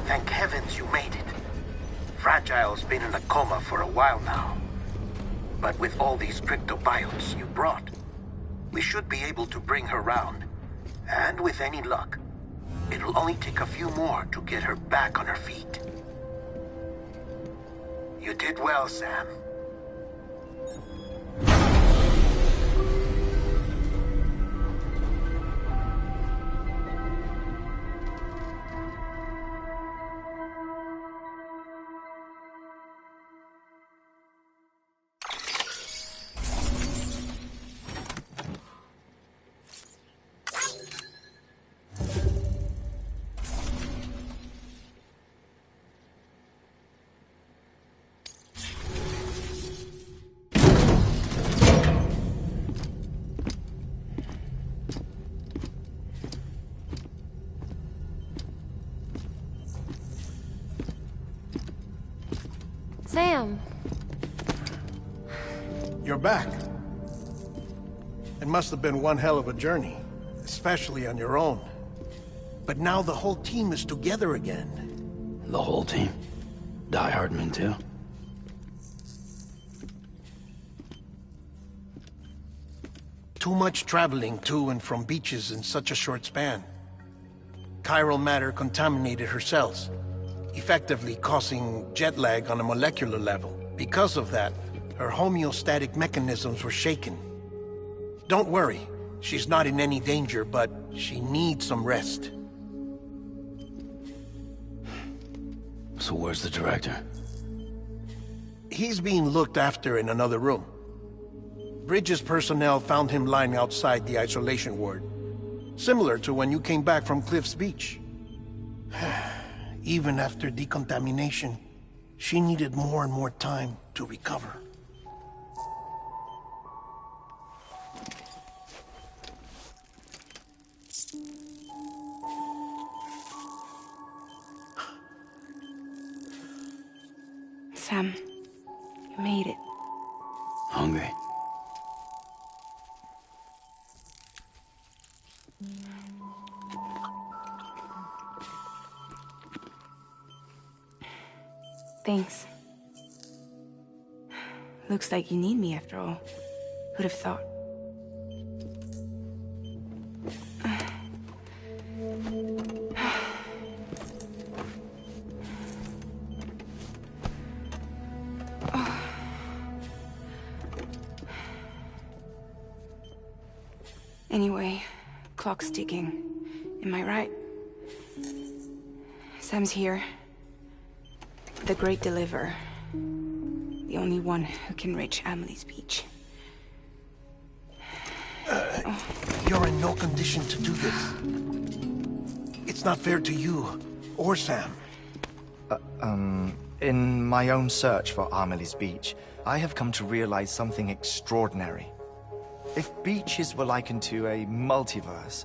Thank heavens you made it. Fragile's been in a coma for a while now. But with all these cryptobiotes you brought, we should be able to bring her round. And with any luck, it'll only take a few more to get her back on her feet. You did well, Sam. Sam! You're back. It must have been one hell of a journey, especially on your own. But now the whole team is together again. The whole team? Die Hardman too? Too much traveling to and from beaches in such a short span. Chiral matter contaminated her cells, effectively causing jet lag on a molecular level. Because of that, her homeostatic mechanisms were shaken. Don't worry, she's not in any danger, but she needs some rest. So where's the director? He's being looked after in another room. Bridges personnel found him lying outside the isolation ward. Similar to when you came back from Cliff's Beach. Even after decontamination, she needed more and more time to recover. Sam, you made it. Hungry? Thanks. Looks like you need me after all. Who'd have thought? Anyway, clock's ticking. Am I right? Sam's here. The Great Deliverer. The only one who can reach Amelie's Beach. You're in no condition to do this. It's not fair to you, or Sam. In my own search for Amelie's Beach, I have come to realize something extraordinary. If beaches were likened to a multiverse,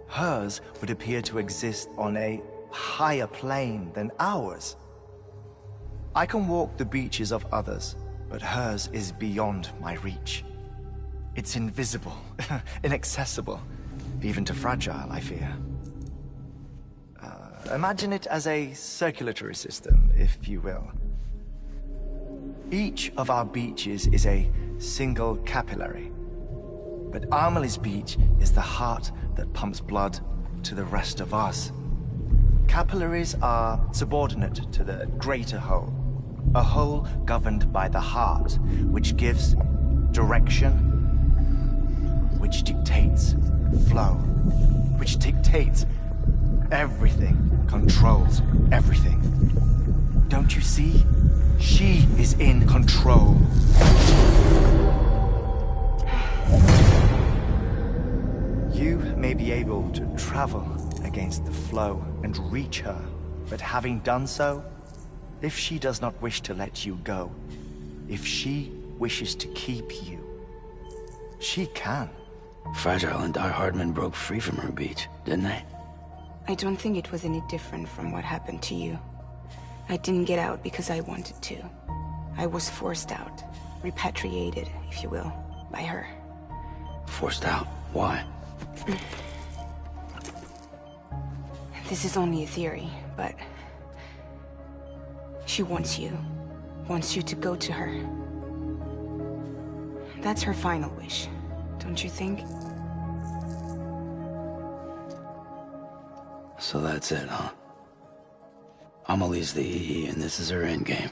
hers would appear to exist on a higher plane than ours. I can walk the beaches of others, but hers is beyond my reach. It's invisible, inaccessible, even to fragile, I fear. Imagine it as a circulatory system, if you will. Each of our beaches is a single capillary. But Amelie's Beach is the heart that pumps blood to the rest of us. Capillaries are subordinate to the greater whole. A whole governed by the heart, which gives direction, which dictates flow, which dictates everything, controls everything. Don't you see? She is in control. You may be able to travel against the flow and reach her, but having done so, if she does not wish to let you go, if she wishes to keep you, she can. Fragile and Die Hardman broke free from her beach, didn't they? I don't think it was any different from what happened to you. I didn't get out because I wanted to. I was forced out. Repatriated, if you will, by her. Forced out? Why? This is only a theory, but... she wants you. Wants you to go to her. That's her final wish, don't you think? So that's it, huh? Amelie's the EE and this is her endgame.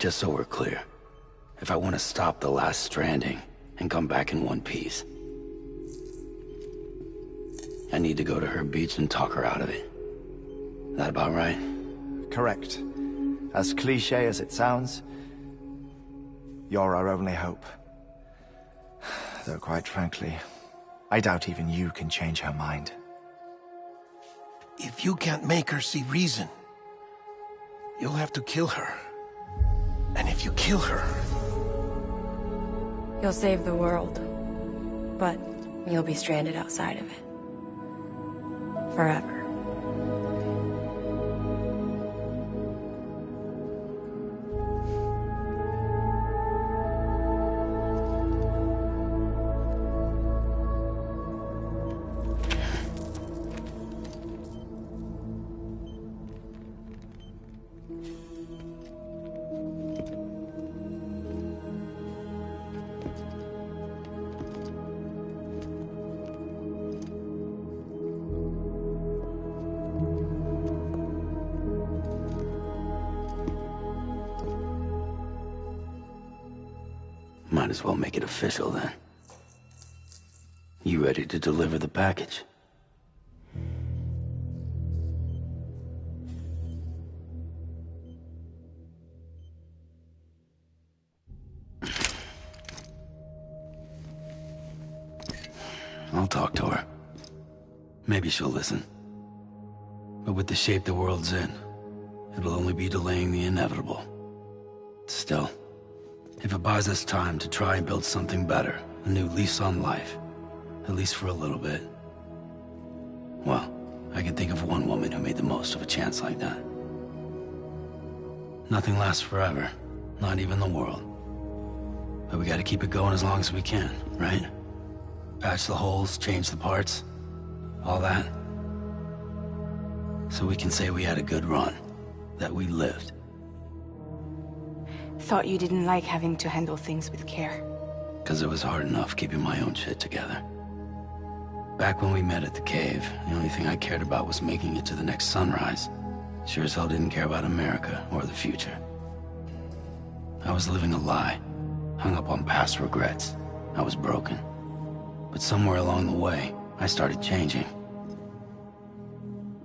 Just so we're clear, if I want to stop the last Stranding and come back in one piece, I need to go to her beach and talk her out of it. That about right? Correct. As cliche as it sounds, you're our only hope. Though quite frankly, I doubt even you can change her mind. If you can't make her see reason, you'll have to kill her. And if you kill her... You'll save the world, but you'll be stranded outside of it. Forever. Might as well make it official then. You ready to deliver the package? I'll talk to her. Maybe she'll listen. But with the shape the world's in, it'll only be delaying the inevitable. Still, if it buys us time to try and build something better, a new lease on life, at least for a little bit, well, I can think of one woman who made the most of a chance like that. Nothing lasts forever, not even the world. But we gotta keep it going as long as we can, right? Patch the holes, change the parts, all that. So we can say we had a good run, that we lived. Thought you didn't like having to handle things with care. 'Cause it was hard enough keeping my own shit together. Back when we met at the cave, the only thing I cared about was making it to the next sunrise. Sure as hell didn't care about America or the future. I was living a lie, hung up on past regrets. I was broken. But somewhere along the way, I started changing.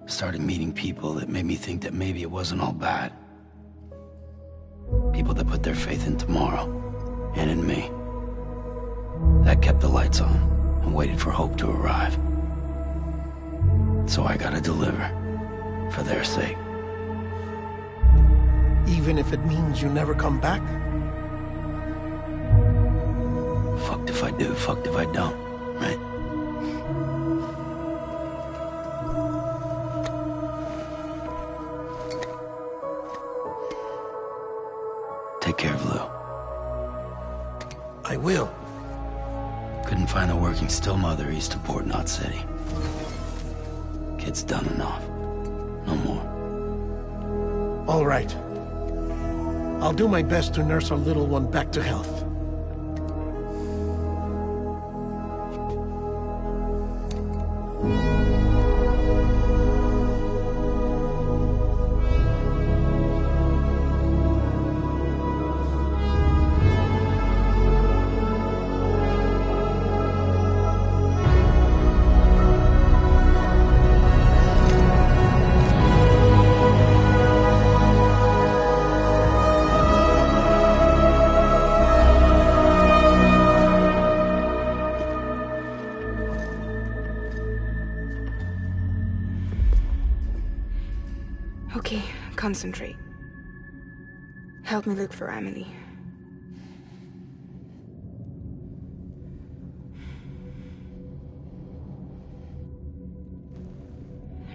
Started meeting people that made me think that maybe it wasn't all bad. People that put their faith in tomorrow, and in me. That kept the lights on, and waited for hope to arrive. So I gotta deliver, for their sake. Even if it means you never come back? Fucked if I do, fucked if I don't, right? Take care of Lou. I will. Couldn't find a working still mother east of Port Knot City. Kid's done enough. No more. All right. I'll do my best to nurse our little one back to health. Okay, concentrate. Help me look for Emily.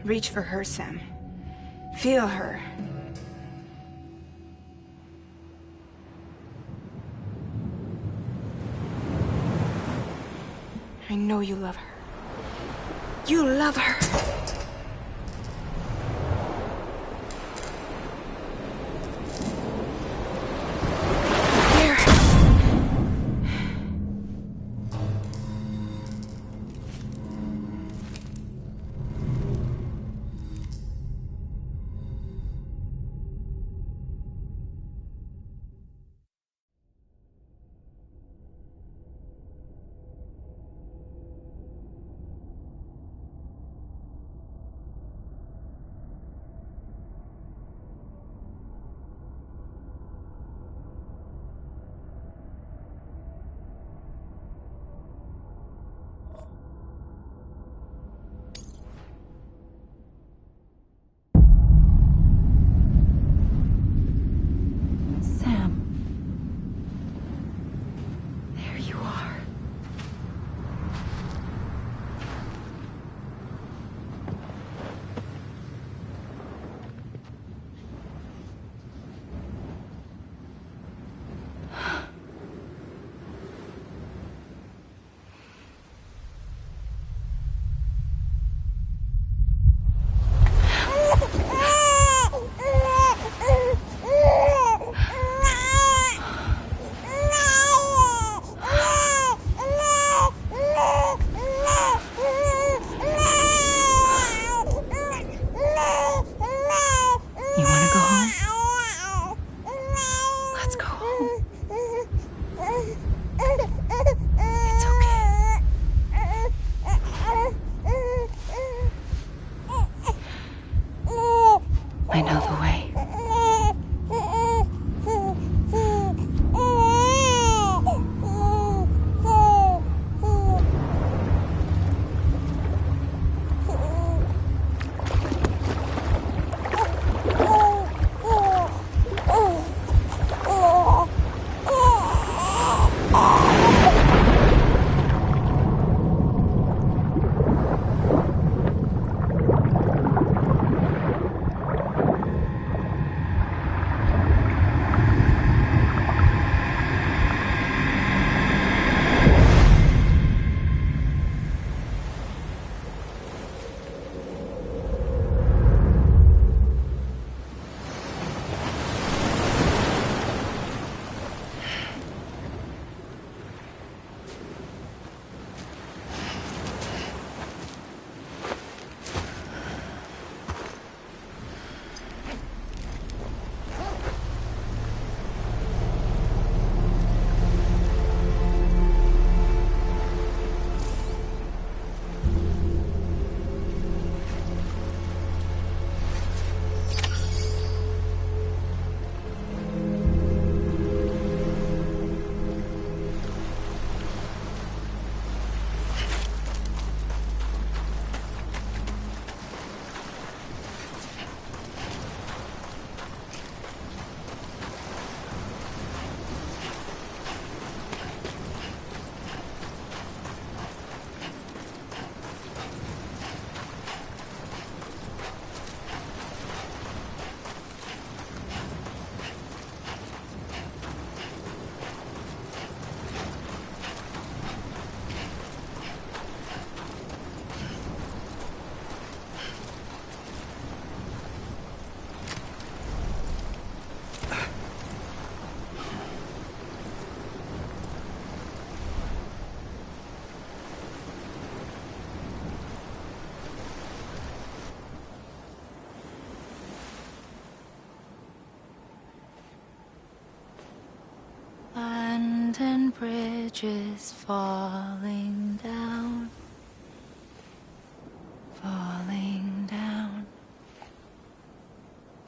Reach for her, Sam. Feel her. I know you love her. You love her! the way. London Bridge is falling down, falling down,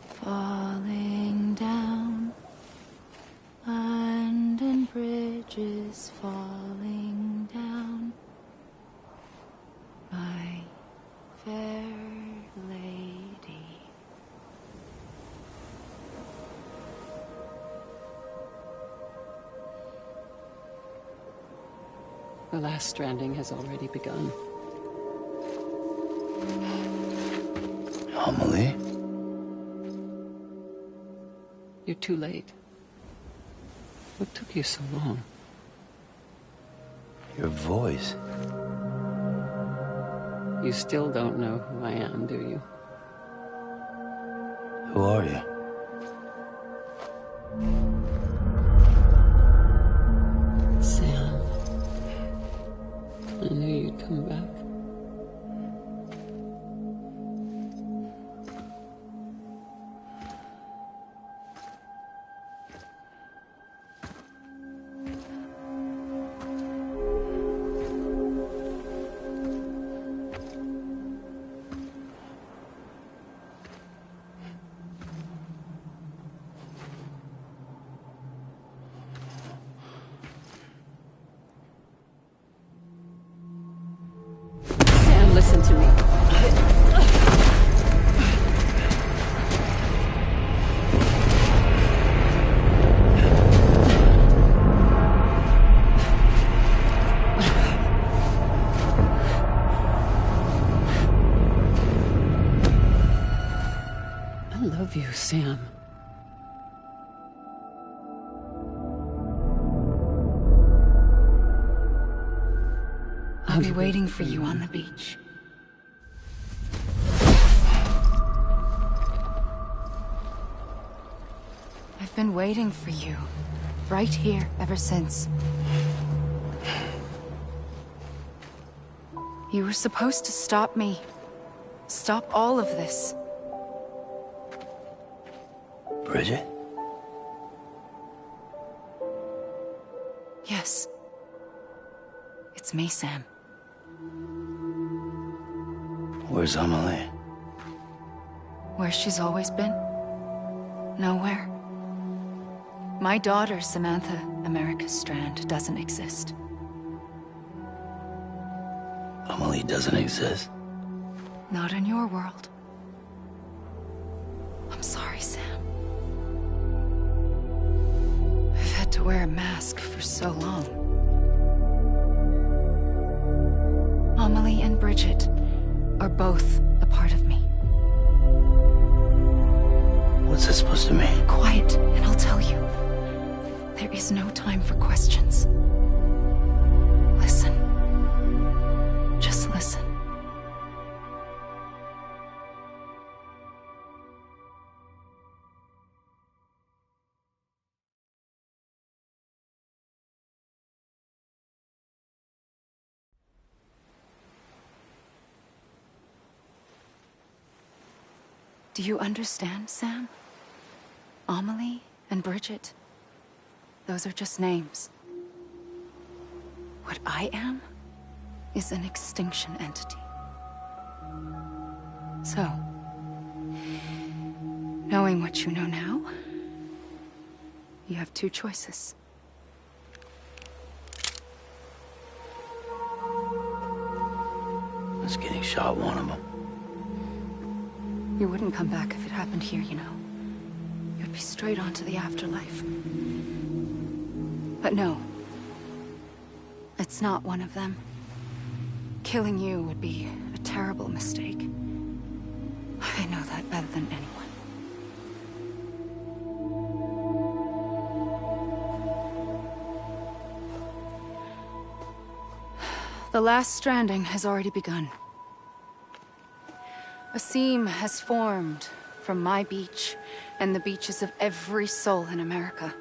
falling down. London Bridge is falling down, my fair lady. The last stranding has already begun. Amelie? You're too late. What took you so long? Your voice. You still don't know who I am, do you? Who are you? Sam. I knew you'd come back. Listen to me. I love you, Sam. I'll be waiting for you on the beach. I've been waiting for you, right here, ever since. You were supposed to stop me. Stop all of this. Bridget? Yes. It's me, Sam. Where's Amelie? Where she's always been. Nowhere. My daughter, Samantha America Strand, doesn't exist. Amelie doesn't exist. Not in your world. I'm sorry, Sam. I've had to wear a mask for so long. Amelie and Bridget are both a part of me. What's this supposed to mean? Quiet, and I'll tell you. There is no time for questions. Listen. Just listen. Do you understand, Sam? Amelie and Bridget, those are just names. What I am is an extinction entity. So, knowing what you know now, you have two choices. Is getting shot one of them? You wouldn't come back if it happened here, you know. You'd be straight on to the afterlife. But no. It's not one of them. Killing you would be a terrible mistake. I know that better than anyone. The last stranding has already begun. A seam has formed from my beach and the beaches of every soul in America.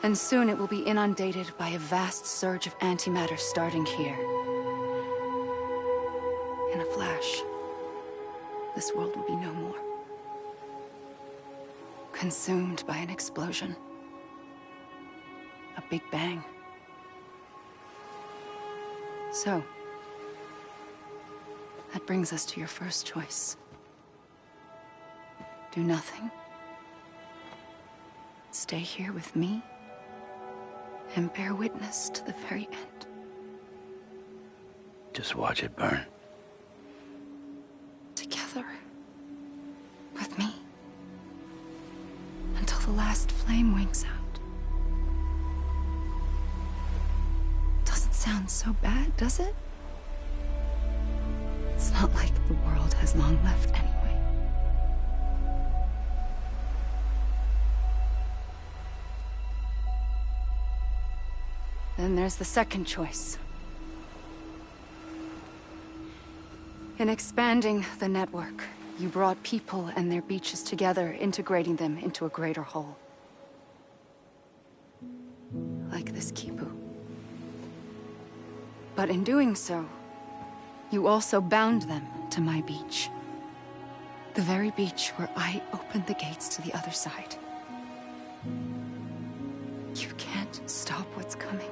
And soon it will be inundated by a vast surge of antimatter starting here. In a flash, this world will be no more. Consumed by an explosion. A big bang. So, that brings us to your first choice. Do nothing. Stay here with me and bear witness to the very end. Just watch it burn. Together. With me. Until the last flame winks out. Doesn't sound so bad, does it? It's not like the world has long left anyway. Then there's the second choice. In expanding the network, you brought people and their beaches together, integrating them into a greater whole. Like this Kipu. But in doing so, you also bound them to my beach. The very beach where I opened the gates to the other side. You can't stop what's coming.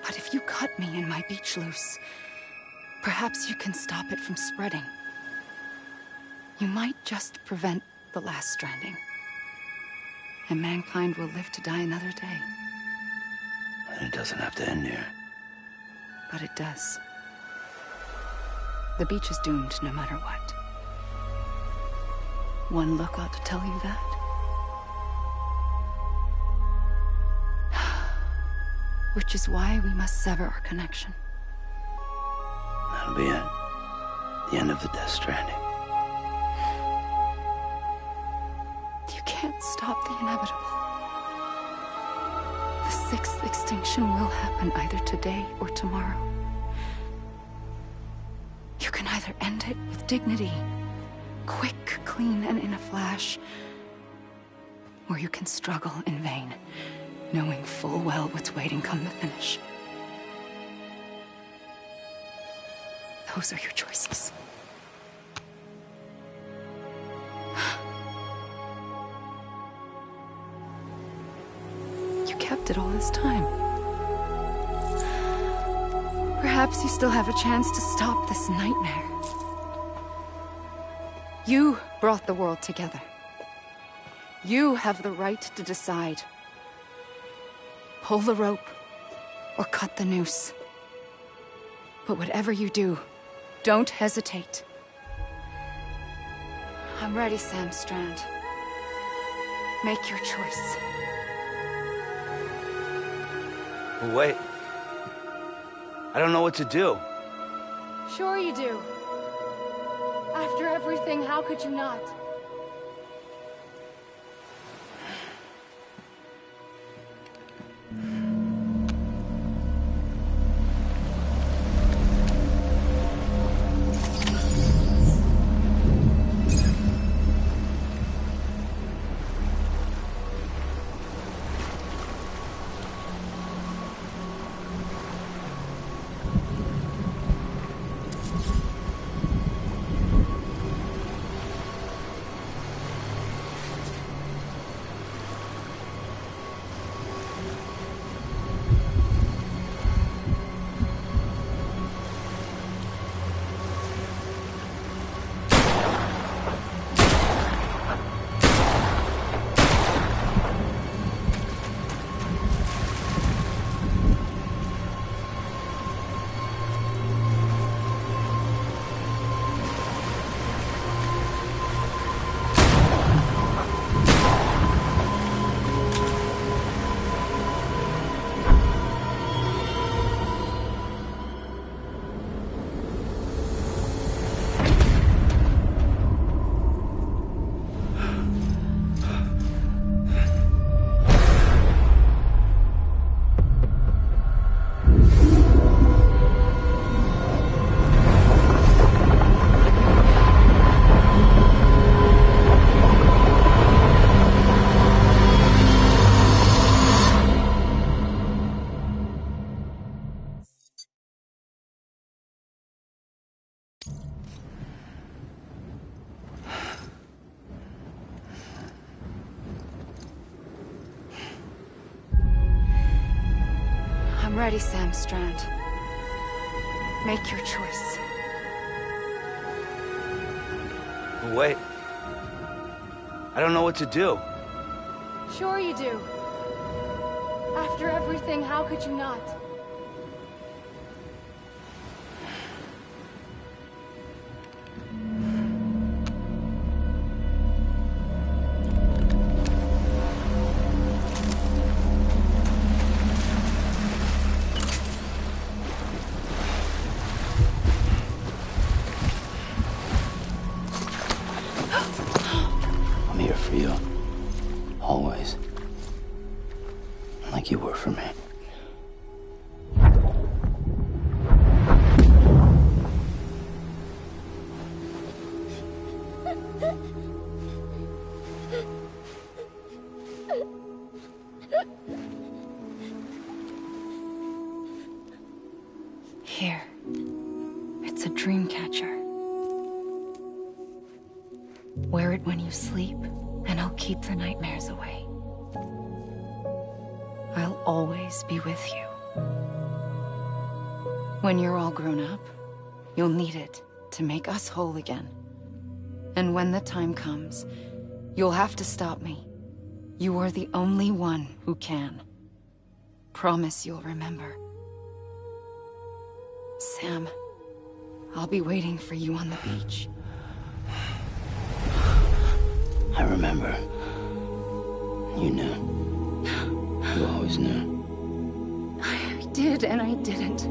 But if you cut me and my beach loose, perhaps you can stop it from spreading. You might just prevent the last stranding. And mankind will live to die another day. And it doesn't have to end here. But it does. The beach is doomed no matter what. One look ought to tell you that. Which is why we must sever our connection. That'll be it. The end of the Death Stranding. You can't stop the inevitable. The sixth extinction will happen either today or tomorrow. You can either end it with dignity, quick, clean, and in a flash, or you can struggle in vain, knowing full well what's waiting come the finish. Those are your choices. You kept it all this time. Perhaps you still have a chance to stop this nightmare. You brought the world together. You have the right to decide. Pull the rope, or cut the noose. But whatever you do, don't hesitate. I'm ready, Sam Strand. Make your choice. Wait. I don't know what to do. Sure you do. After everything, how could you not? I'm ready, Sam Strand. Make your choice. Wait. I don't know what to do. Sure you do. After everything, how could you not? I'm here for you. Always. Like you were for me. Here. It's a dream catcher. Wear it when you sleep, and I'll keep the nightmares away. I'll always be with you. When you're all grown up, you'll need it to make us whole again. And when the time comes, you'll have to stop me. You are the only one who can. Promise you'll remember. Sam, I'll be waiting for you on the beach. I remember. You knew. You always knew. I did and I didn't.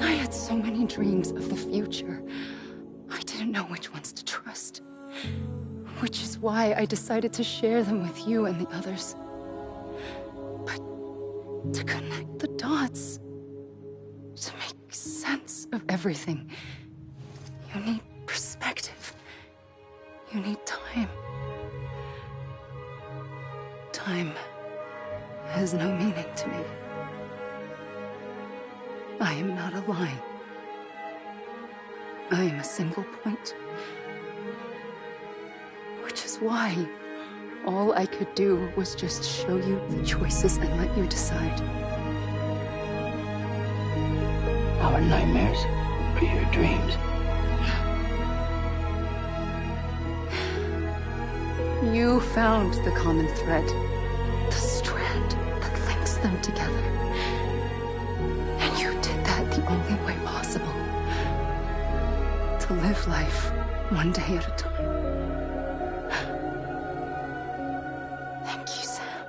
I had so many dreams of the future. I didn't know which ones to trust. Which is why I decided to share them with you and the others. But to connect the dots, to make sense of everything, you need perspective. You need time. Time has no meaning to me. I am not a line. I am a single point. Which is why all I could do was just show you the choices and let you decide. Our nightmares are your dreams. You found the common thread. The strand that links them together. And you did that the only way possible. To live life one day at a time. Thank you, Sam.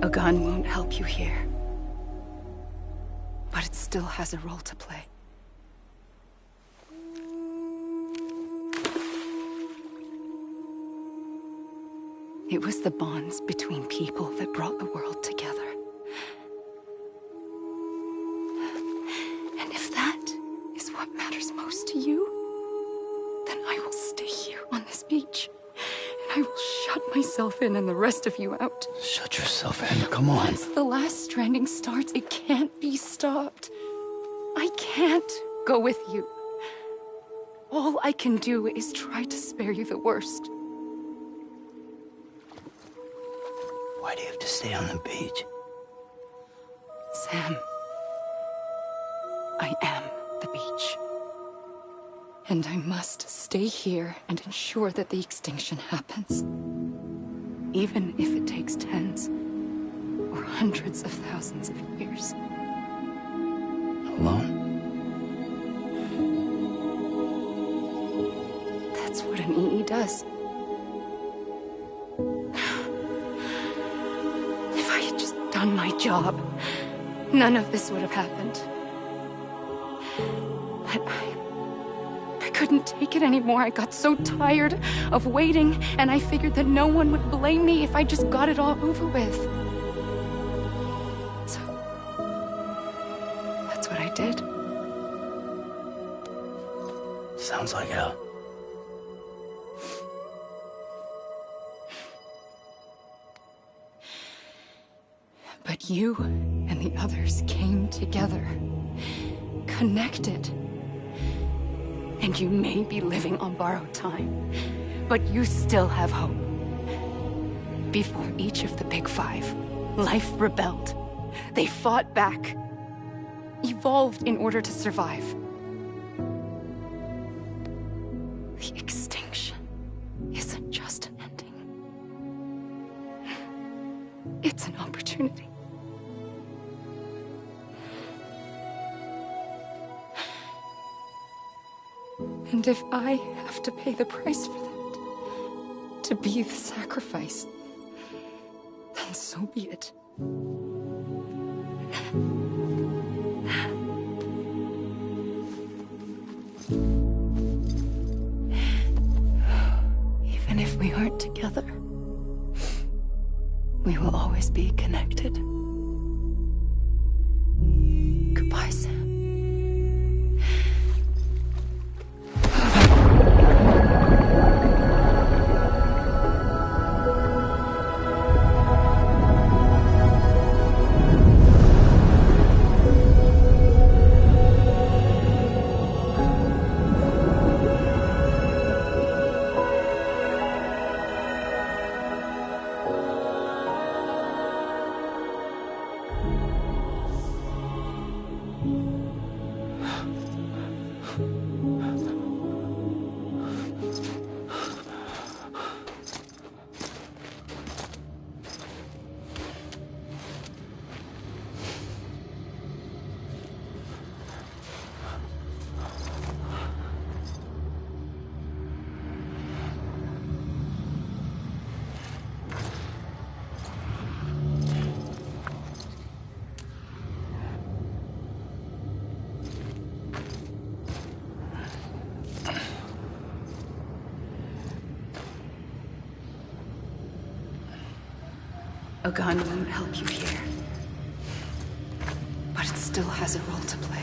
A gun won't help you here. But it still has a role to play. It was the bonds between people that brought the world together. And if that is what matters most to you, then I will stay here on this beach. And I will shut myself in and the rest of you out. Shut yourself in, come on. Once the last stranding starts, it can't be stopped. I can't go with you. All I can do is try to spare you the worst. Why do you have to stay on the beach? Sam, I am the beach. And I must stay here and ensure that the extinction happens. Even if it takes tens or hundreds of thousands of years. Alone? That's what an EE does. If I had just done my job, none of this would have happened. But I couldn't take it anymore. I got so tired of waiting, and I figured that no one would blame me if I just got it all over with. So, that's what I did. Sounds like hell. But you and the others came together, connected. And you may be living on borrowed time, but you still have hope. Before each of the Big Five, life rebelled. They fought back, evolved in order to survive. The extinction isn't just an ending. It's an opportunity. And if I have to pay the price for that, to be the sacrifice, then so be it. Even if we aren't together, we will always be connected. Goodbye, Sam. A gun won't help you here. But it still has a role to play.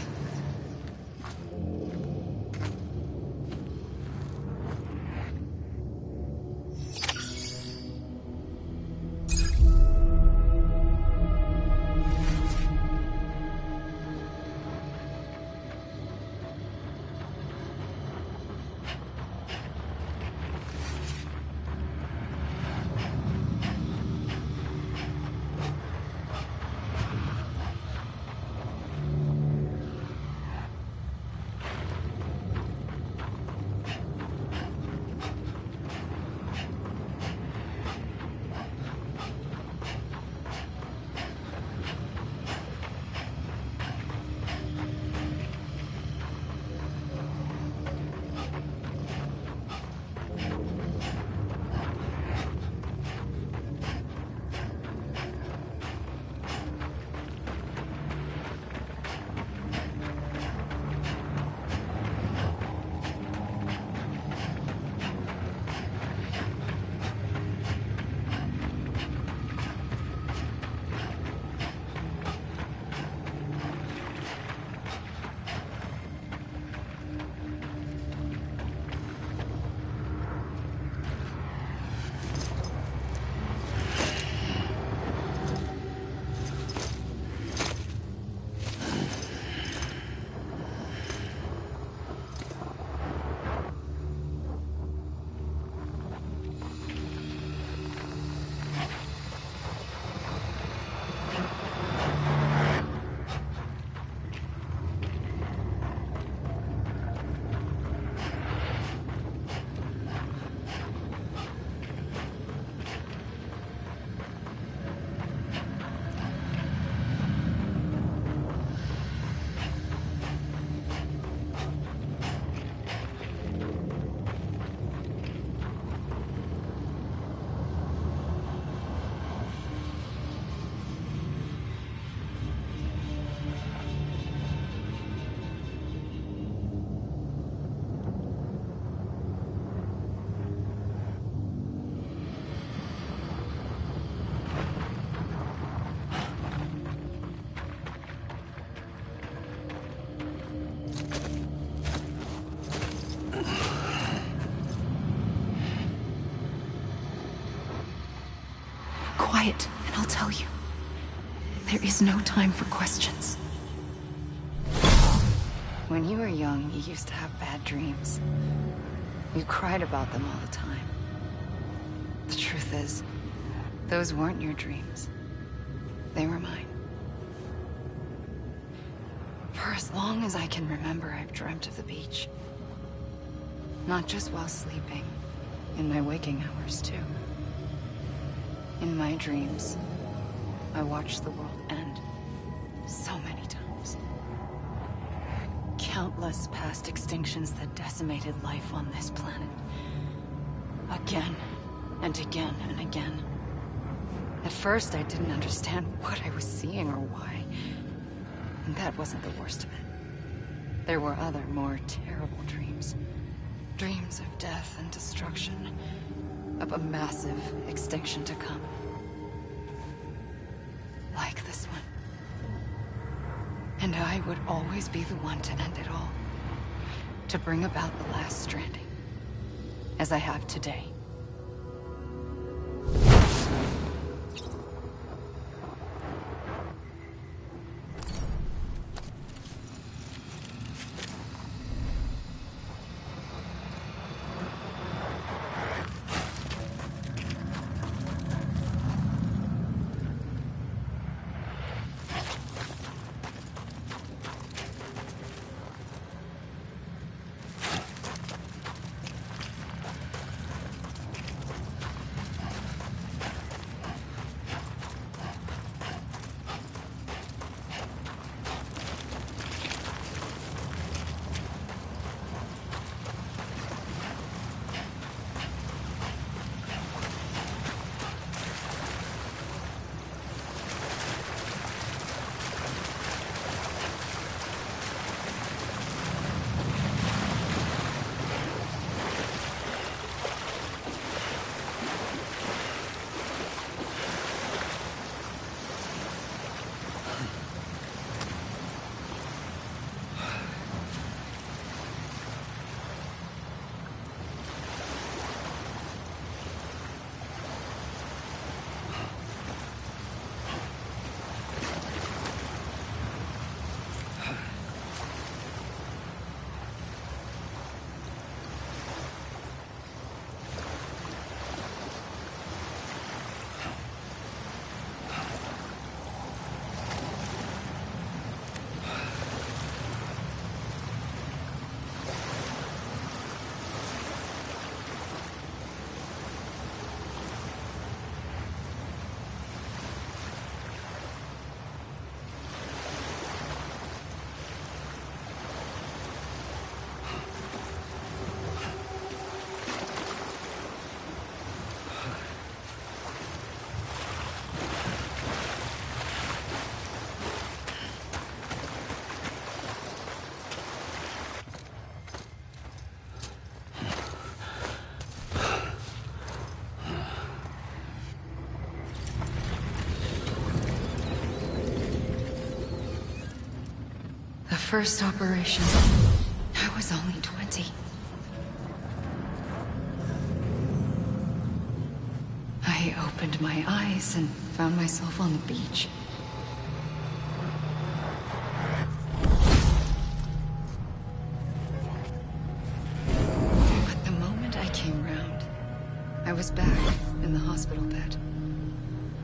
quiet, and I'll tell you. There is no time for questions. When you were young, you used to have bad dreams. You cried about them all the time. The truth is, those weren't your dreams. They were mine. For as long as I can remember, I've dreamt of the beach. Not just while sleeping, in my waking hours too. In my dreams, I watched the world end so many times. Countless past extinctions that decimated life on this planet. Again, and again, and again. At first, I didn't understand what I was seeing or why. And that wasn't the worst of it. There were other, more terrible dreams. Dreams of death and destruction. Of a massive extinction to come. Like this one. And I would always be the one to end it all. To bring about the last stranding. As I have today. First operation, I was only 20. I opened my eyes and found myself on the beach. But the moment I came round, I was back in the hospital bed.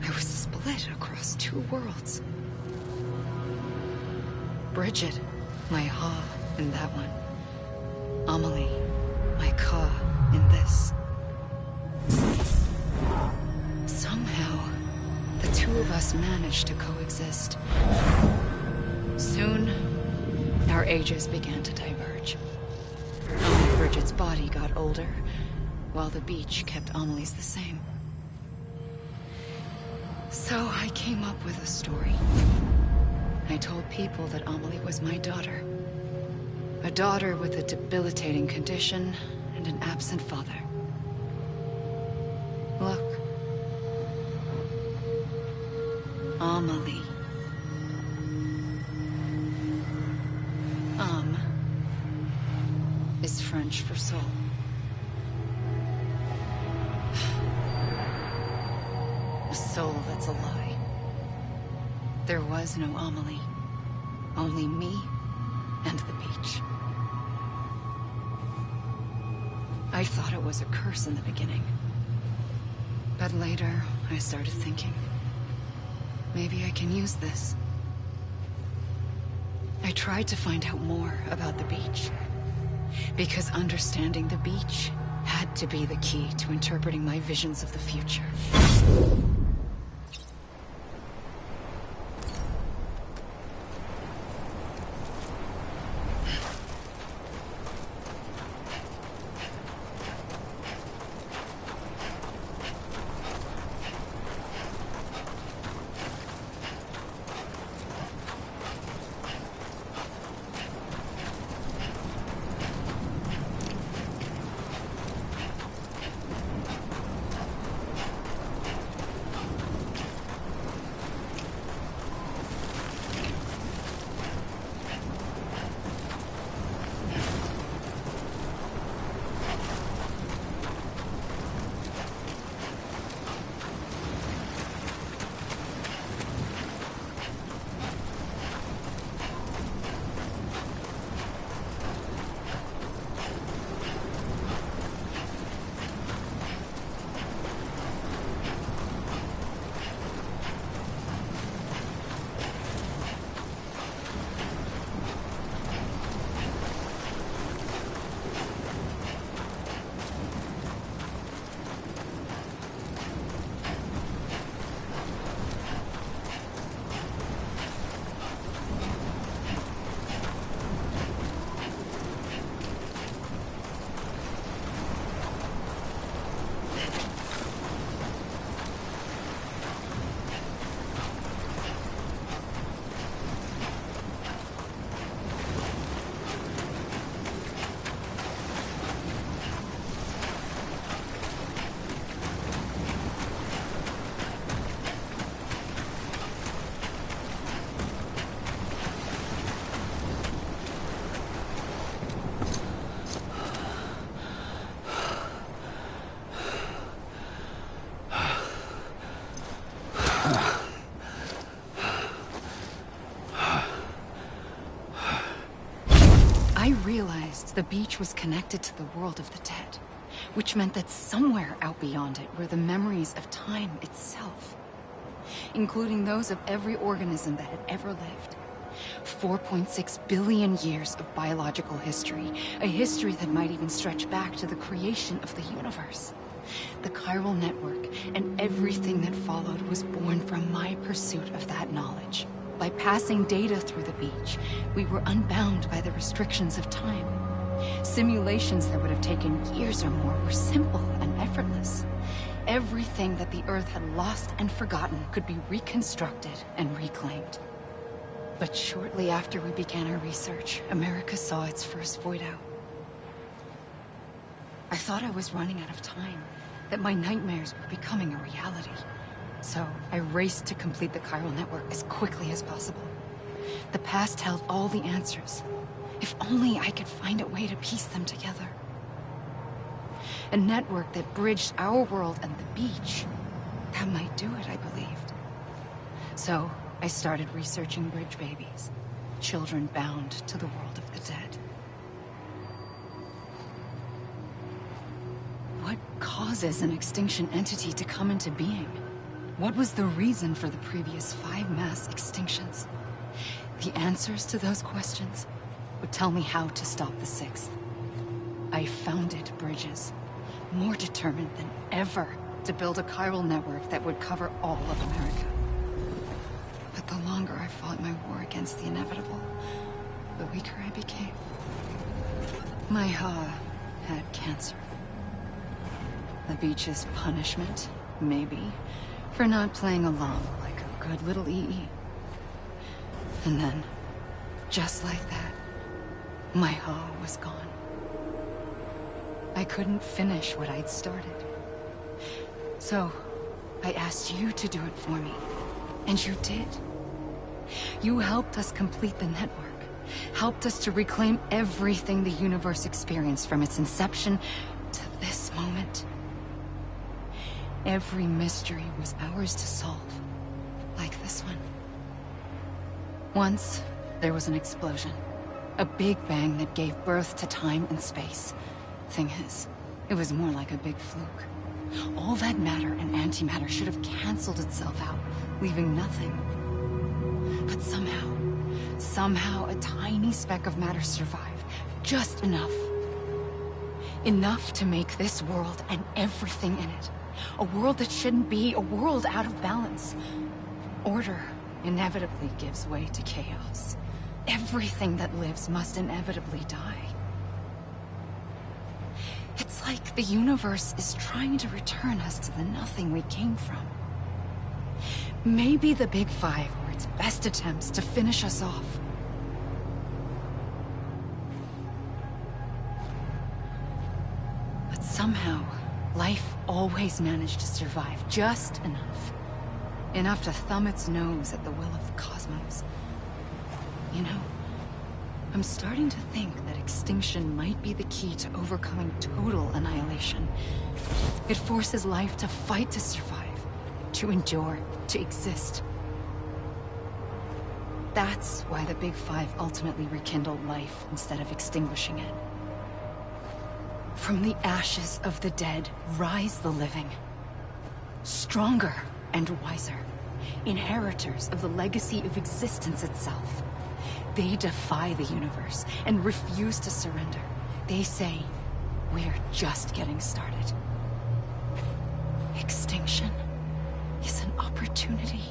I was split across two worlds. Bridget, my Ha in that one. Amelie, my Ka in this. Somehow, the two of us managed to coexist. Soon, our ages began to diverge. Only Bridget's body got older, while the beach kept Amelie's the same. So I came up with a story. I told people that Amelie was my daughter. A daughter with a debilitating condition and an absent father. Look. Amelie. Is French for soul. soul that's a lie. There was no Amelie. Only me and the beach. I thought it was a curse in the beginning. But later, I started thinking, maybe I can use this. I tried to find out more about the beach. Because understanding the beach had to be the key to interpreting my visions of the future. I realized the beach was connected to the world of the dead, which meant that somewhere out beyond it were the memories of time itself, including those of every organism that had ever lived. 4.6 billion years of biological history, a history that might even stretch back to the creation of the universe. The chiral network and everything that followed was born from my pursuit of that knowledge. By passing data through the beach, we were unbound by the restrictions of time. Simulations that would have taken years or more were simple and effortless. Everything that the Earth had lost and forgotten could be reconstructed and reclaimed. But shortly after we began our research, America saw its first void out. I thought I was running out of time, that my nightmares were becoming a reality. So I raced to complete the chiral network as quickly as possible. The past held all the answers. If only I could find a way to piece them together. A network that bridged our world and the beach. That might do it, I believed. So I started researching bridge babies, children bound to the world of the dead. What causes an extinction entity to come into being? What was the reason for the previous 5 mass extinctions? The answers to those questions would tell me how to stop the 6th. I founded bridges, more determined than ever to build a chiral network that would cover all of America. But the longer I fought my war against the inevitable, the weaker I became. My Ha had cancer. The beach's punishment, maybe, for not playing along like a good little EE. And then, just like that, my Ha was gone. I couldn't finish what I'd started. So, I asked you to do it for me, and you did. You helped us complete the network, helped us to reclaim everything the universe experienced from its inception to this moment. Every mystery was ours to solve. Like this one. Once, there was an explosion. A big bang that gave birth to time and space. Thing is, it was more like a big fluke. All that matter and antimatter should have canceled itself out, leaving nothing. But somehow a tiny speck of matter survived. Just enough. Enough to make this world and everything in it. A world that shouldn't be, a world out of balance. Order inevitably gives way to chaos. Everything that lives must inevitably die. It's like the universe is trying to return us to the nothing we came from. Maybe the Big Five were its best attempts to finish us off. But somehow, life always managed to survive just enough. Enough to thumb its nose at the will of the cosmos. You know, I'm starting to think that extinction might be the key to overcoming total annihilation. It forces life to fight to survive, to endure, to exist. That's why the Big Five ultimately rekindled life instead of extinguishing it. From the ashes of the dead rise the living. Stronger and wiser. Inheritors of the legacy of existence itself. They defy the universe and refuse to surrender. They say, we're just getting started. Extinction is an opportunity.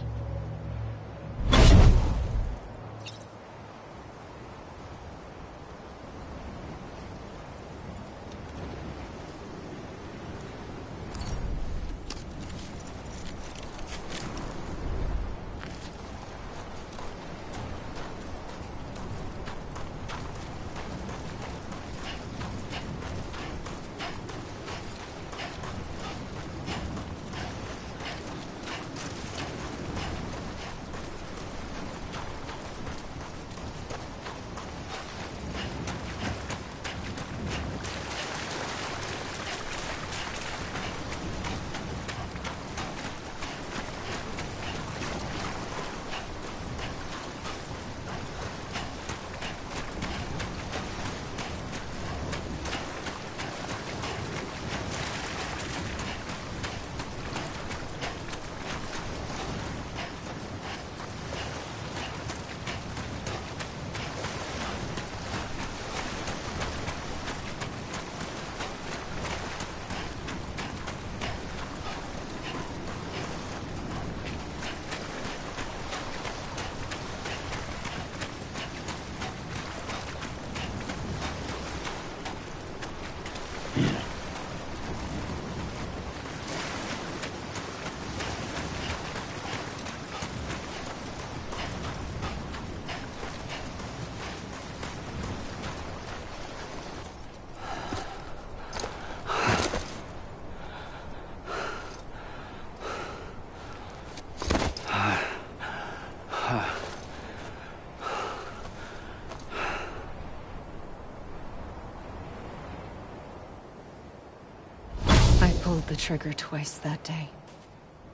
Pulled the trigger twice that day.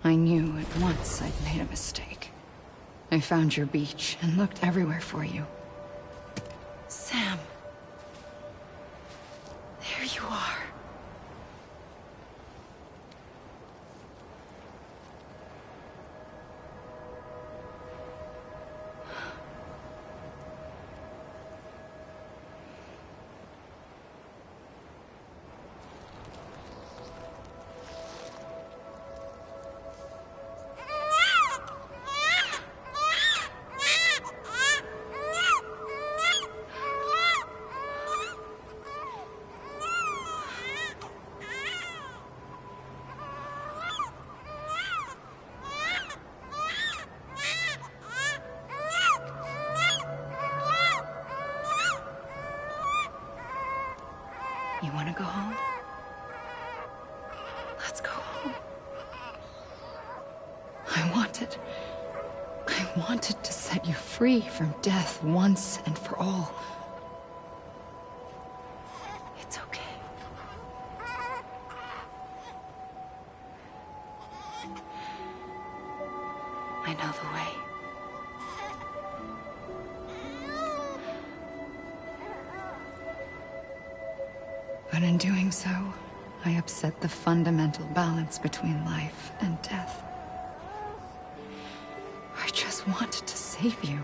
I knew at once I'd made a mistake. I found your beach and looked everywhere for you. Sam. There you are. You want to go home? Let's go home. I wanted to set you free from death once and for all. It's okay. But in doing so, I upset the fundamental balance between life and death. I just wanted to save you.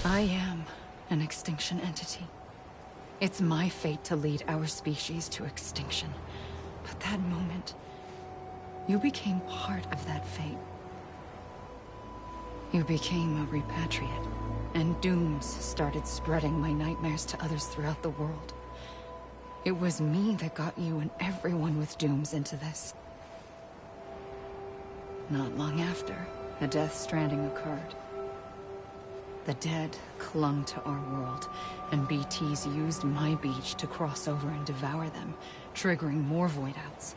I am an extinction entity. It's my fate to lead our species to extinction. But that moment, you became part of that fate. You became a repatriate, and dooms started spreading my nightmares to others throughout the world. It was me that got you and everyone with dooms into this. Not long after, a death stranding occurred. The dead clung to our world, and BTs used my beach to cross over and devour them, triggering more void outs.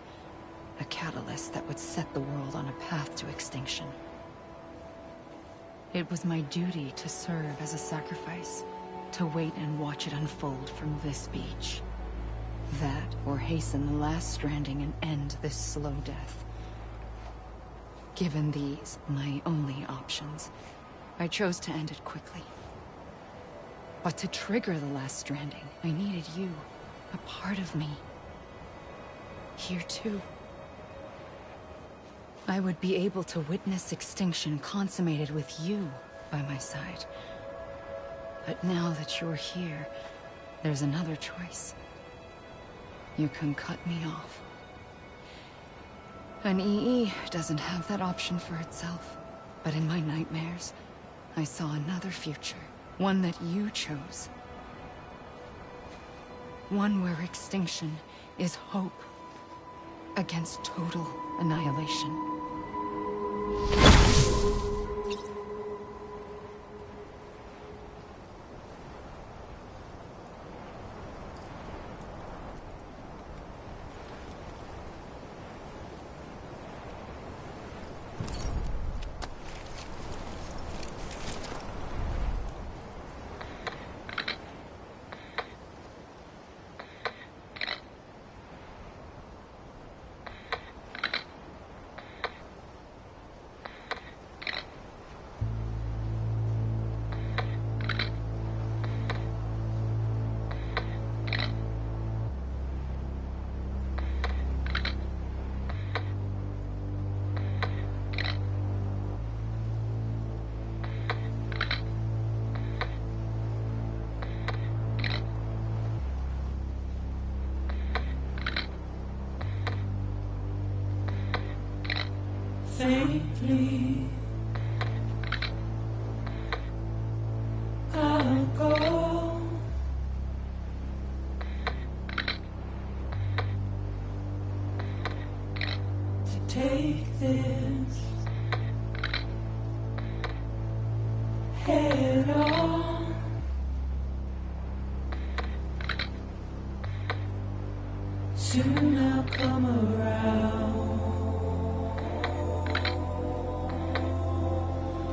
A catalyst that would set the world on a path to extinction. It was my duty to serve as a sacrifice, to wait and watch it unfold from this beach. That, or hasten the last stranding and end this slow death. Given these, my only options, I chose to end it quickly. But to trigger the last stranding, I needed you, a part of me. Here too. I would be able to witness extinction consummated with you by my side. But now that you're here, there's another choice. You can cut me off. An EE doesn't have that option for itself. But in my nightmares, I saw another future. One that you chose. One where extinction is hope against total annihilation. Faintly, I'll go to take this head on. Soon I'll come around.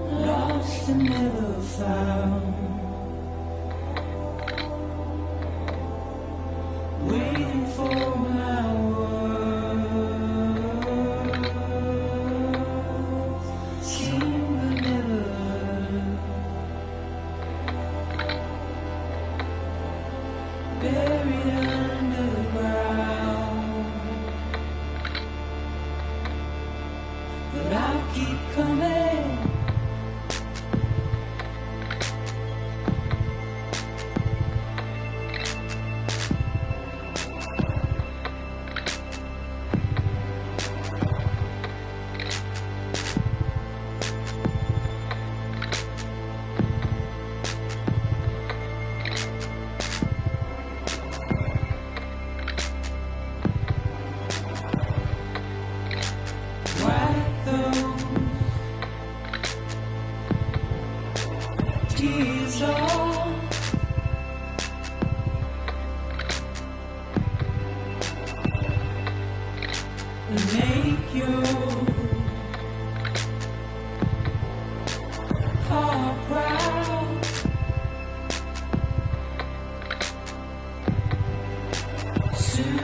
Lost and never found, waiting for my words, seen but never heard, buried underground, but I'll keep coming. Tears on, and make your heart proud. Soon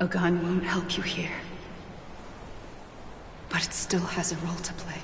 A gun won't help you here. But it still has a role to play.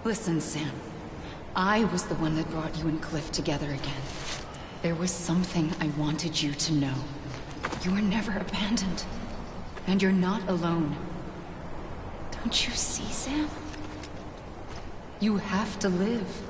Listen, Sam. I was the one that brought you and Cliff together again. There was something I wanted you to know. You were never abandoned. And you're not alone. Don't you see, Sam? You have to live.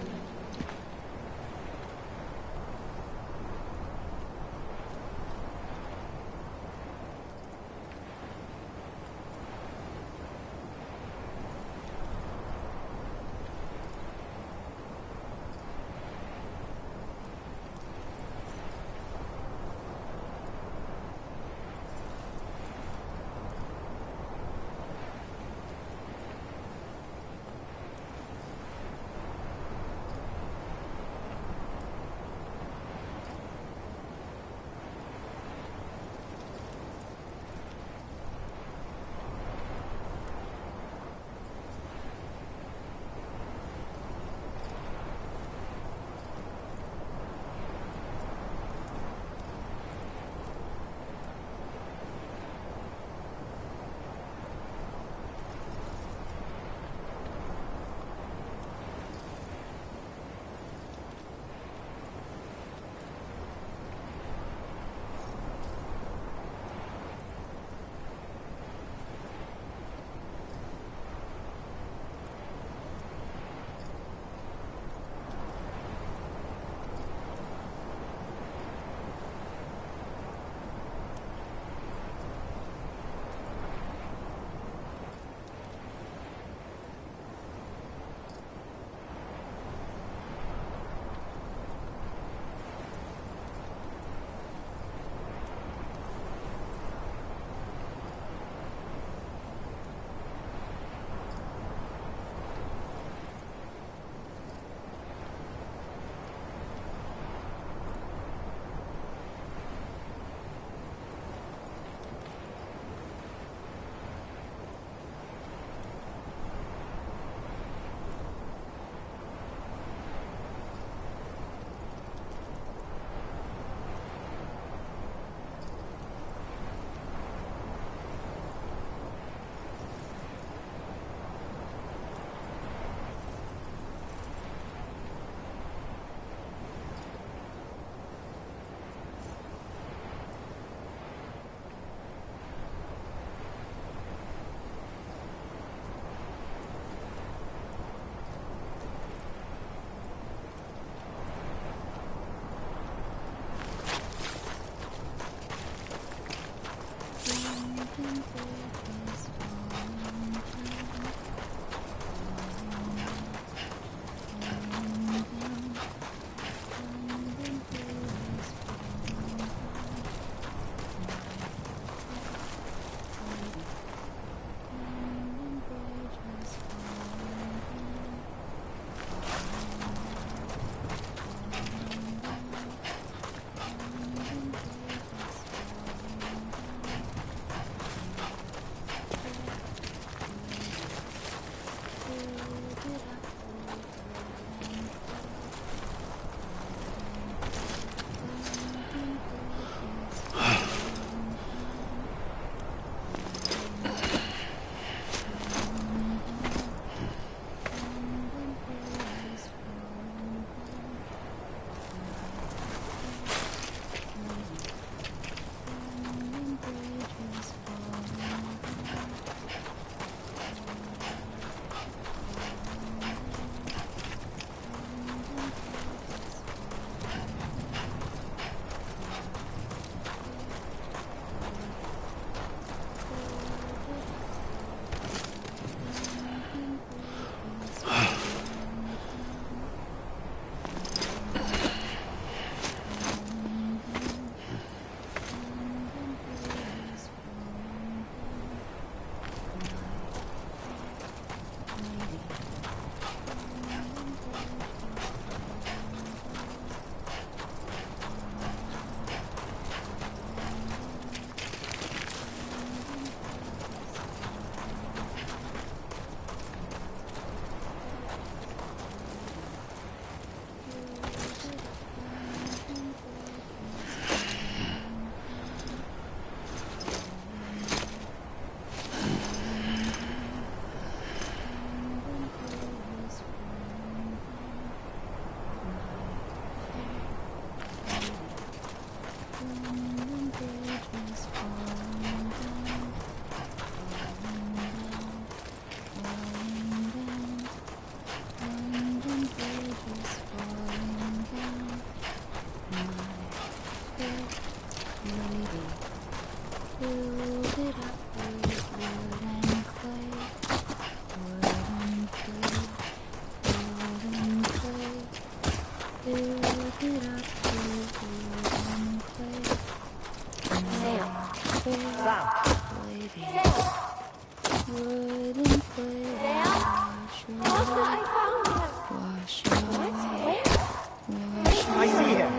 I see him.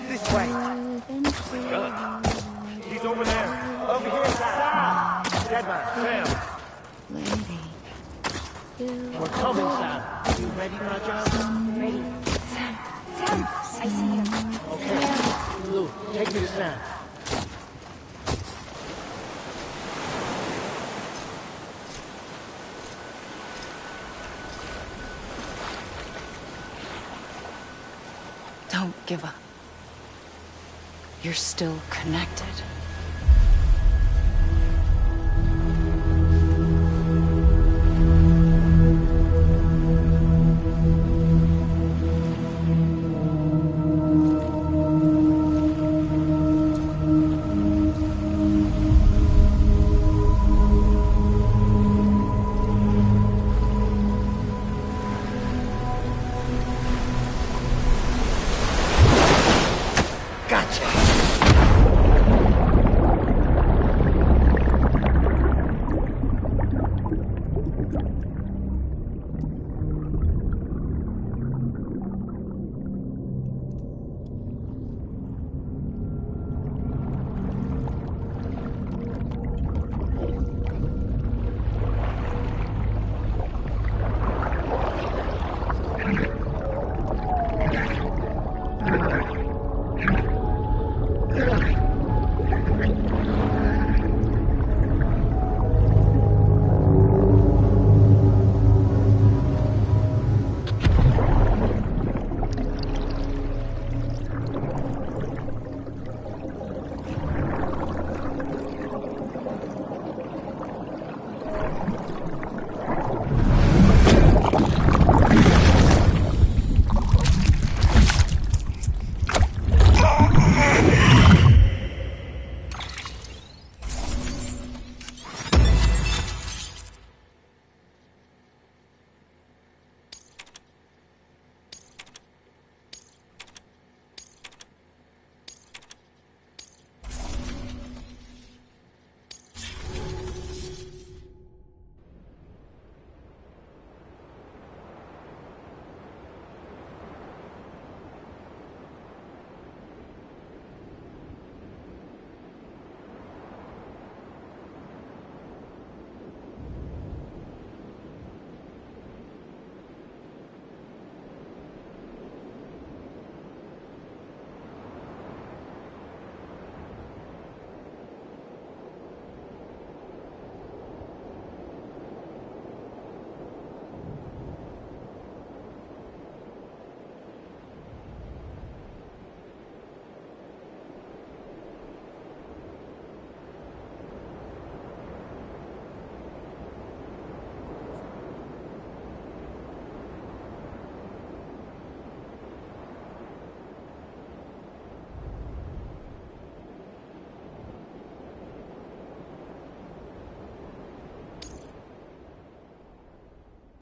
This way. Good. He's over there. Over here, Sam. Dead man. Sam. We're coming, Sam. You ready, Raja? Ready. Sam, I see him. Okay. Lou, take me to Sam. Don't give up. You're still connected.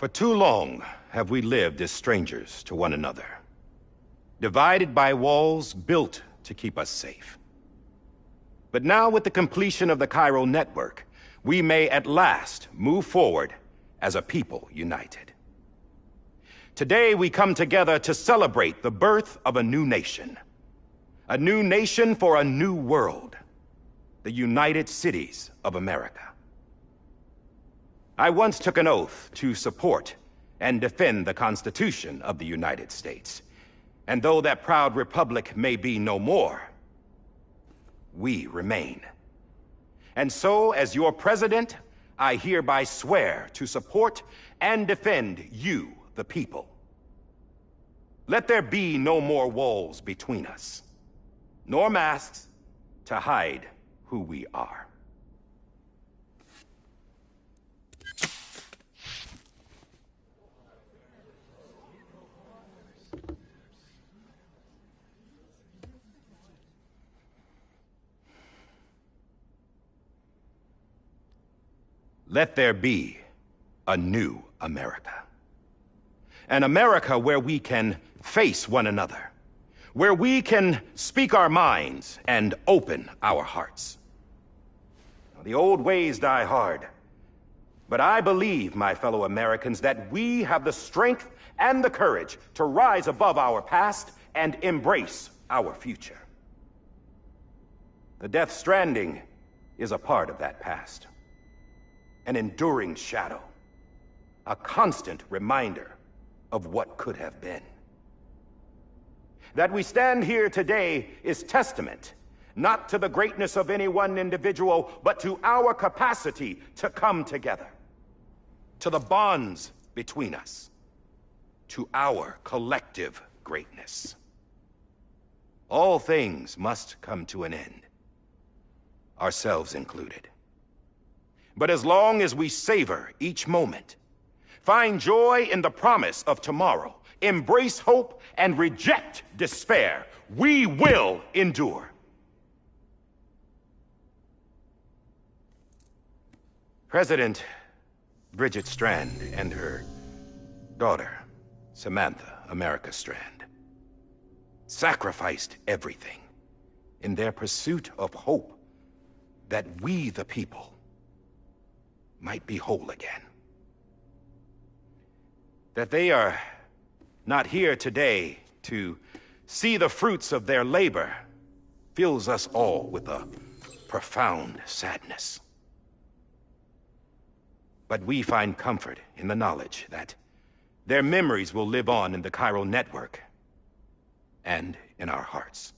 For too long have we lived as strangers to one another, divided by walls built to keep us safe. But now, with the completion of the chiral network, we may at last move forward as a people united. Today we come together to celebrate the birth of a new nation for a new world, the United Cities of America. I once took an oath to support and defend the Constitution of the United States. And though that proud republic may be no more, we remain. And so, as your president, I hereby swear to support and defend you, the people. Let there be no more walls between us, nor masks to hide who we are. Let there be a new America. An America where we can face one another, where we can speak our minds and open our hearts. The old ways die hard. But I believe, my fellow Americans, that we have the strength and the courage to rise above our past and embrace our future. The Death Stranding is a part of that past. An enduring shadow. A constant reminder of what could have been. That we stand here today is testament, not to the greatness of any one individual, but to our capacity to come together. To the bonds between us. To our collective greatness. All things must come to an end. Ourselves included. But as long as we savor each moment, find joy in the promise of tomorrow, embrace hope, and reject despair, we will endure. President Bridget Strand and her daughter, Samantha America Strand, sacrificed everything in their pursuit of hope that we, the people, might be whole again. That they are not here today to see the fruits of their labor fills us all with a profound sadness. But we find comfort in the knowledge that their memories will live on in the chiral network and in our hearts.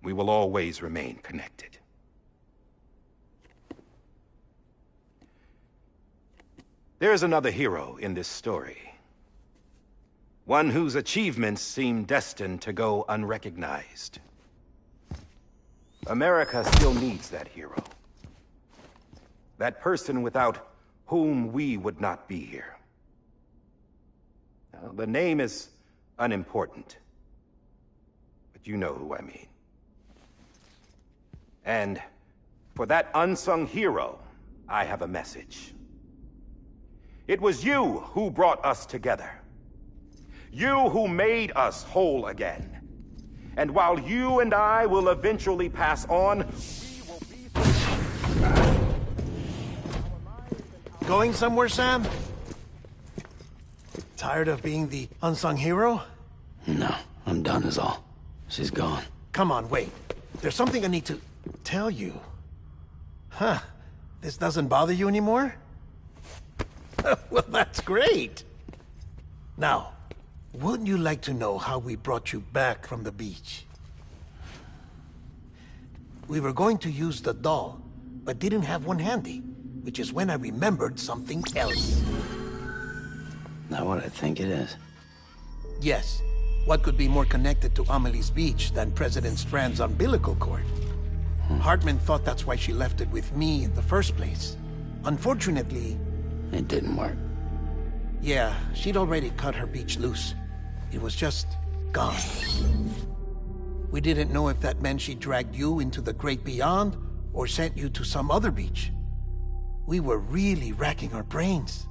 We will always remain connected. There is another hero in this story. One whose achievements seem destined to go unrecognized. America still needs that hero. That person without whom we would not be here. Now, the name is unimportant, but you know who I mean. And for that unsung hero, I have a message. It was you who brought us together. You who made us whole again. And while you and I will eventually pass on, we will be... Going somewhere, Sam? Tired of being the unsung hero? No, I'm done is all. She's gone. Come on, wait. There's something I need to tell you. Huh. This doesn't bother you anymore? Well, that's great. Now, wouldn't you like to know how we brought you back from the beach? We were going to use the doll, but didn't have one handy, which is when I remembered something else. Not what I think it is. Yes. What could be more connected to Amelie's beach than President Strand's umbilical cord? Hartman thought that's why she left it with me in the first place. Unfortunately... It didn't work. Yeah, she'd already cut her beach loose. It was just gone. We didn't know if that meant she dragged you into the great beyond or sent you to some other beach. We were really racking our brains.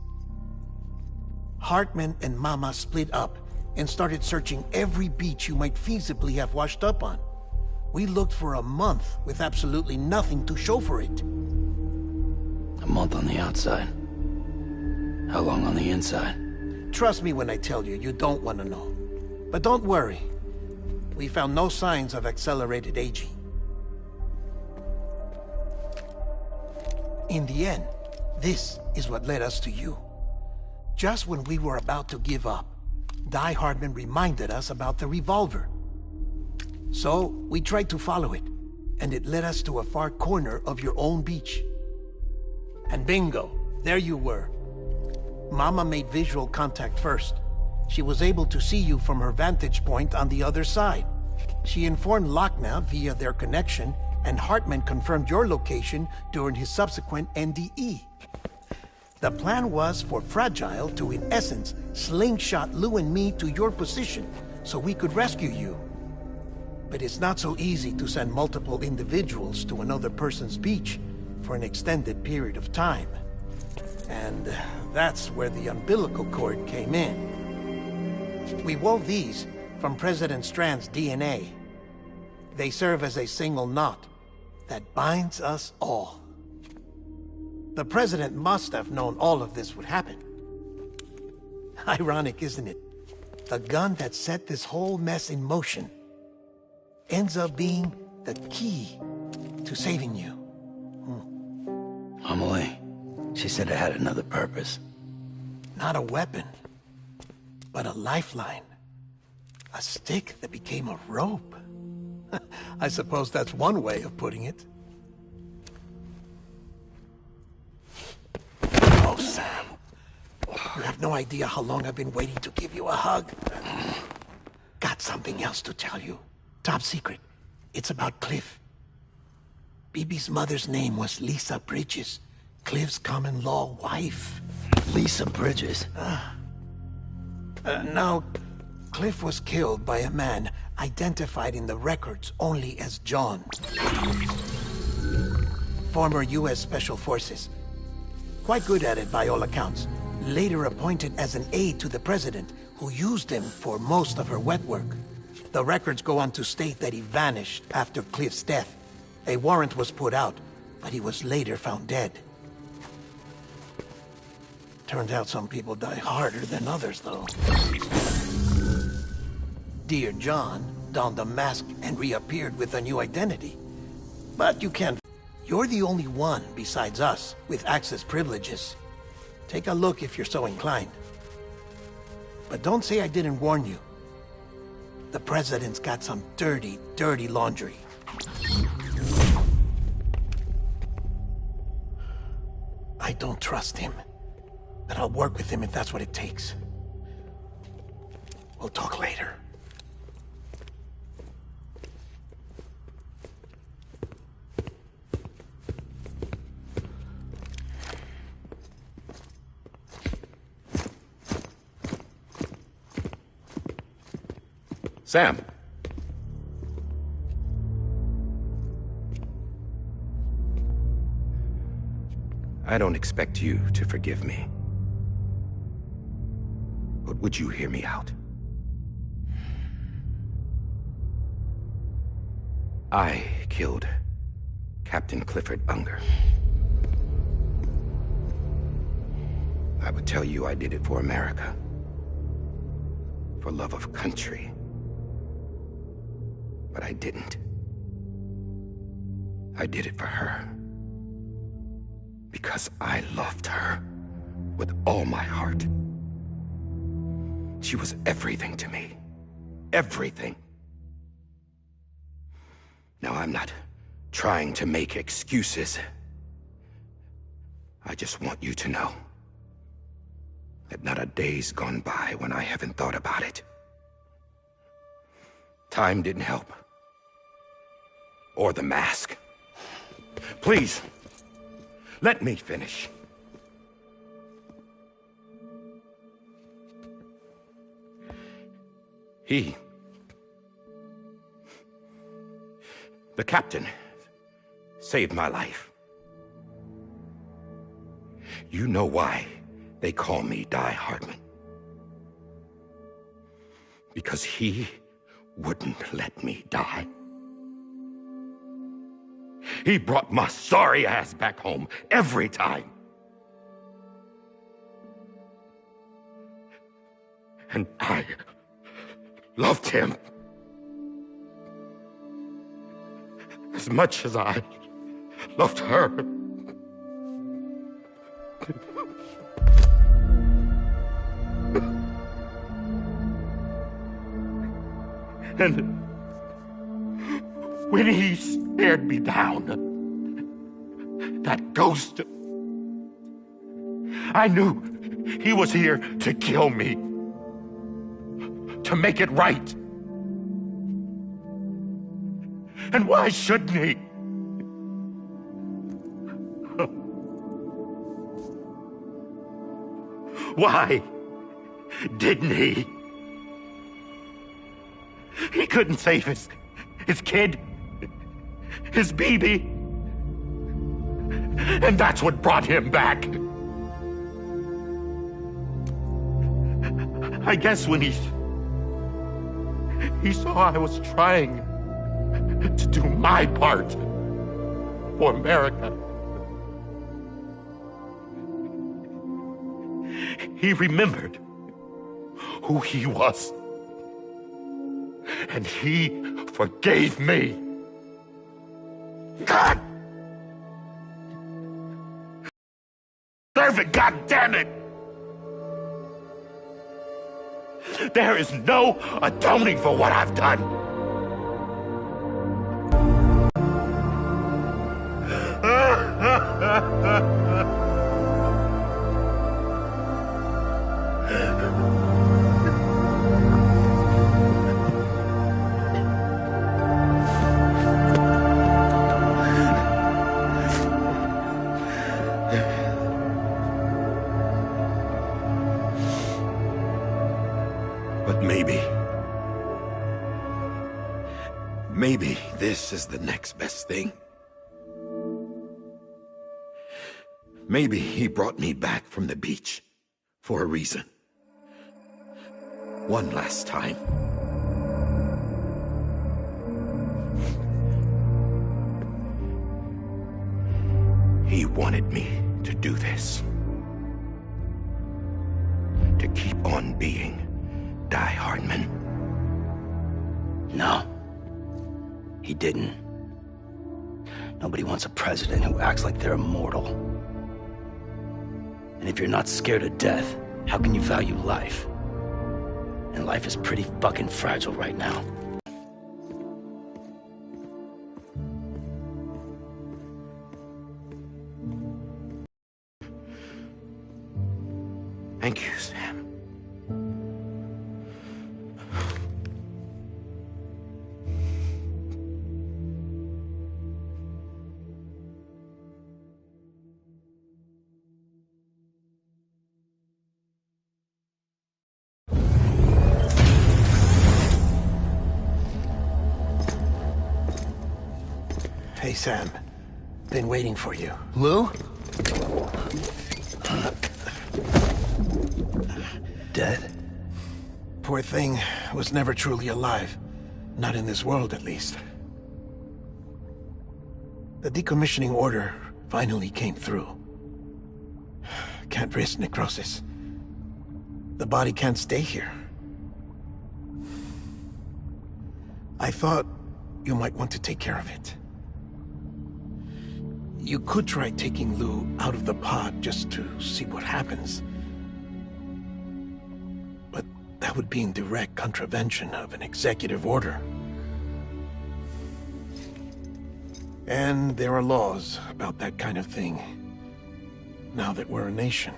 Hartman and Mama split up and started searching every beach you might feasibly have washed up on. We looked for a month with absolutely nothing to show for it. A month on the outside. How long on the inside? Trust me when I tell you, you don't want to know. But don't worry. We found no signs of accelerated aging. In the end, this is what led us to you. Just when we were about to give up, Die Hartman reminded us about the revolver. So, we tried to follow it, and it led us to a far corner of your own beach. And bingo, there you were. Mama made visual contact first. She was able to see you from her vantage point on the other side. She informed Lochna via their connection, and Hartman confirmed your location during his subsequent NDE. The plan was for Fragile to, in essence, slingshot Lou and me to your position so we could rescue you. But it's not so easy to send multiple individuals to another person's beach for an extended period of time. And that's where the umbilical cord came in. We wove these from President Strand's DNA. They serve as a single knot, that binds us all. The president must have known all of this would happen. Ironic, isn't it? The gun that set this whole mess in motion ends up being the key to saving you. Amelie, she said it had another purpose. Not a weapon, but a lifeline. A stick that became a rope. I suppose that's one way of putting it. Oh, Sam. You have no idea how long I've been waiting to give you a hug. Got something else to tell you. Top secret. It's about Cliff. Bibi's mother's name was Lisa Bridges, Cliff's common-law wife. Lisa Bridges? Now, Cliff was killed by a man identified in the records only as John. Former U.S. Special Forces. Quite good at it by all accounts. Later appointed as an aide to the president, who used him for most of her wet work. The records go on to state that he vanished after Cliff's death. A warrant was put out, but he was later found dead. Turned out some people die harder than others, though. Dear John donned a mask and reappeared with a new identity. But you can't... You're the only one besides us with access privileges. Take a look if you're so inclined. But don't say I didn't warn you. The president's got some dirty, dirty laundry. I don't trust him. But I'll work with him if that's what it takes. We'll talk later. Sam. I don't expect you to forgive me. But would you hear me out? I killed Captain Clifford Unger. I would tell you I did it for America. For love of country. But I didn't. I did it for her. Because I loved her with all my heart. She was everything to me. Everything. Now, I'm not trying to make excuses. I just want you to know that not a day's gone by when I haven't thought about it. Time didn't help. Or the mask. Please, let me finish. The captain, saved my life. You know why they call me Die Hardman. Because he wouldn't let me die. He brought my sorry ass back home every time. And I loved him as much as I loved her. And when he stared me down, that ghost, I knew he was here to kill me, to make it right. And why shouldn't he? Why didn't he? He couldn't save his kid, his baby. And that's what brought him back. I guess when he saw I was trying to do my part, for America. He remembered who he was. And he forgave me. God! Serve it, God damn it! There is no atoning for what I've done. But maybe this is the next best thing. Maybe he brought me back from the beach for a reason. One last time. He wanted me to do this. To keep on being Die Hardman. No. He didn't. Nobody wants a president who acts like they're immortal. And if you're not scared of death, how can you value life? And life is pretty fucking fragile right now. Thank you, Sam. Hey, Sam. Been waiting for you. Lou? Dead? Poor thing was never truly alive. Not in this world, at least. The decommissioning order finally came through. Can't risk necrosis. The body can't stay here. I thought you might want to take care of it. You could try taking Lou out of the pod just to see what happens. But that would be in direct contravention of an executive order. And there are laws about that kind of thing, now that we're a nation.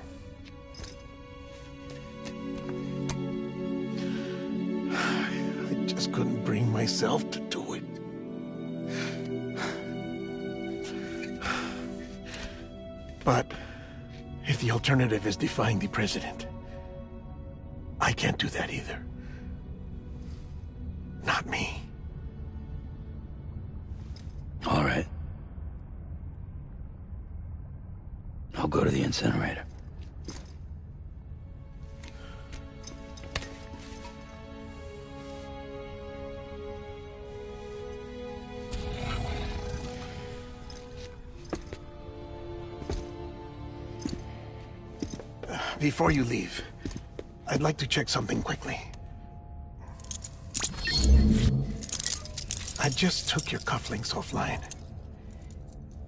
I just couldn't bring myself to do it. But if the alternative is defying the president, I can't do that either. Not me. All right. I'll go to the incinerator. Before you leave, I'd like to check something quickly. I just took your cufflinks offline.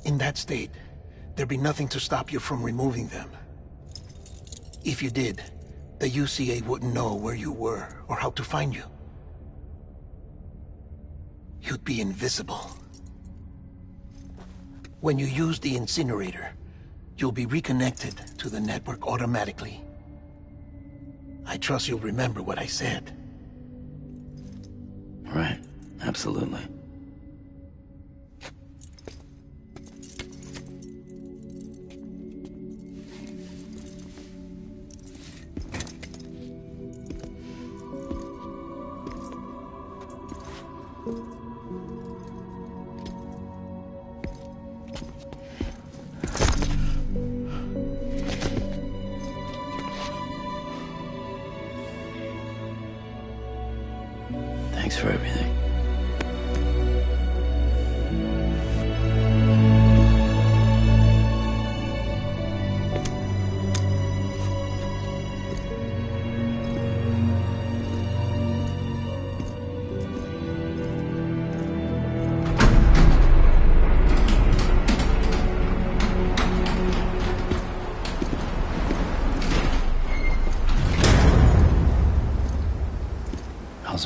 In that state, there'd be nothing to stop you from removing them. If you did, the UCA wouldn't know where you were or how to find you. You'd be invisible. When you use the incinerator, you'll be reconnected to the network automatically. I trust you'll remember what I said. Right, absolutely. Thanks for everything.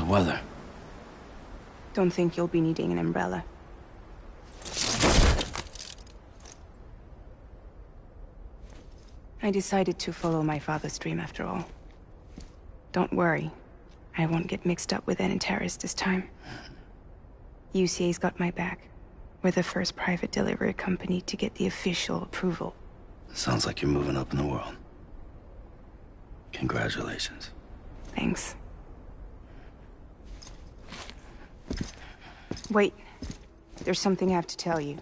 weather. Don't think you'll be needing an umbrella. I decided to follow my father's dream after all. Don't worry. I won't get mixed up with any terrorists this time. UCA's got my back. We're the first private delivery company to get the official approval. Sounds like you're moving up in the world. Congratulations. Thanks. Wait. There's something I have to tell you.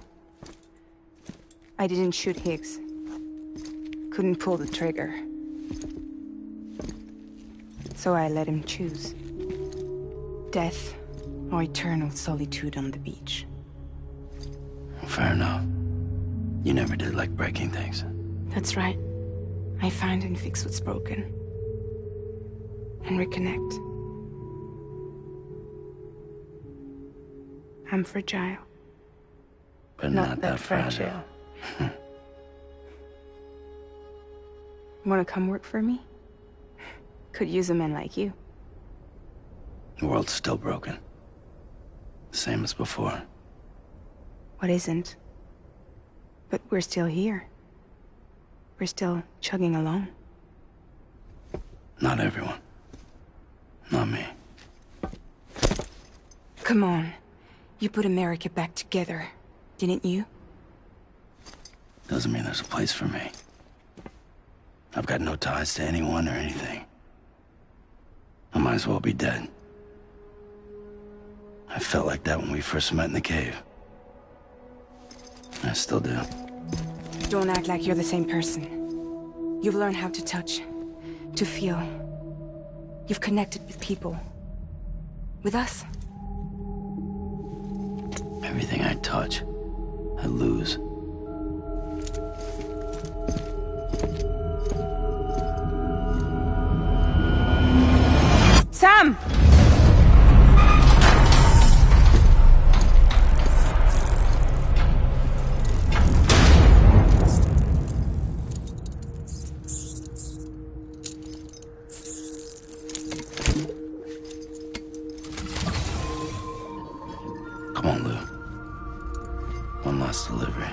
I didn't shoot Higgs. Couldn't pull the trigger. So I let him choose. Death or eternal solitude on the beach. Fair enough. You never did like breaking things. That's right. I find and fix what's broken. And reconnect. I'm fragile. But not that fragile. Wanna come work for me? Could use a man like you. The world's still broken. Same as before. What isn't? But we're still here. We're still chugging along. Not everyone. Not me. Come on. You put America back together, didn't you? Doesn't mean there's a place for me. I've got no ties to anyone or anything. I might as well be dead. I felt like that when we first met in the cave. I still do. Don't act like you're the same person. You've learned how to touch, to feel. You've connected with people. With us. Everything I touch, I lose. Sam! Come on, Lou. One last delivery.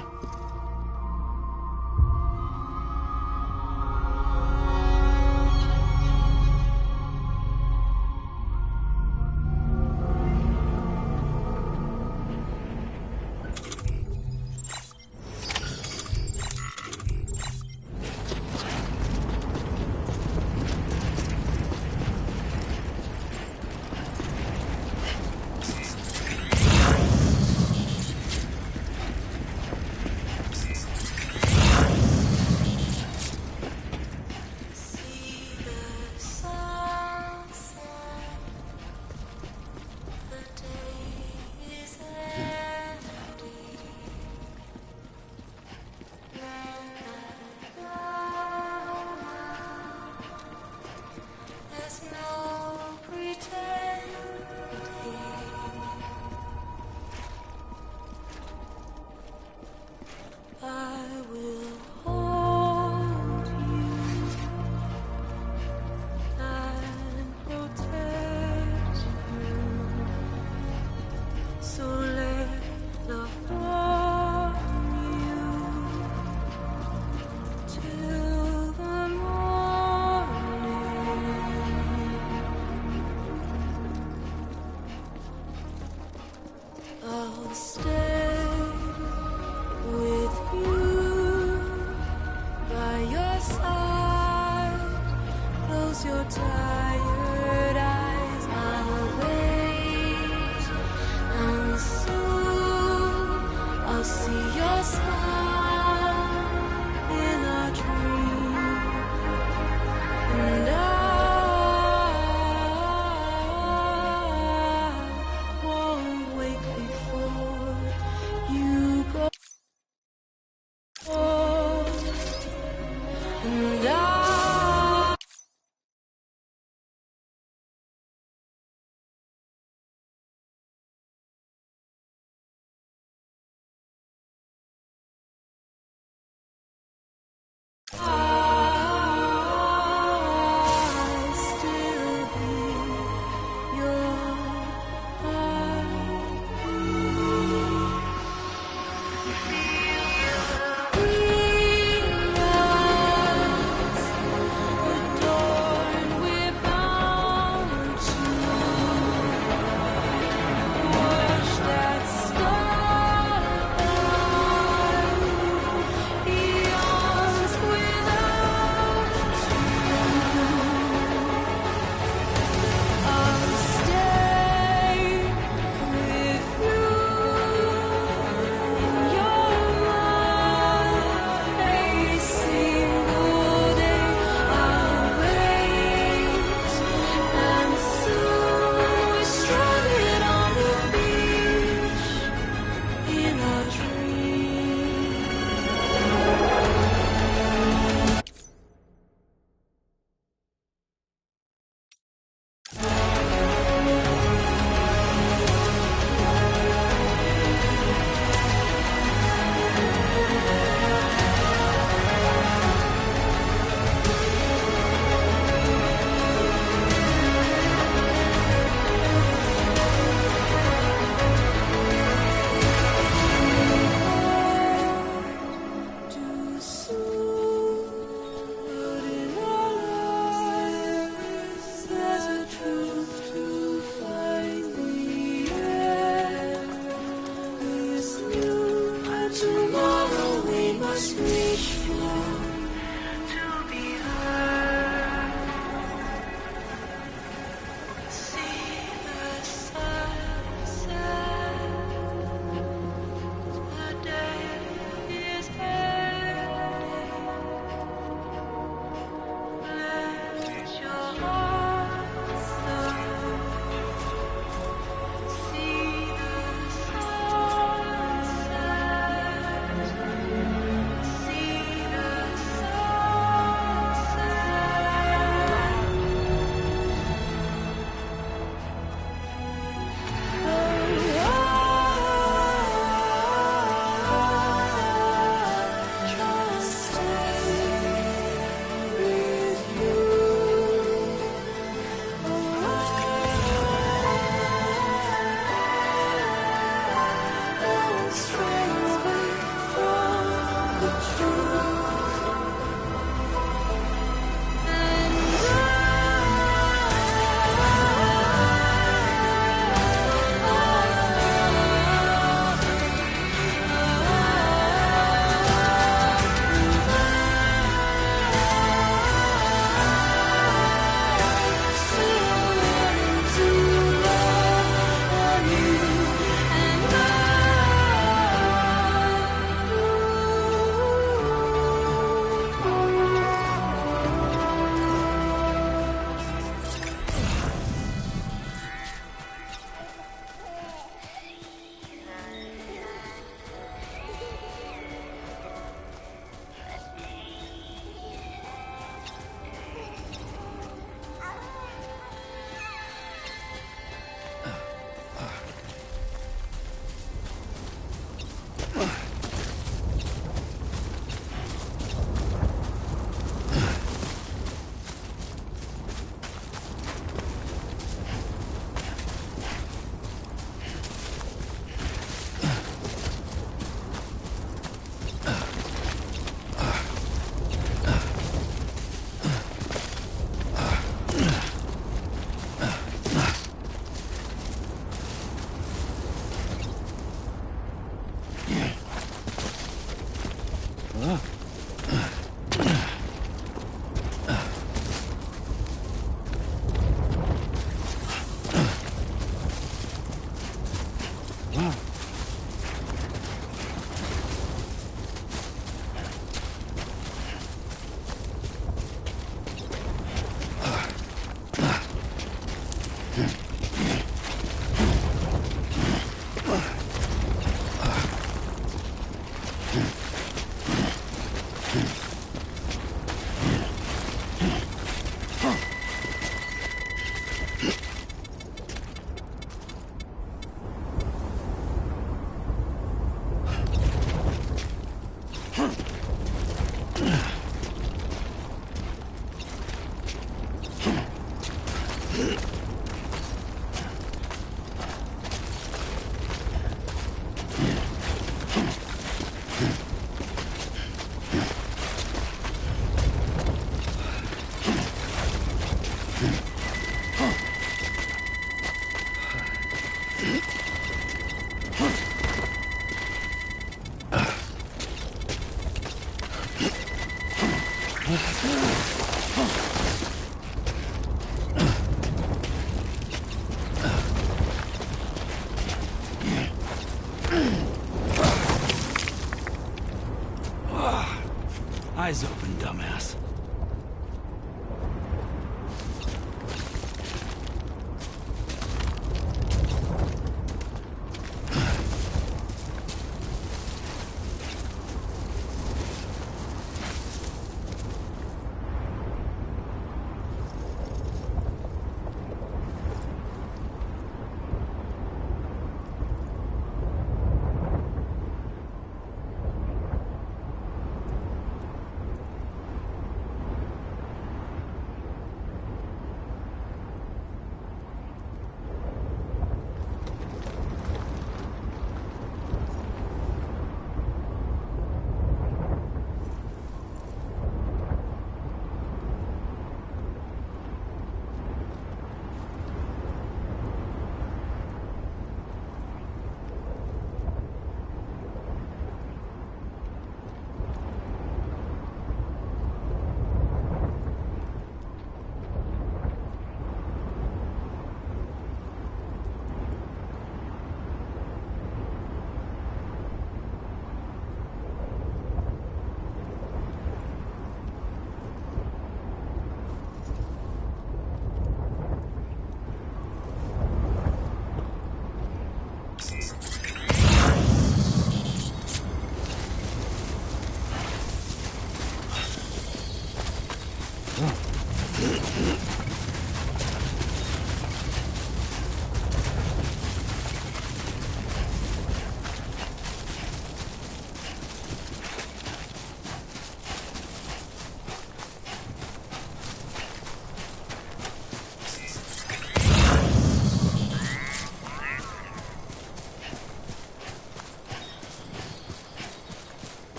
Eyes open, dumbass.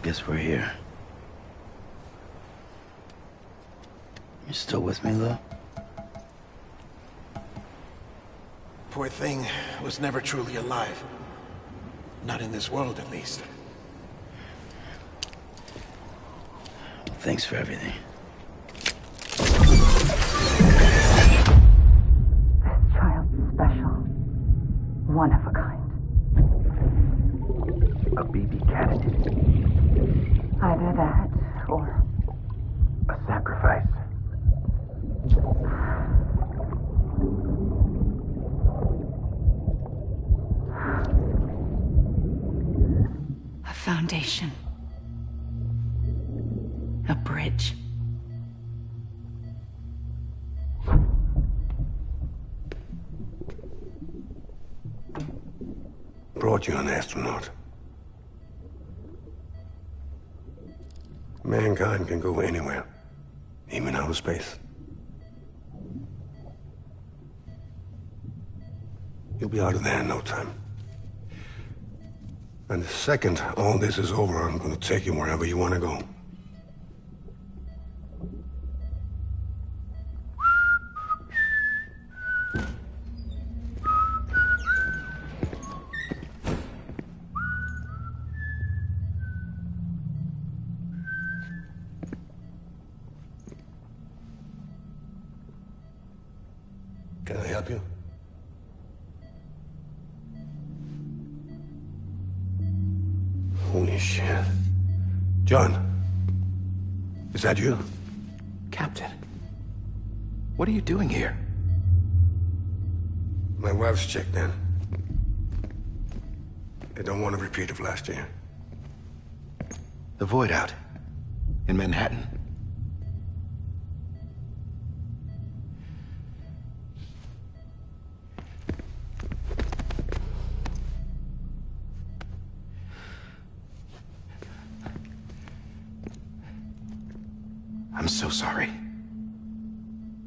guess we're here. You still with me, Lou? Poor thing was never truly alive. Not in this world, at least. Thanks for everything. This child's special. One of a kind. A BB candidate. Either that, or... a sacrifice. A foundation. A bridge. Brought you an astronaut. Mankind can go anywhere, even outer space. You'll be out of there in no time. And the second all this is over, I'm gonna take you wherever you want to go. Can I help you? Holy shit. John, is that you? Captain, what are you doing here? My wife's checked in. They don't want a repeat of last year. The Void Out in Manhattan. I'm so sorry.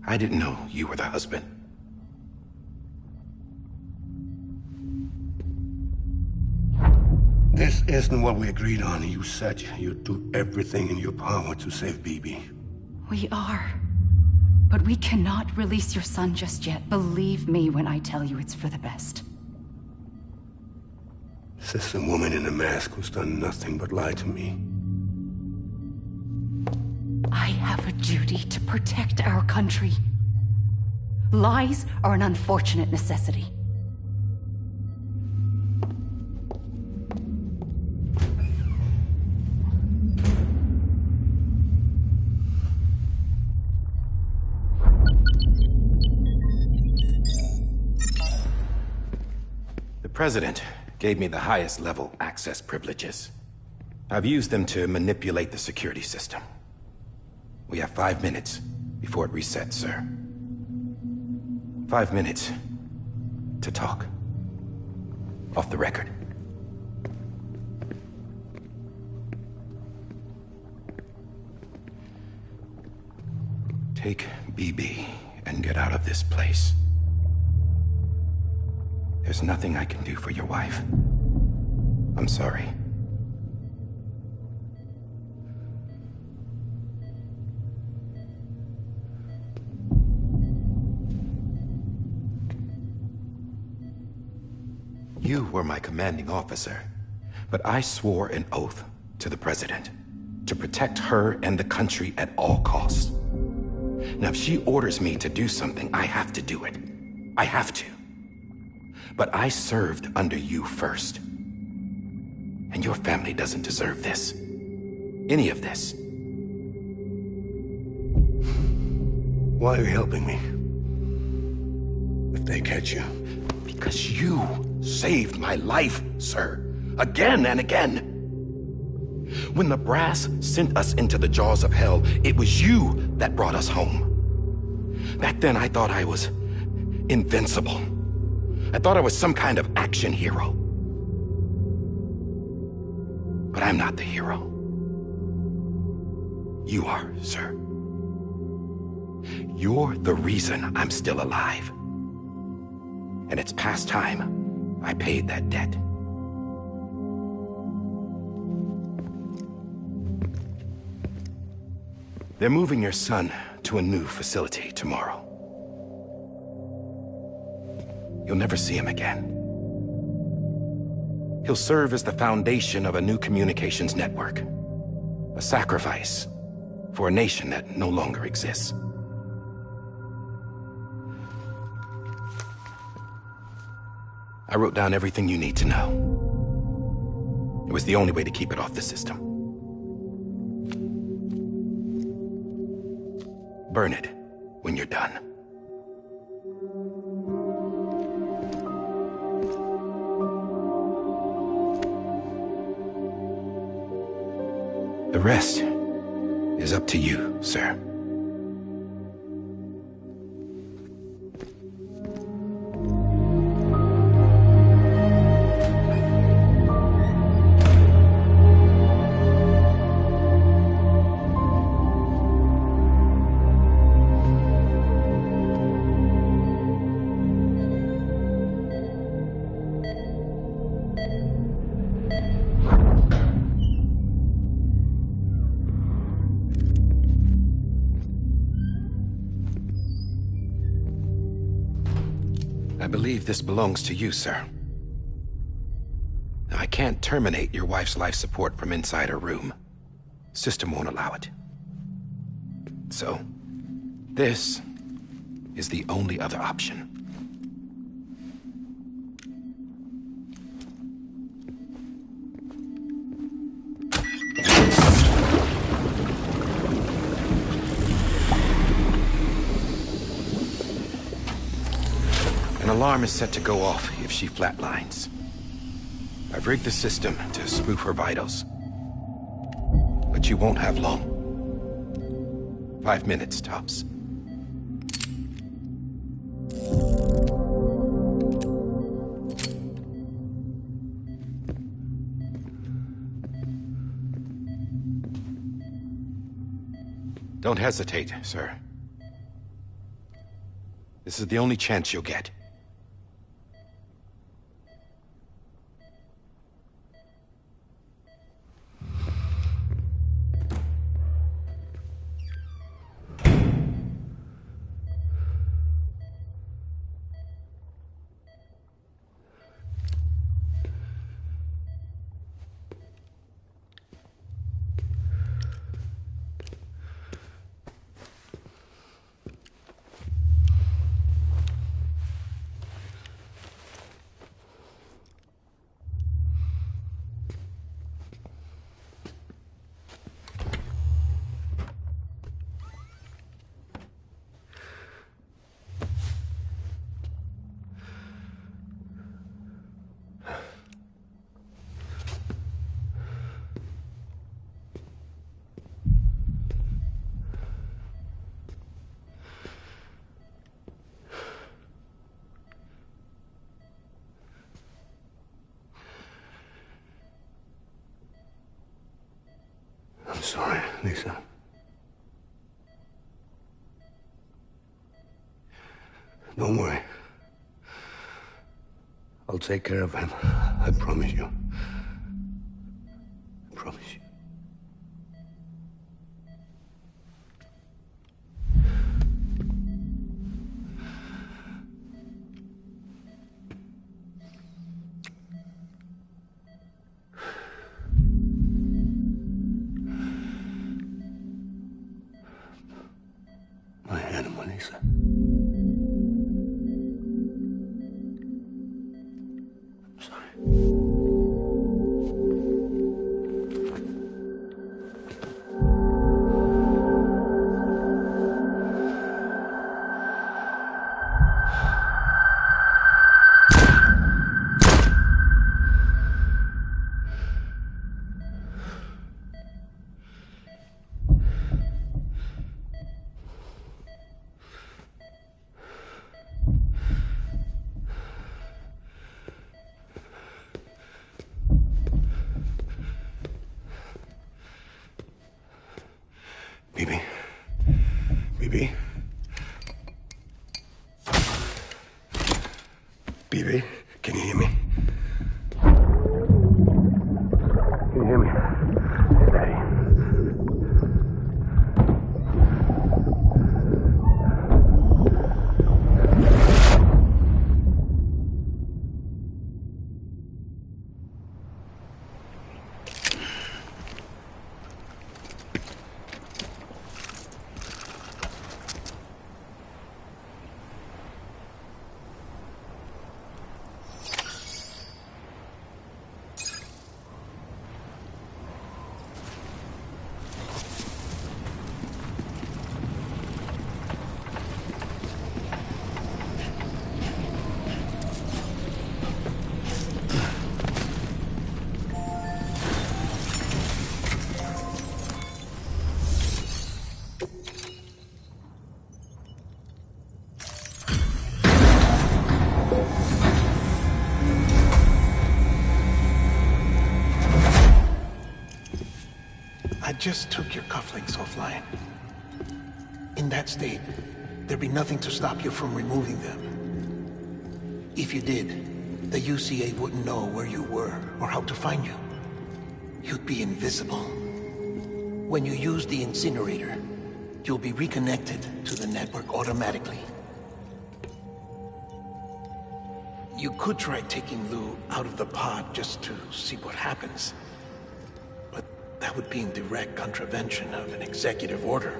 I didn't know you were the husband. This isn't what we agreed on. You said you'd do everything in your power to save BB. We are. But we cannot release your son just yet. Believe me when I tell you it's for the best. This is a woman in a mask who's done nothing but lie to me. I have a duty to protect our country. Lies are an unfortunate necessity. The President gave me the highest level access privileges. I've used them to manipulate the security system. We have 5 minutes before it resets, sir. 5 minutes to talk. Off the record. Take BB and get out of this place. There's nothing I can do for your wife. I'm sorry. You were my commanding officer, but I swore an oath to the President to protect her and the country at all costs. Now, if she orders me to do something, I have to do it. I have to. But I served under you first. And your family doesn't deserve this. Any of this. Why are you helping me? If they catch you. Because you saved my life, sir. Again and again. When the brass sent us into the jaws of hell, it was you that brought us home. Back then, I thought I was invincible. I thought I was some kind of action hero. But I'm not the hero. You are, sir. You're the reason I'm still alive. And it's past time I paid that debt. They're moving your son to a new facility tomorrow. You'll never see him again. He'll serve as the foundation of a new communications network. A sacrifice for a nation that no longer exists. I wrote down everything you need to know. It was the only way to keep it off the system. Burn it when you're done. The rest is up to you, sir. I believe this belongs to you, sir. I can't terminate your wife's life support from inside her room. System won't allow it. So, this is the only other option. An alarm is set to go off if she flatlines. I've rigged the system to spoof her vitals. But you won't have long. 5 minutes, tops. Don't hesitate, sir. This is the only chance you'll get. I'm sorry, Lisa. Don't worry. I'll take care of him. I promise you. I promise you. My animal, Lisa. I'm sorry. Bibi? Bibi? Bibi? Can you hear me? Can you hear me? It's Daddy. just took your cufflinks offline. In that state, there'd be nothing to stop you from removing them. If you did, the UCA wouldn't know where you were or how to find you. You'd be invisible. When you use the incinerator, you'll be reconnected to the network automatically. You could try taking Lou out of the pod just to see what happens. But that would be in direct contravention of an executive order.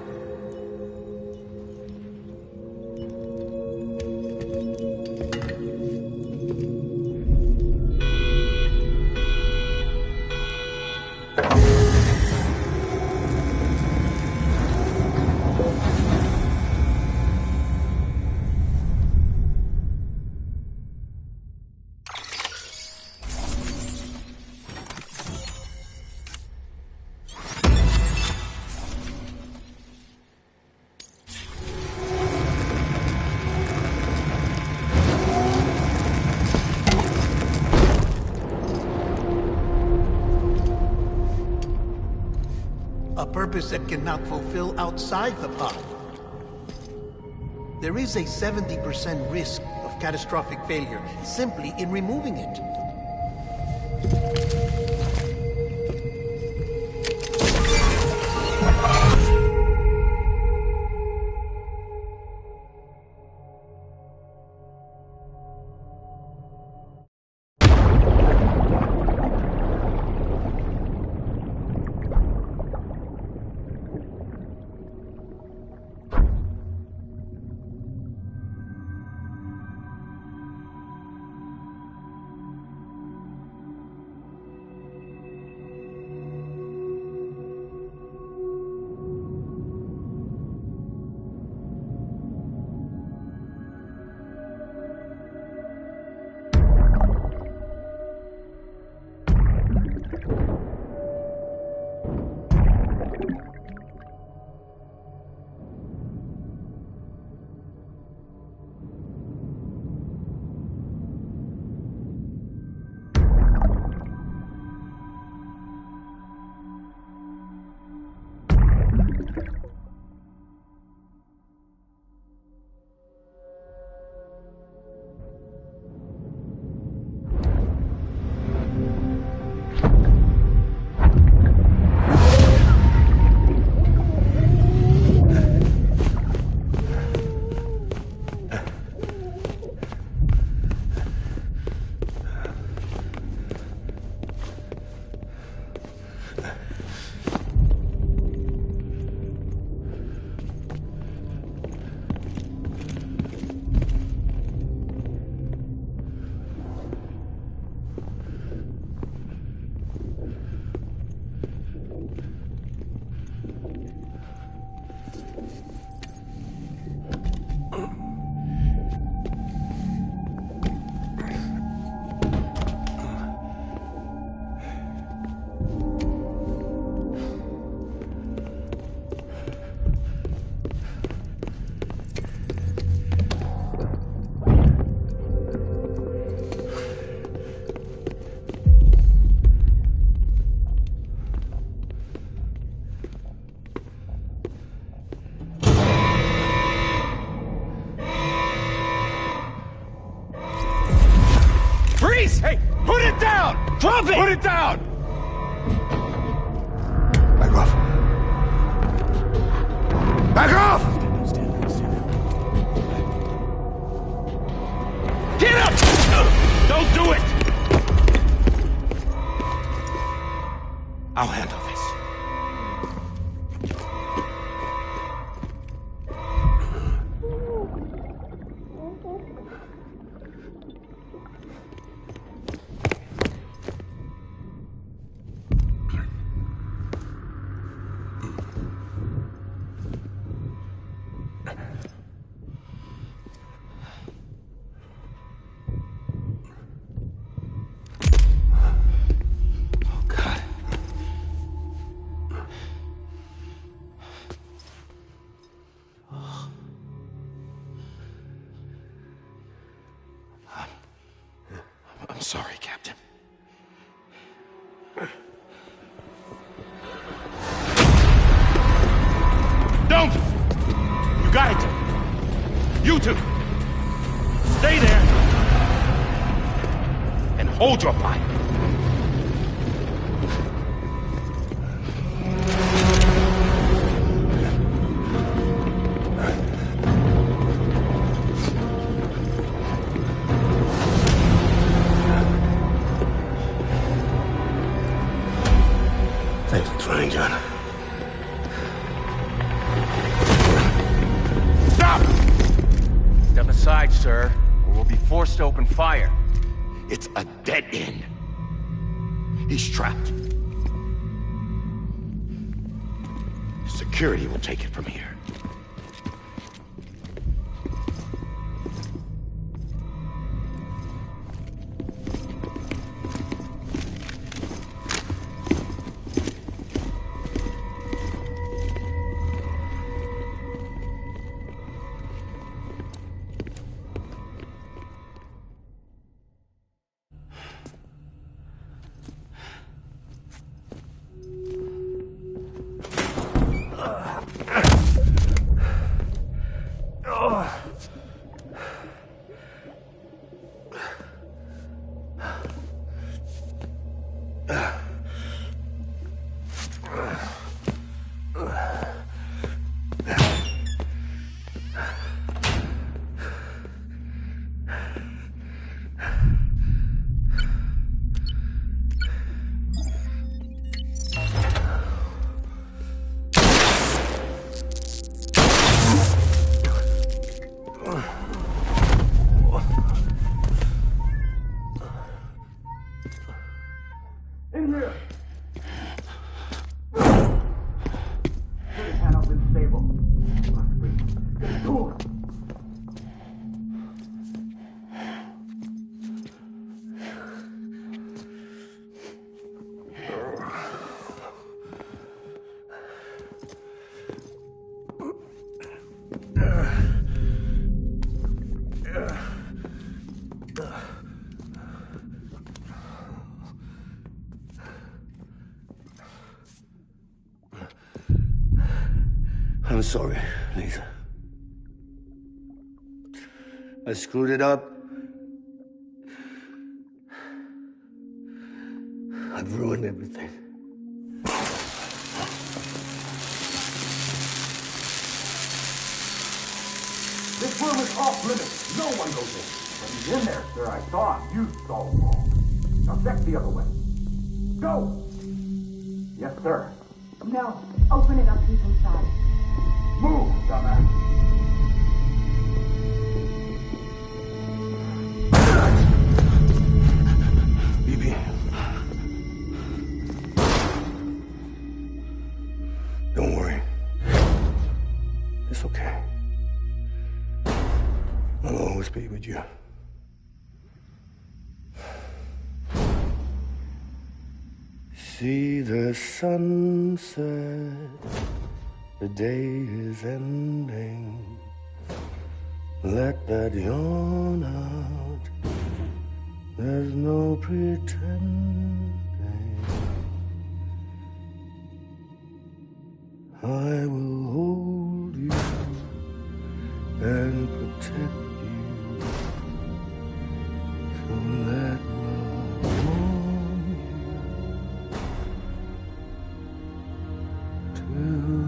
Purpose that cannot fulfill outside the pod. There is a 70% risk of catastrophic failure simply in removing it. Hey, put it down! Drop it! Put it down! Back off. Back off! Get up! Don't do it! I'll handle this. I'm sorry, Captain. Stay there! And hold your fire. Thanks for trying, John. Stop! Step aside, sir, or we'll be forced to open fire. It's a dead end. He's trapped. Security will take it from here. I'm sorry, Lisa. I screwed it up. I've ruined everything. This room is off limits. No one goes in. But he's in there, sir. I saw him. You saw him wrong. Now check the other way. Go! Yes, sir. No. Open it up. He's inside. Move, dumbass. Bibi. Don't worry. It's okay. I'll always be with you. See the sunset. The day is ending. Let that yawn out. There's no pretending. I will hold you and protect you. So let love warm you till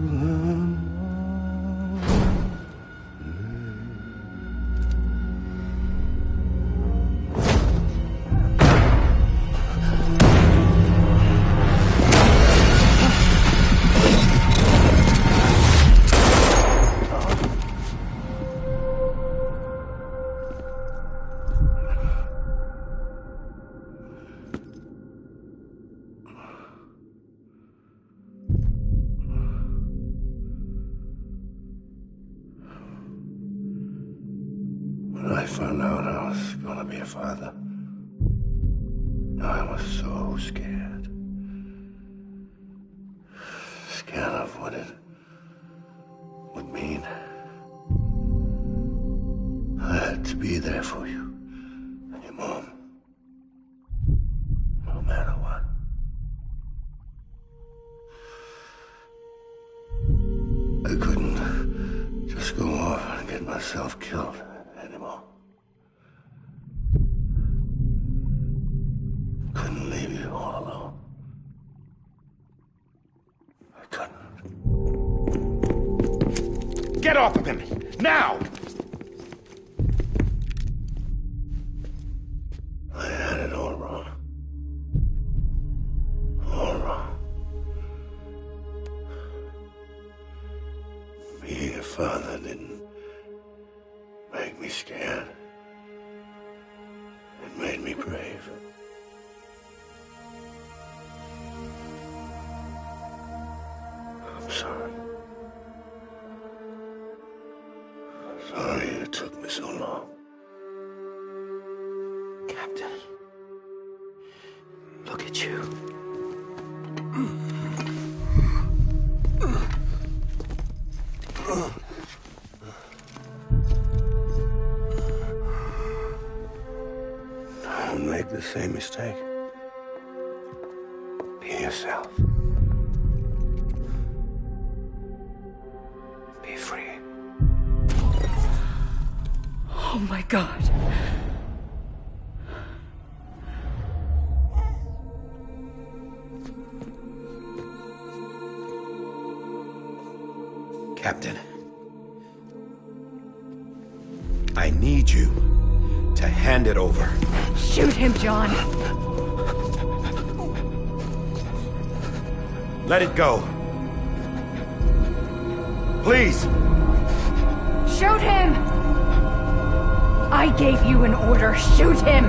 When I found out I was gonna be a father, I was so scared. Scared of what it would mean. I had to be there for you and your mom, no matter what. I couldn't just go off and get myself killed anymore. Get off of him! Now! I had it all wrong. All wrong. Being a father didn't make me scared. It made me brave. I'm sorry. Sorry it took me so long. Captain, look at you. Don't make the same mistake. Be yourself. Be free. Oh my God. Captain, I need you to hand it over. Shoot him, John. Let it go. Please. Shoot him! I gave you an order. Shoot him!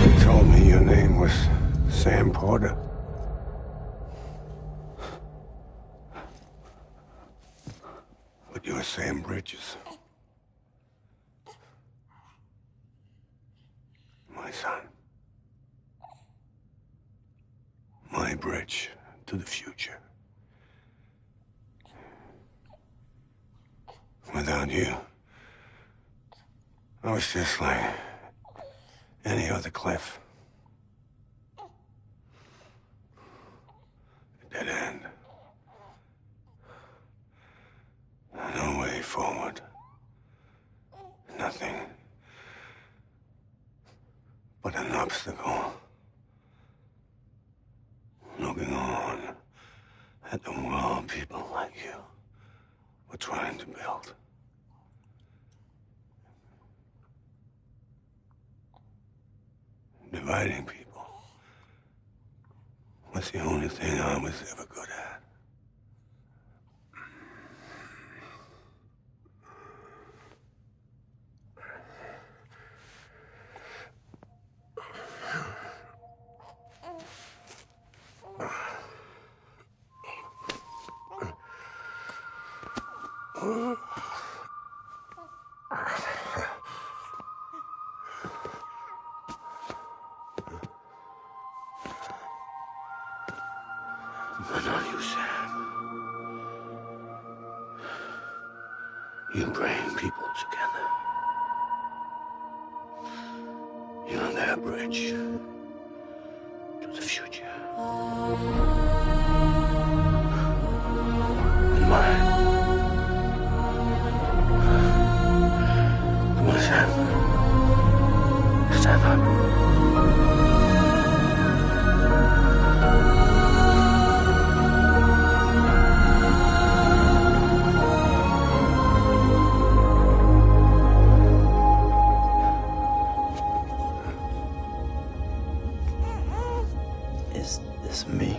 You told me your name was Sam Porter. But you're Sam Bridges. My son. My bridge to the future. Without you, I was just like any other Cliff. A dead end. No way forward. Nothing but an obstacle. Looking on at the world people like you were trying to build. Dividing people was the only thing I was ever good at. But not you, Sam. You bring people together. You're their bridge to the future. And mine. Come on, Sam. Stand up. Is this me?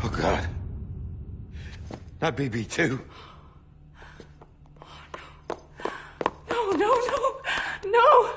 Oh, God. Not BB2. No, no, no, no!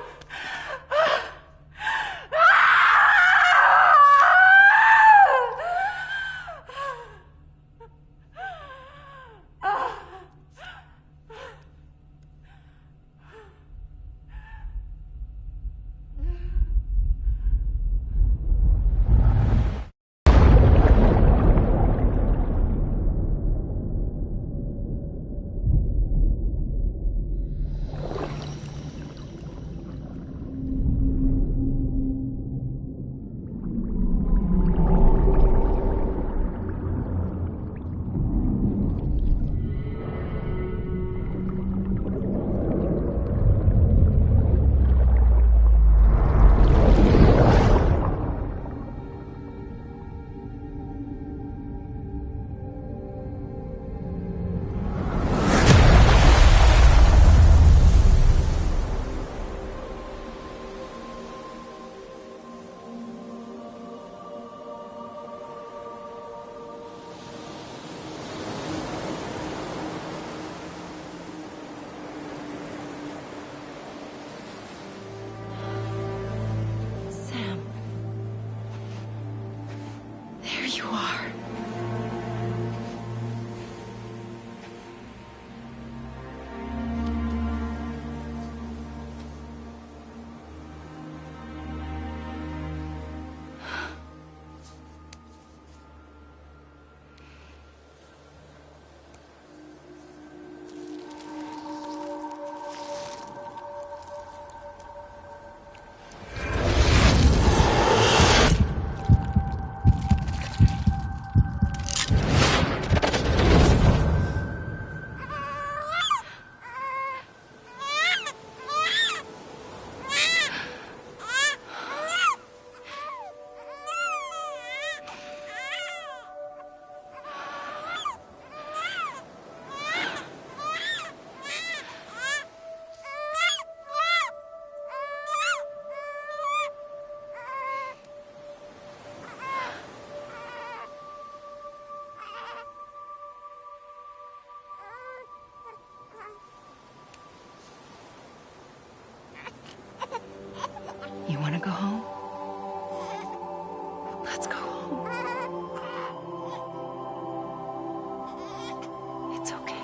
are. You want to go home? Let's go home. It's okay.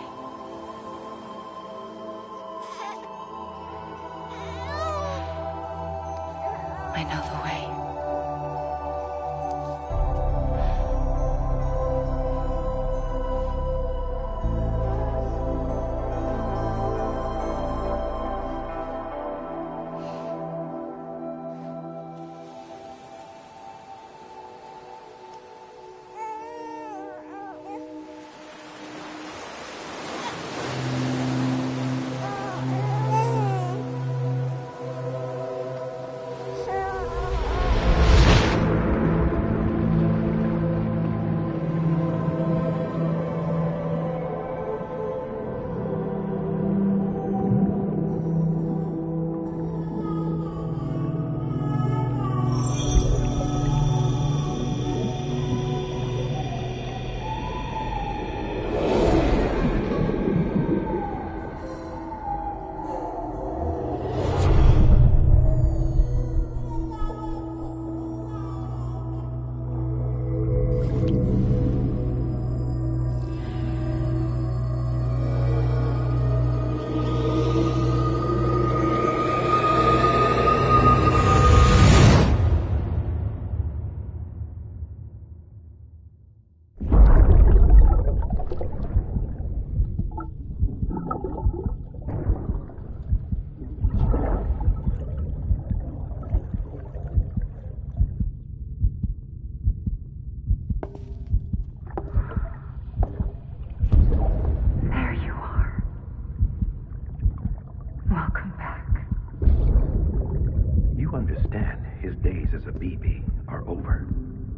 I know the way.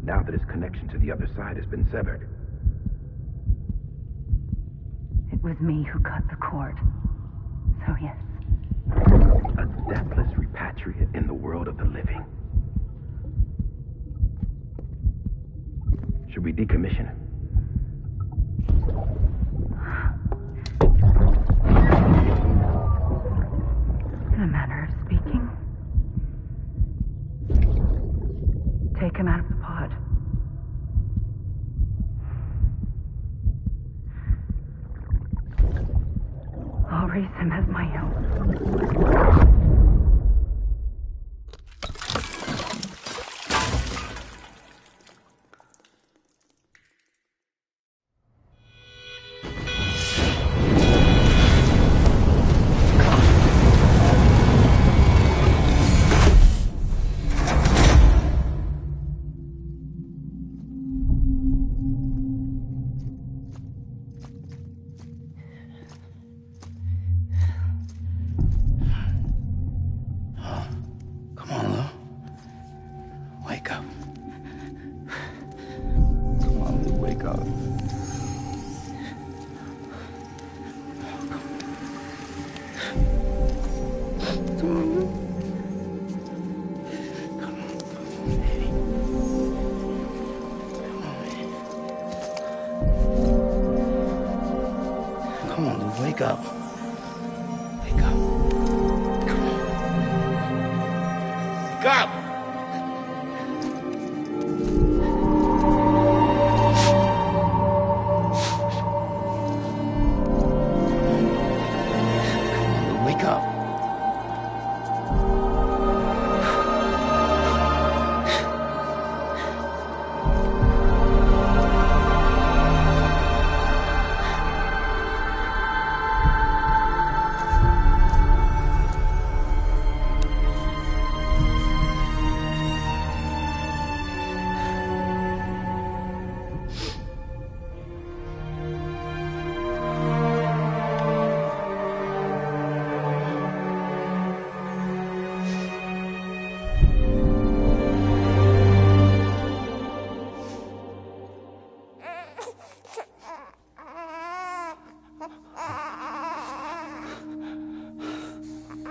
Now that his connection to the other side has been severed. It was me who cut the cord. So yes. A deathless repatriate in the world of the living. Should we decommission him? In a manner of speaking. Take him out of the pod. I'll raise him as my own. Wake up. Wake up. Come on. Wake up!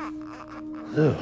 Ew.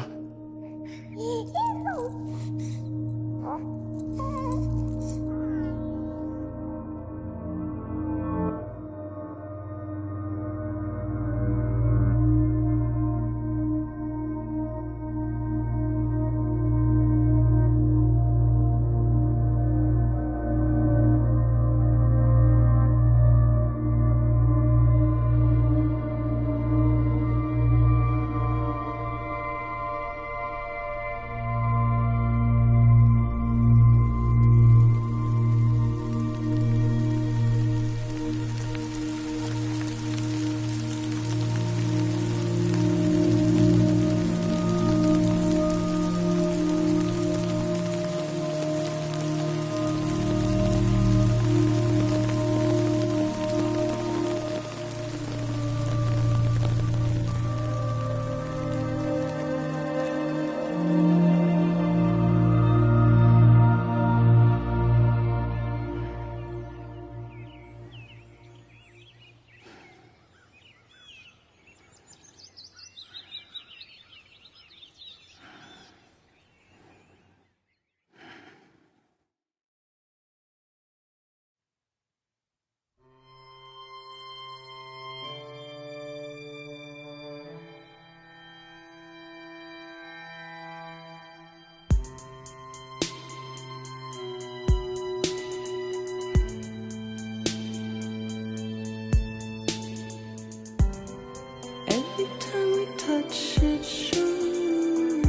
Touch it shows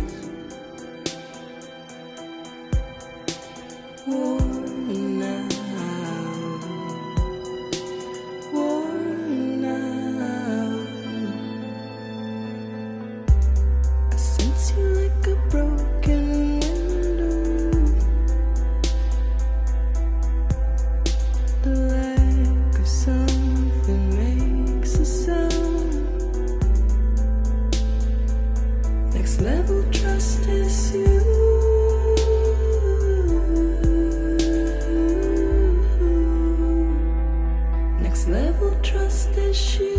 worn out, worn out. I sense you like a broken window. The lack of something makes a sound. Next level trust is you. Next level trust is you.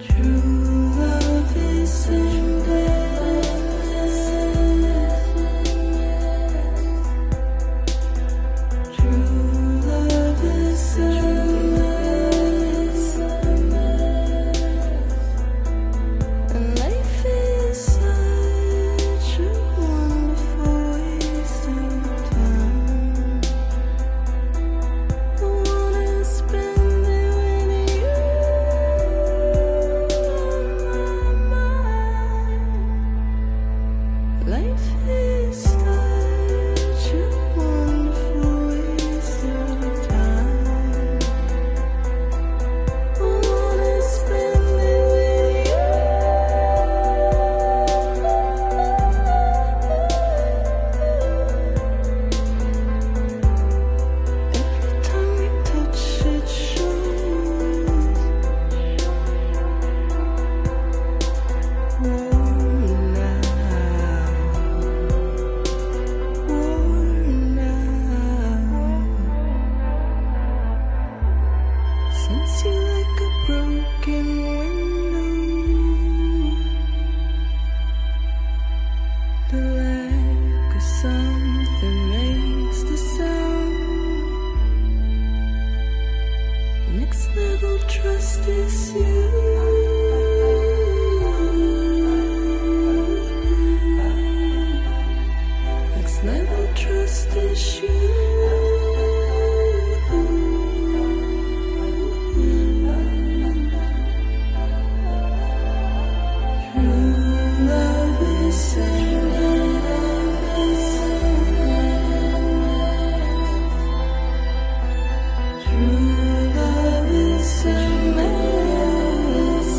True love is a mess.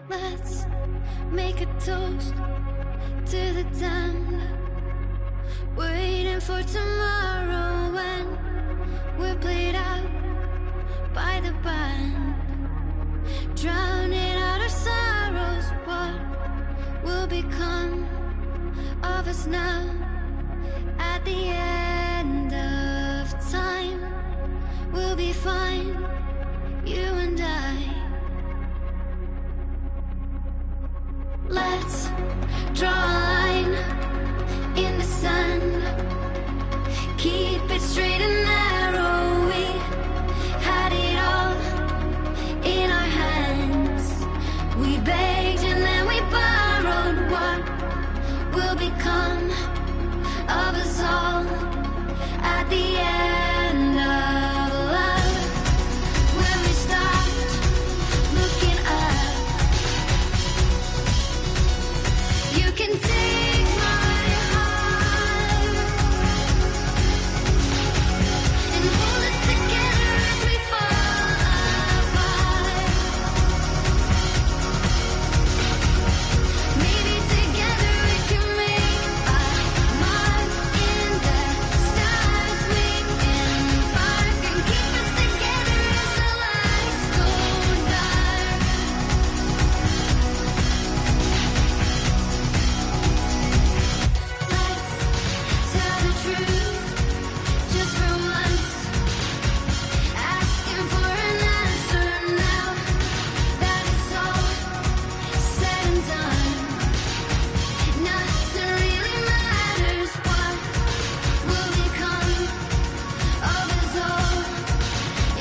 Let's make a toast to the damned, waiting for tomorrow when we're played out by the band, drowning out our sorrows. What will become of us now at the end of time? We'll be fine, you and I. Let's draw a line in the sand, keep it straight and narrow. We had it all in our hands. We begged and then we borrowed. What will become of us all at the end of love? When we stopped looking up, you can take my heart and hold it together as we fall apart. Maybe together we can make a mark in the stars. We embark and keep us together as the lights go dark. Let's tell the truth just for once, asking for an answer now that it's all said and done. Nothing really matters. What will become of us all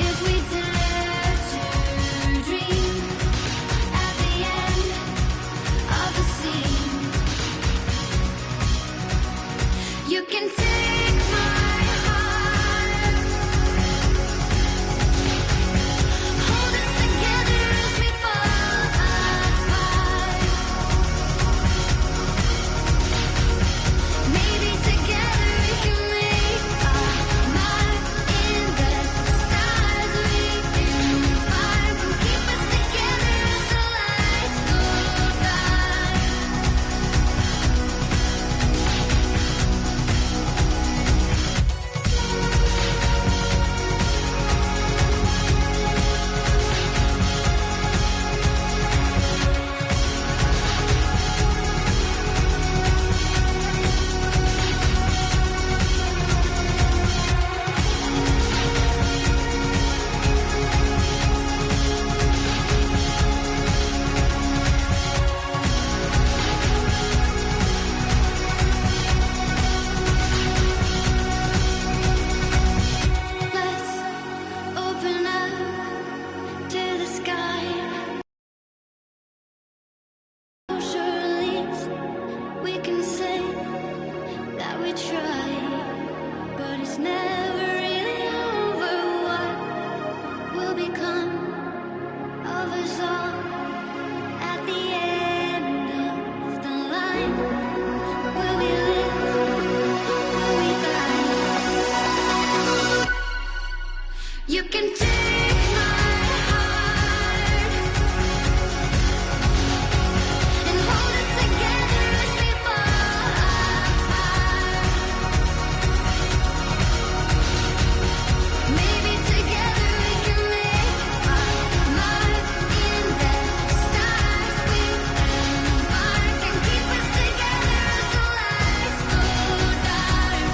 if we dare to dream at the end of the scene? You can take my heart, hold it together as we fall apart. Maybe together we can make a mark in the stars. We embark and keep us together as the lights go dark. Let's open up to the sky. Sure, at least we can say that we tried, but it's never really over. What will become of us all at the end of the line? Will we live? Will we die? You can take my heart and hold it together as we fall apart. Maybe together we can make a mark in the stars. We embark and keep us together as the lights go dark.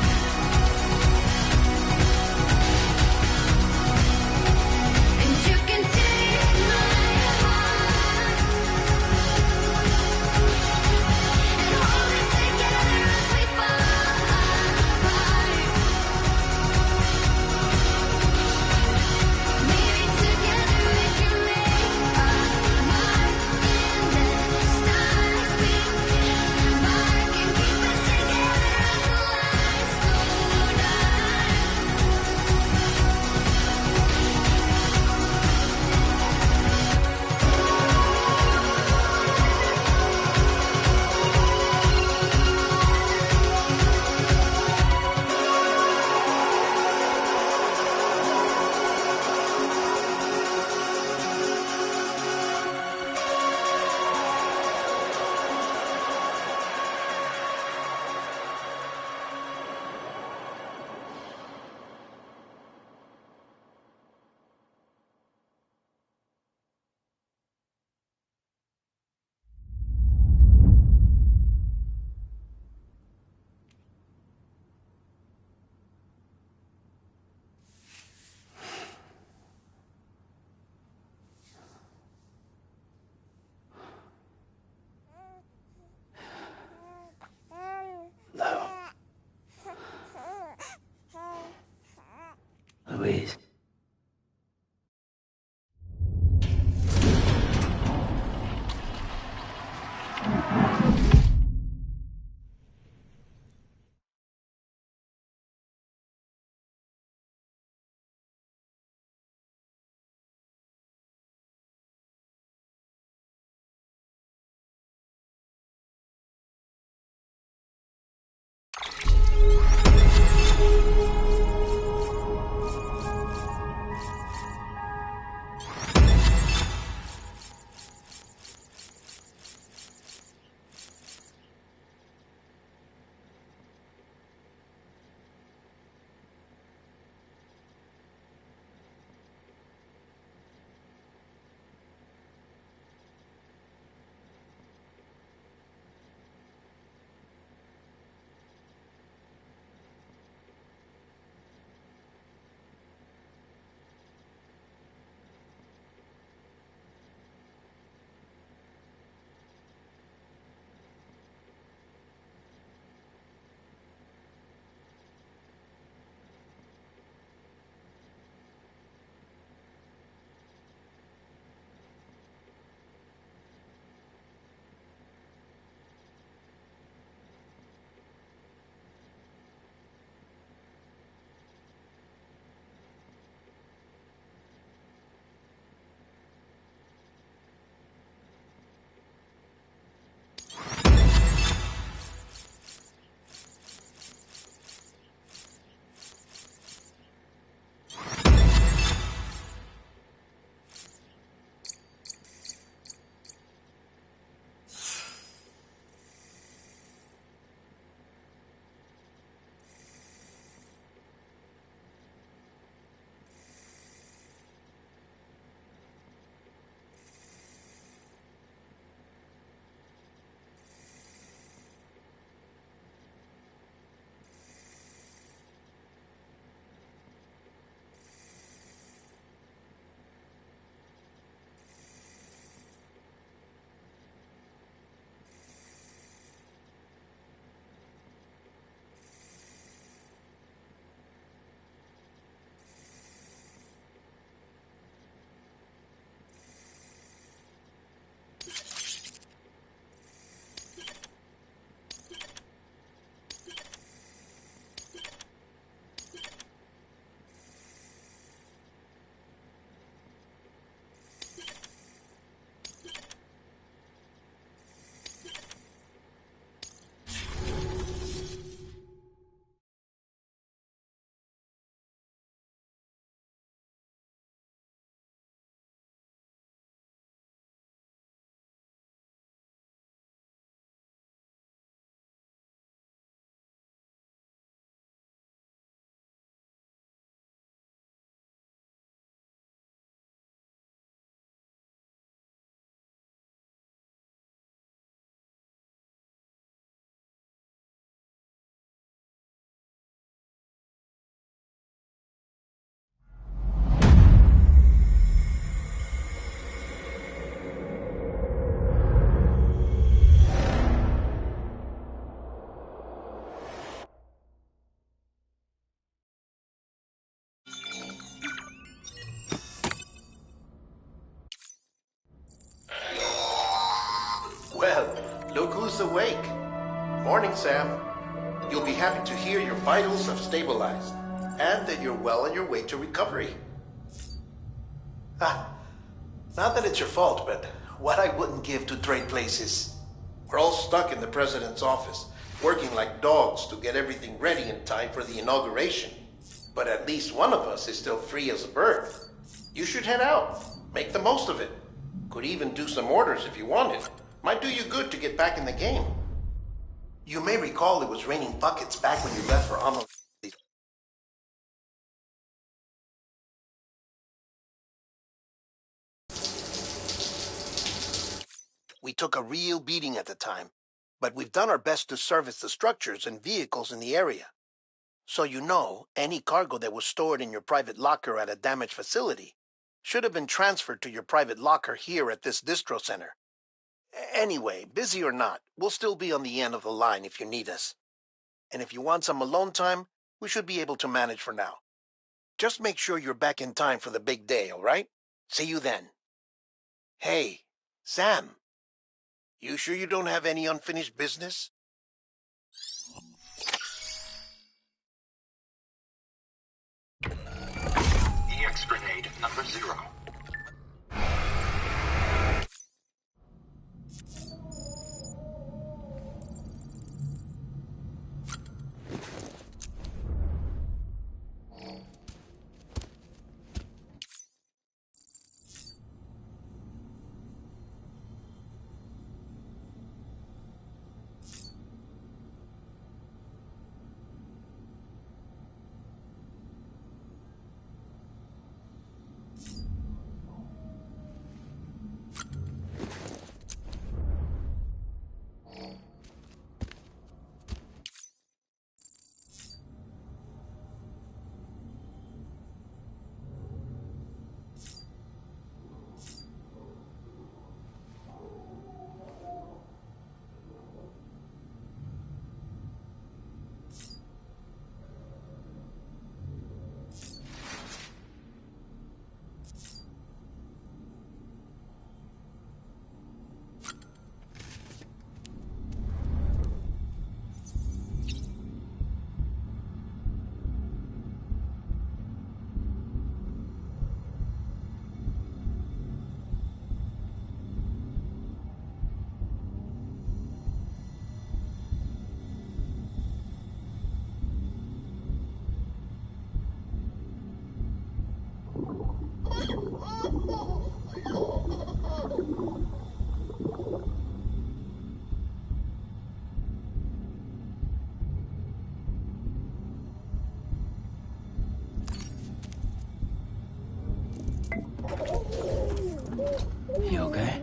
who's awake. Morning, Sam. You'll be happy to hear your vitals have stabilized, and that you're well on your way to recovery. Not that it's your fault, but what I wouldn't give to trade places. We're all stuck in the president's office, working like dogs to get everything ready in time for the inauguration. But at least one of us is still free as a bird. You should head out. Make the most of it. Could even do some orders if you wanted. Might do you good to get back in the game. You may recall it was raining buckets back when you left for Amelie. We took a real beating at the time, but we've done our best to service the structures and vehicles in the area. So you know, any cargo that was stored in your private locker at a damaged facility should have been transferred to your private locker here at this distro center. Anyway, busy or not, we'll still be on the end of the line if you need us. And if you want some alone time, we should be able to manage for now. Just make sure you're back in time for the big day, all right? See you then. Hey, Sam. You sure you don't have any unfinished business? EX grenade number 0. You okay?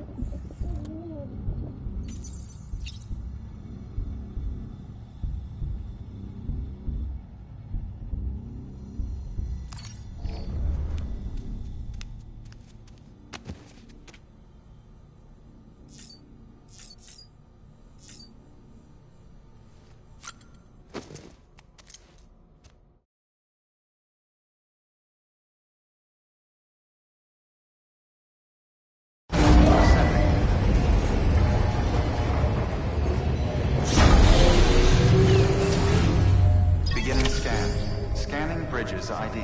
Bridges ID.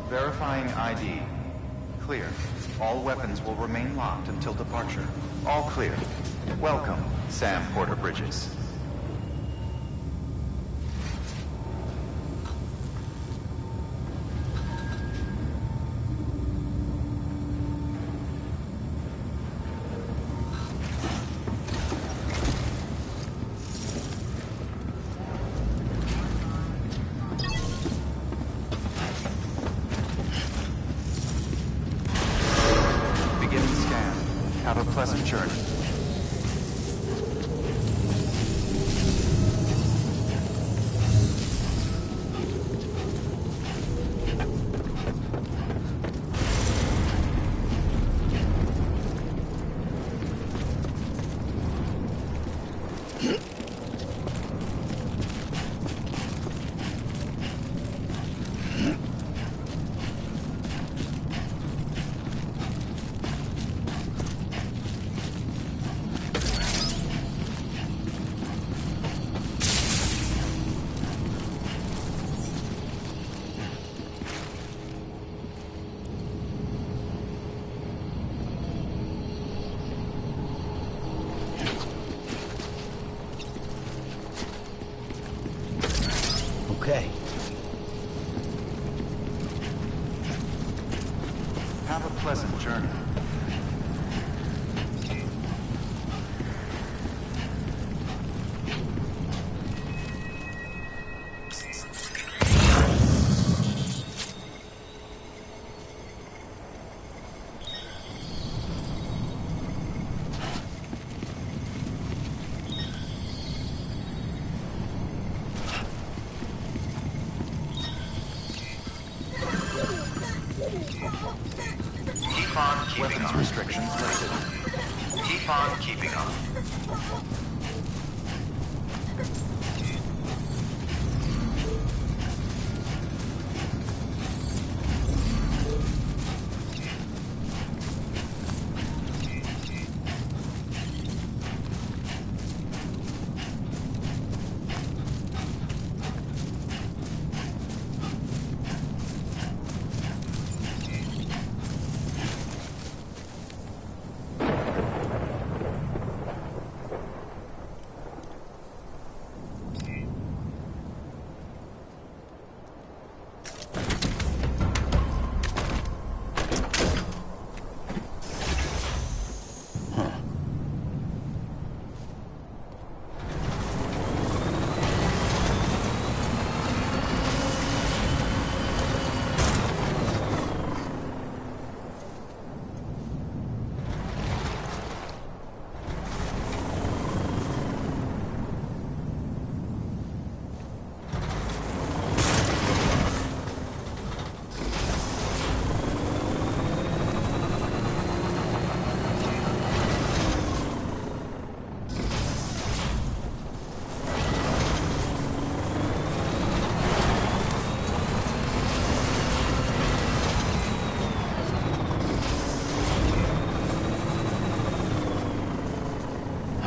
Verifying ID. Clear. All weapons will remain locked until departure. All clear. Welcome, Sam Porter Bridges. Have a pleasant journey. Have a pleasant journey. Keep on keeping Weapons on. restrictions lifted. Keep on keeping on.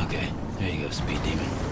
Okay, there you go, Speed Demon.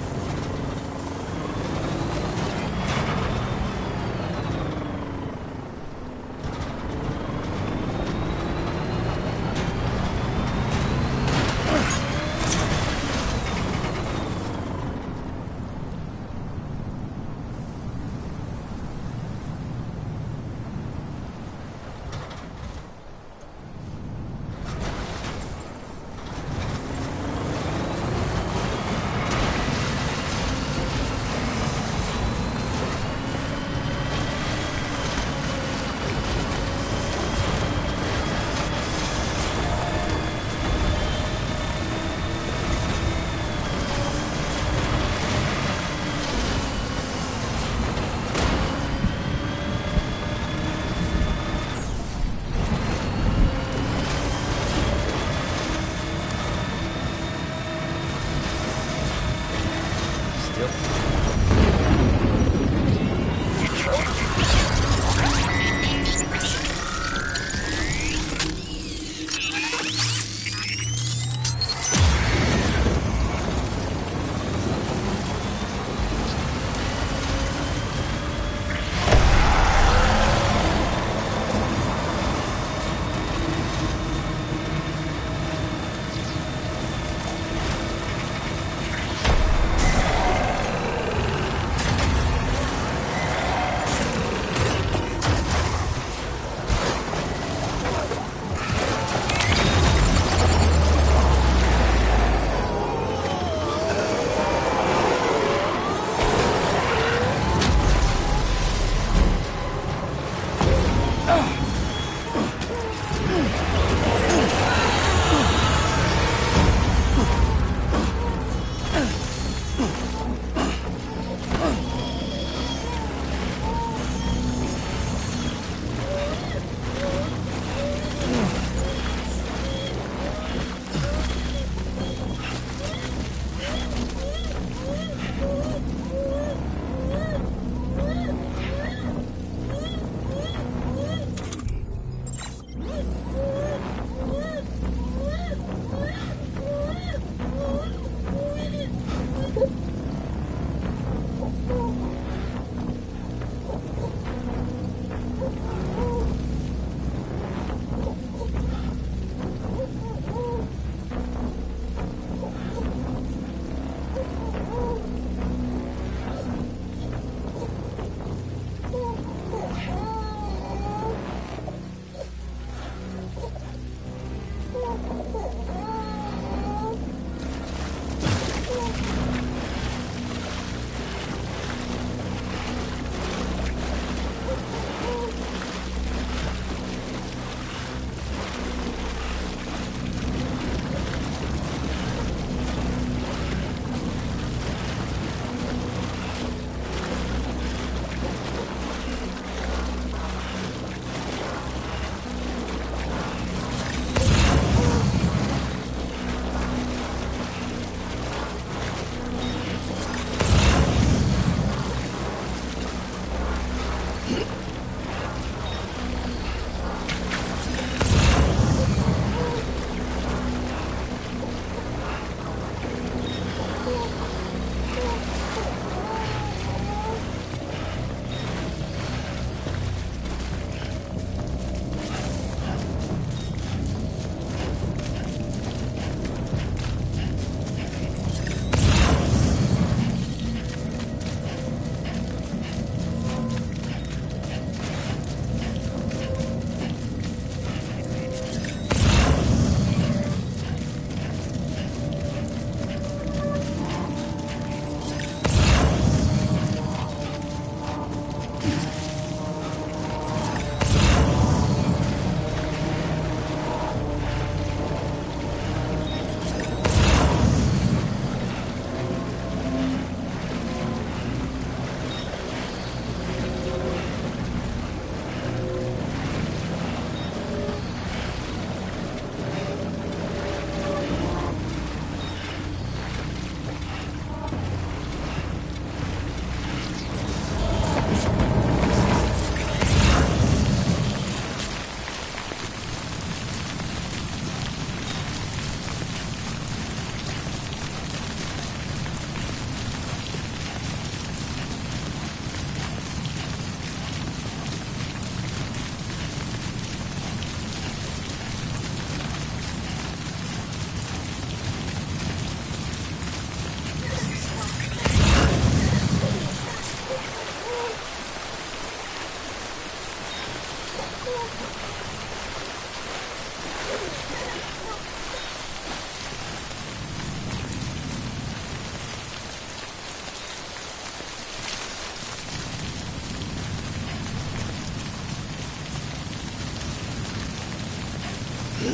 Come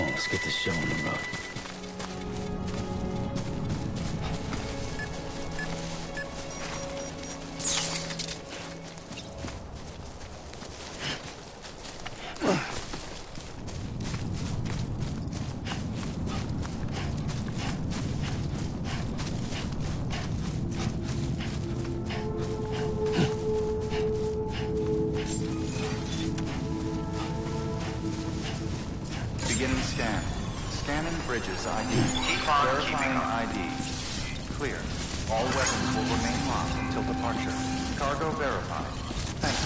on, let's get this show on the road. Beginning scan. Scanning bridges ID. Verifying ID. Clear. All weapons will remain locked until departure. Cargo verified. Thanks.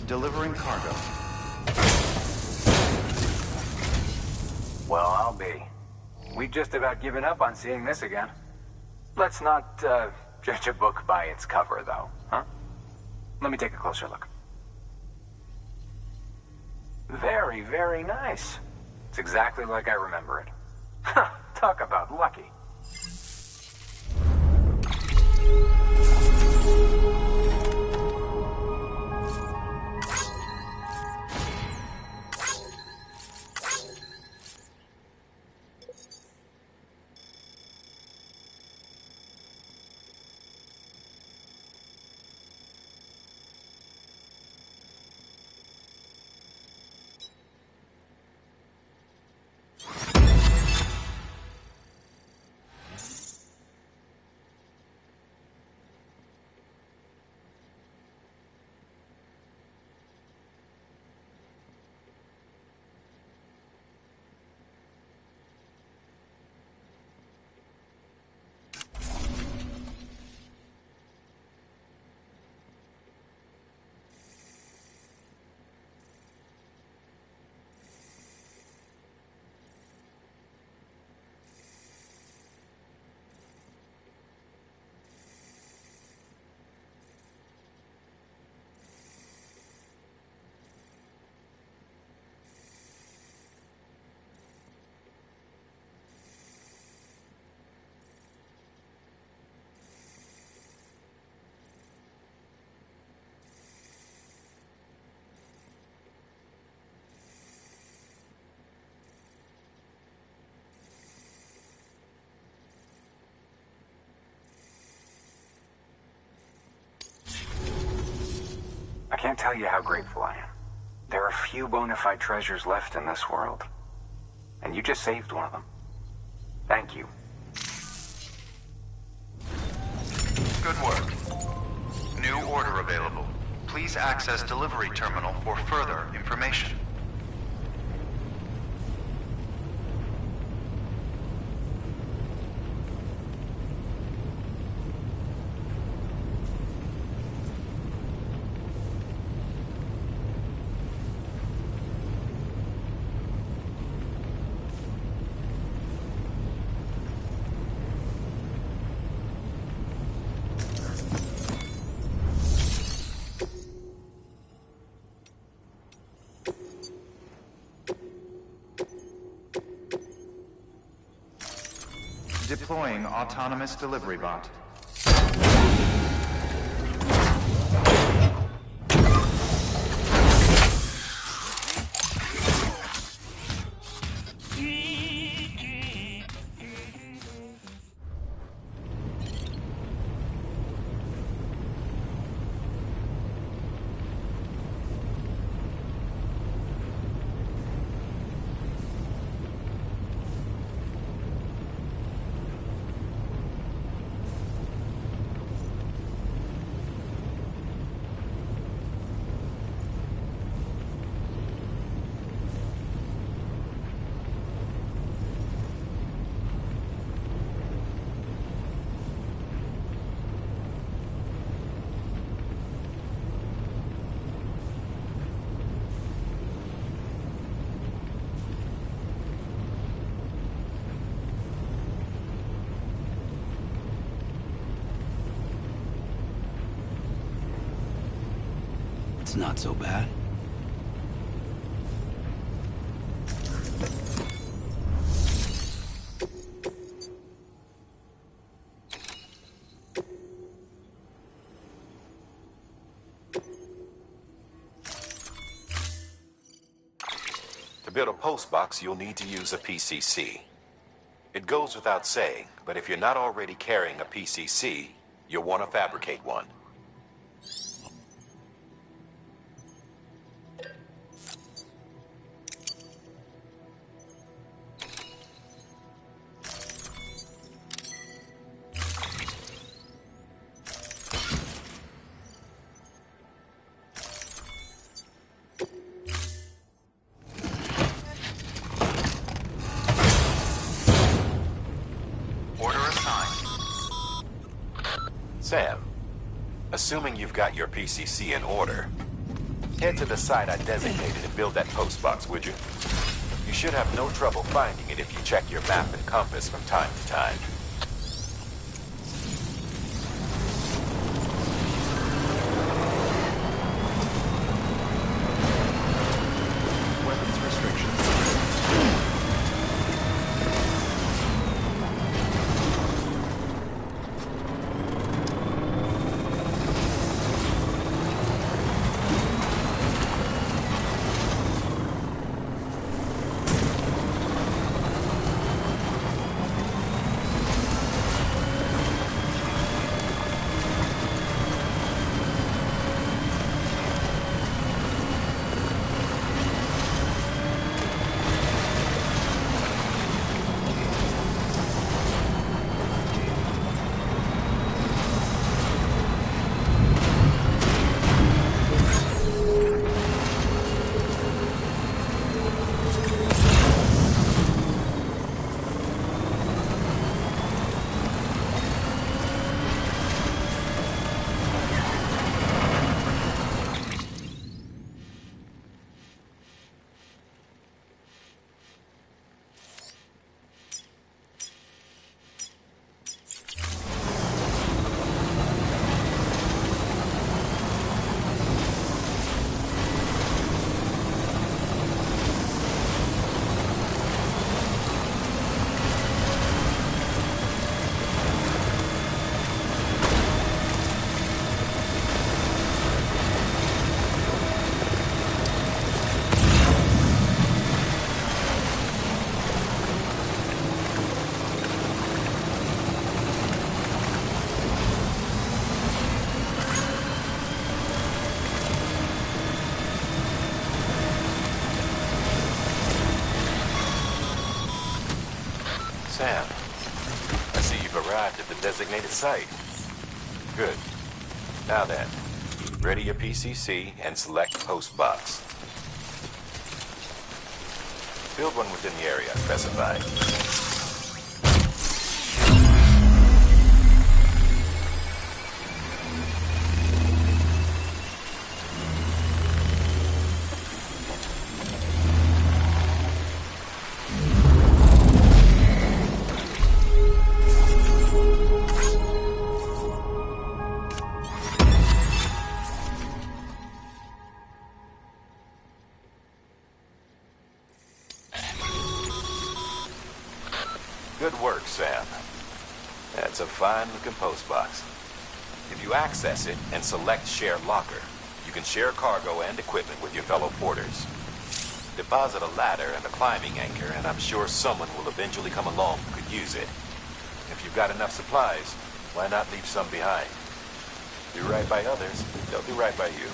Delivering cargo. Well, I'll be. We've just about given up on seeing this again. Let's not, judge a book by its cover, though, huh? Let me take a closer look. Very, very nice. It's exactly like I remember it. Talk about lucky. I can't tell you how grateful I am. There are few bona fide treasures left in this world. And you just saved one of them. Thank you. Good work. New order available. Please access delivery terminal for further information. Deploying autonomous delivery bot. It's not so bad. To build a postbox, you'll need to use a PCC. It goes without saying, but if you're not already carrying a PCC, you'll want to fabricate one. Sam, assuming you've got your PCC in order, head to the site I designated and build that postbox, would you? You should have no trouble finding it if you check your map and compass from time to time. Weapons restrictions. Sam, I see you've arrived at the designated site. Good. Now then, ready your PCC and select postbox. Build one within the area specified. Good work, Sam. That's a fine-looking postbox. If you access it and select Share Locker, you can share cargo and equipment with your fellow porters. Deposit a ladder and a climbing anchor, and I'm sure someone will eventually come along who could use it. If you've got enough supplies, why not leave some behind? Do right by others, they'll do right by you.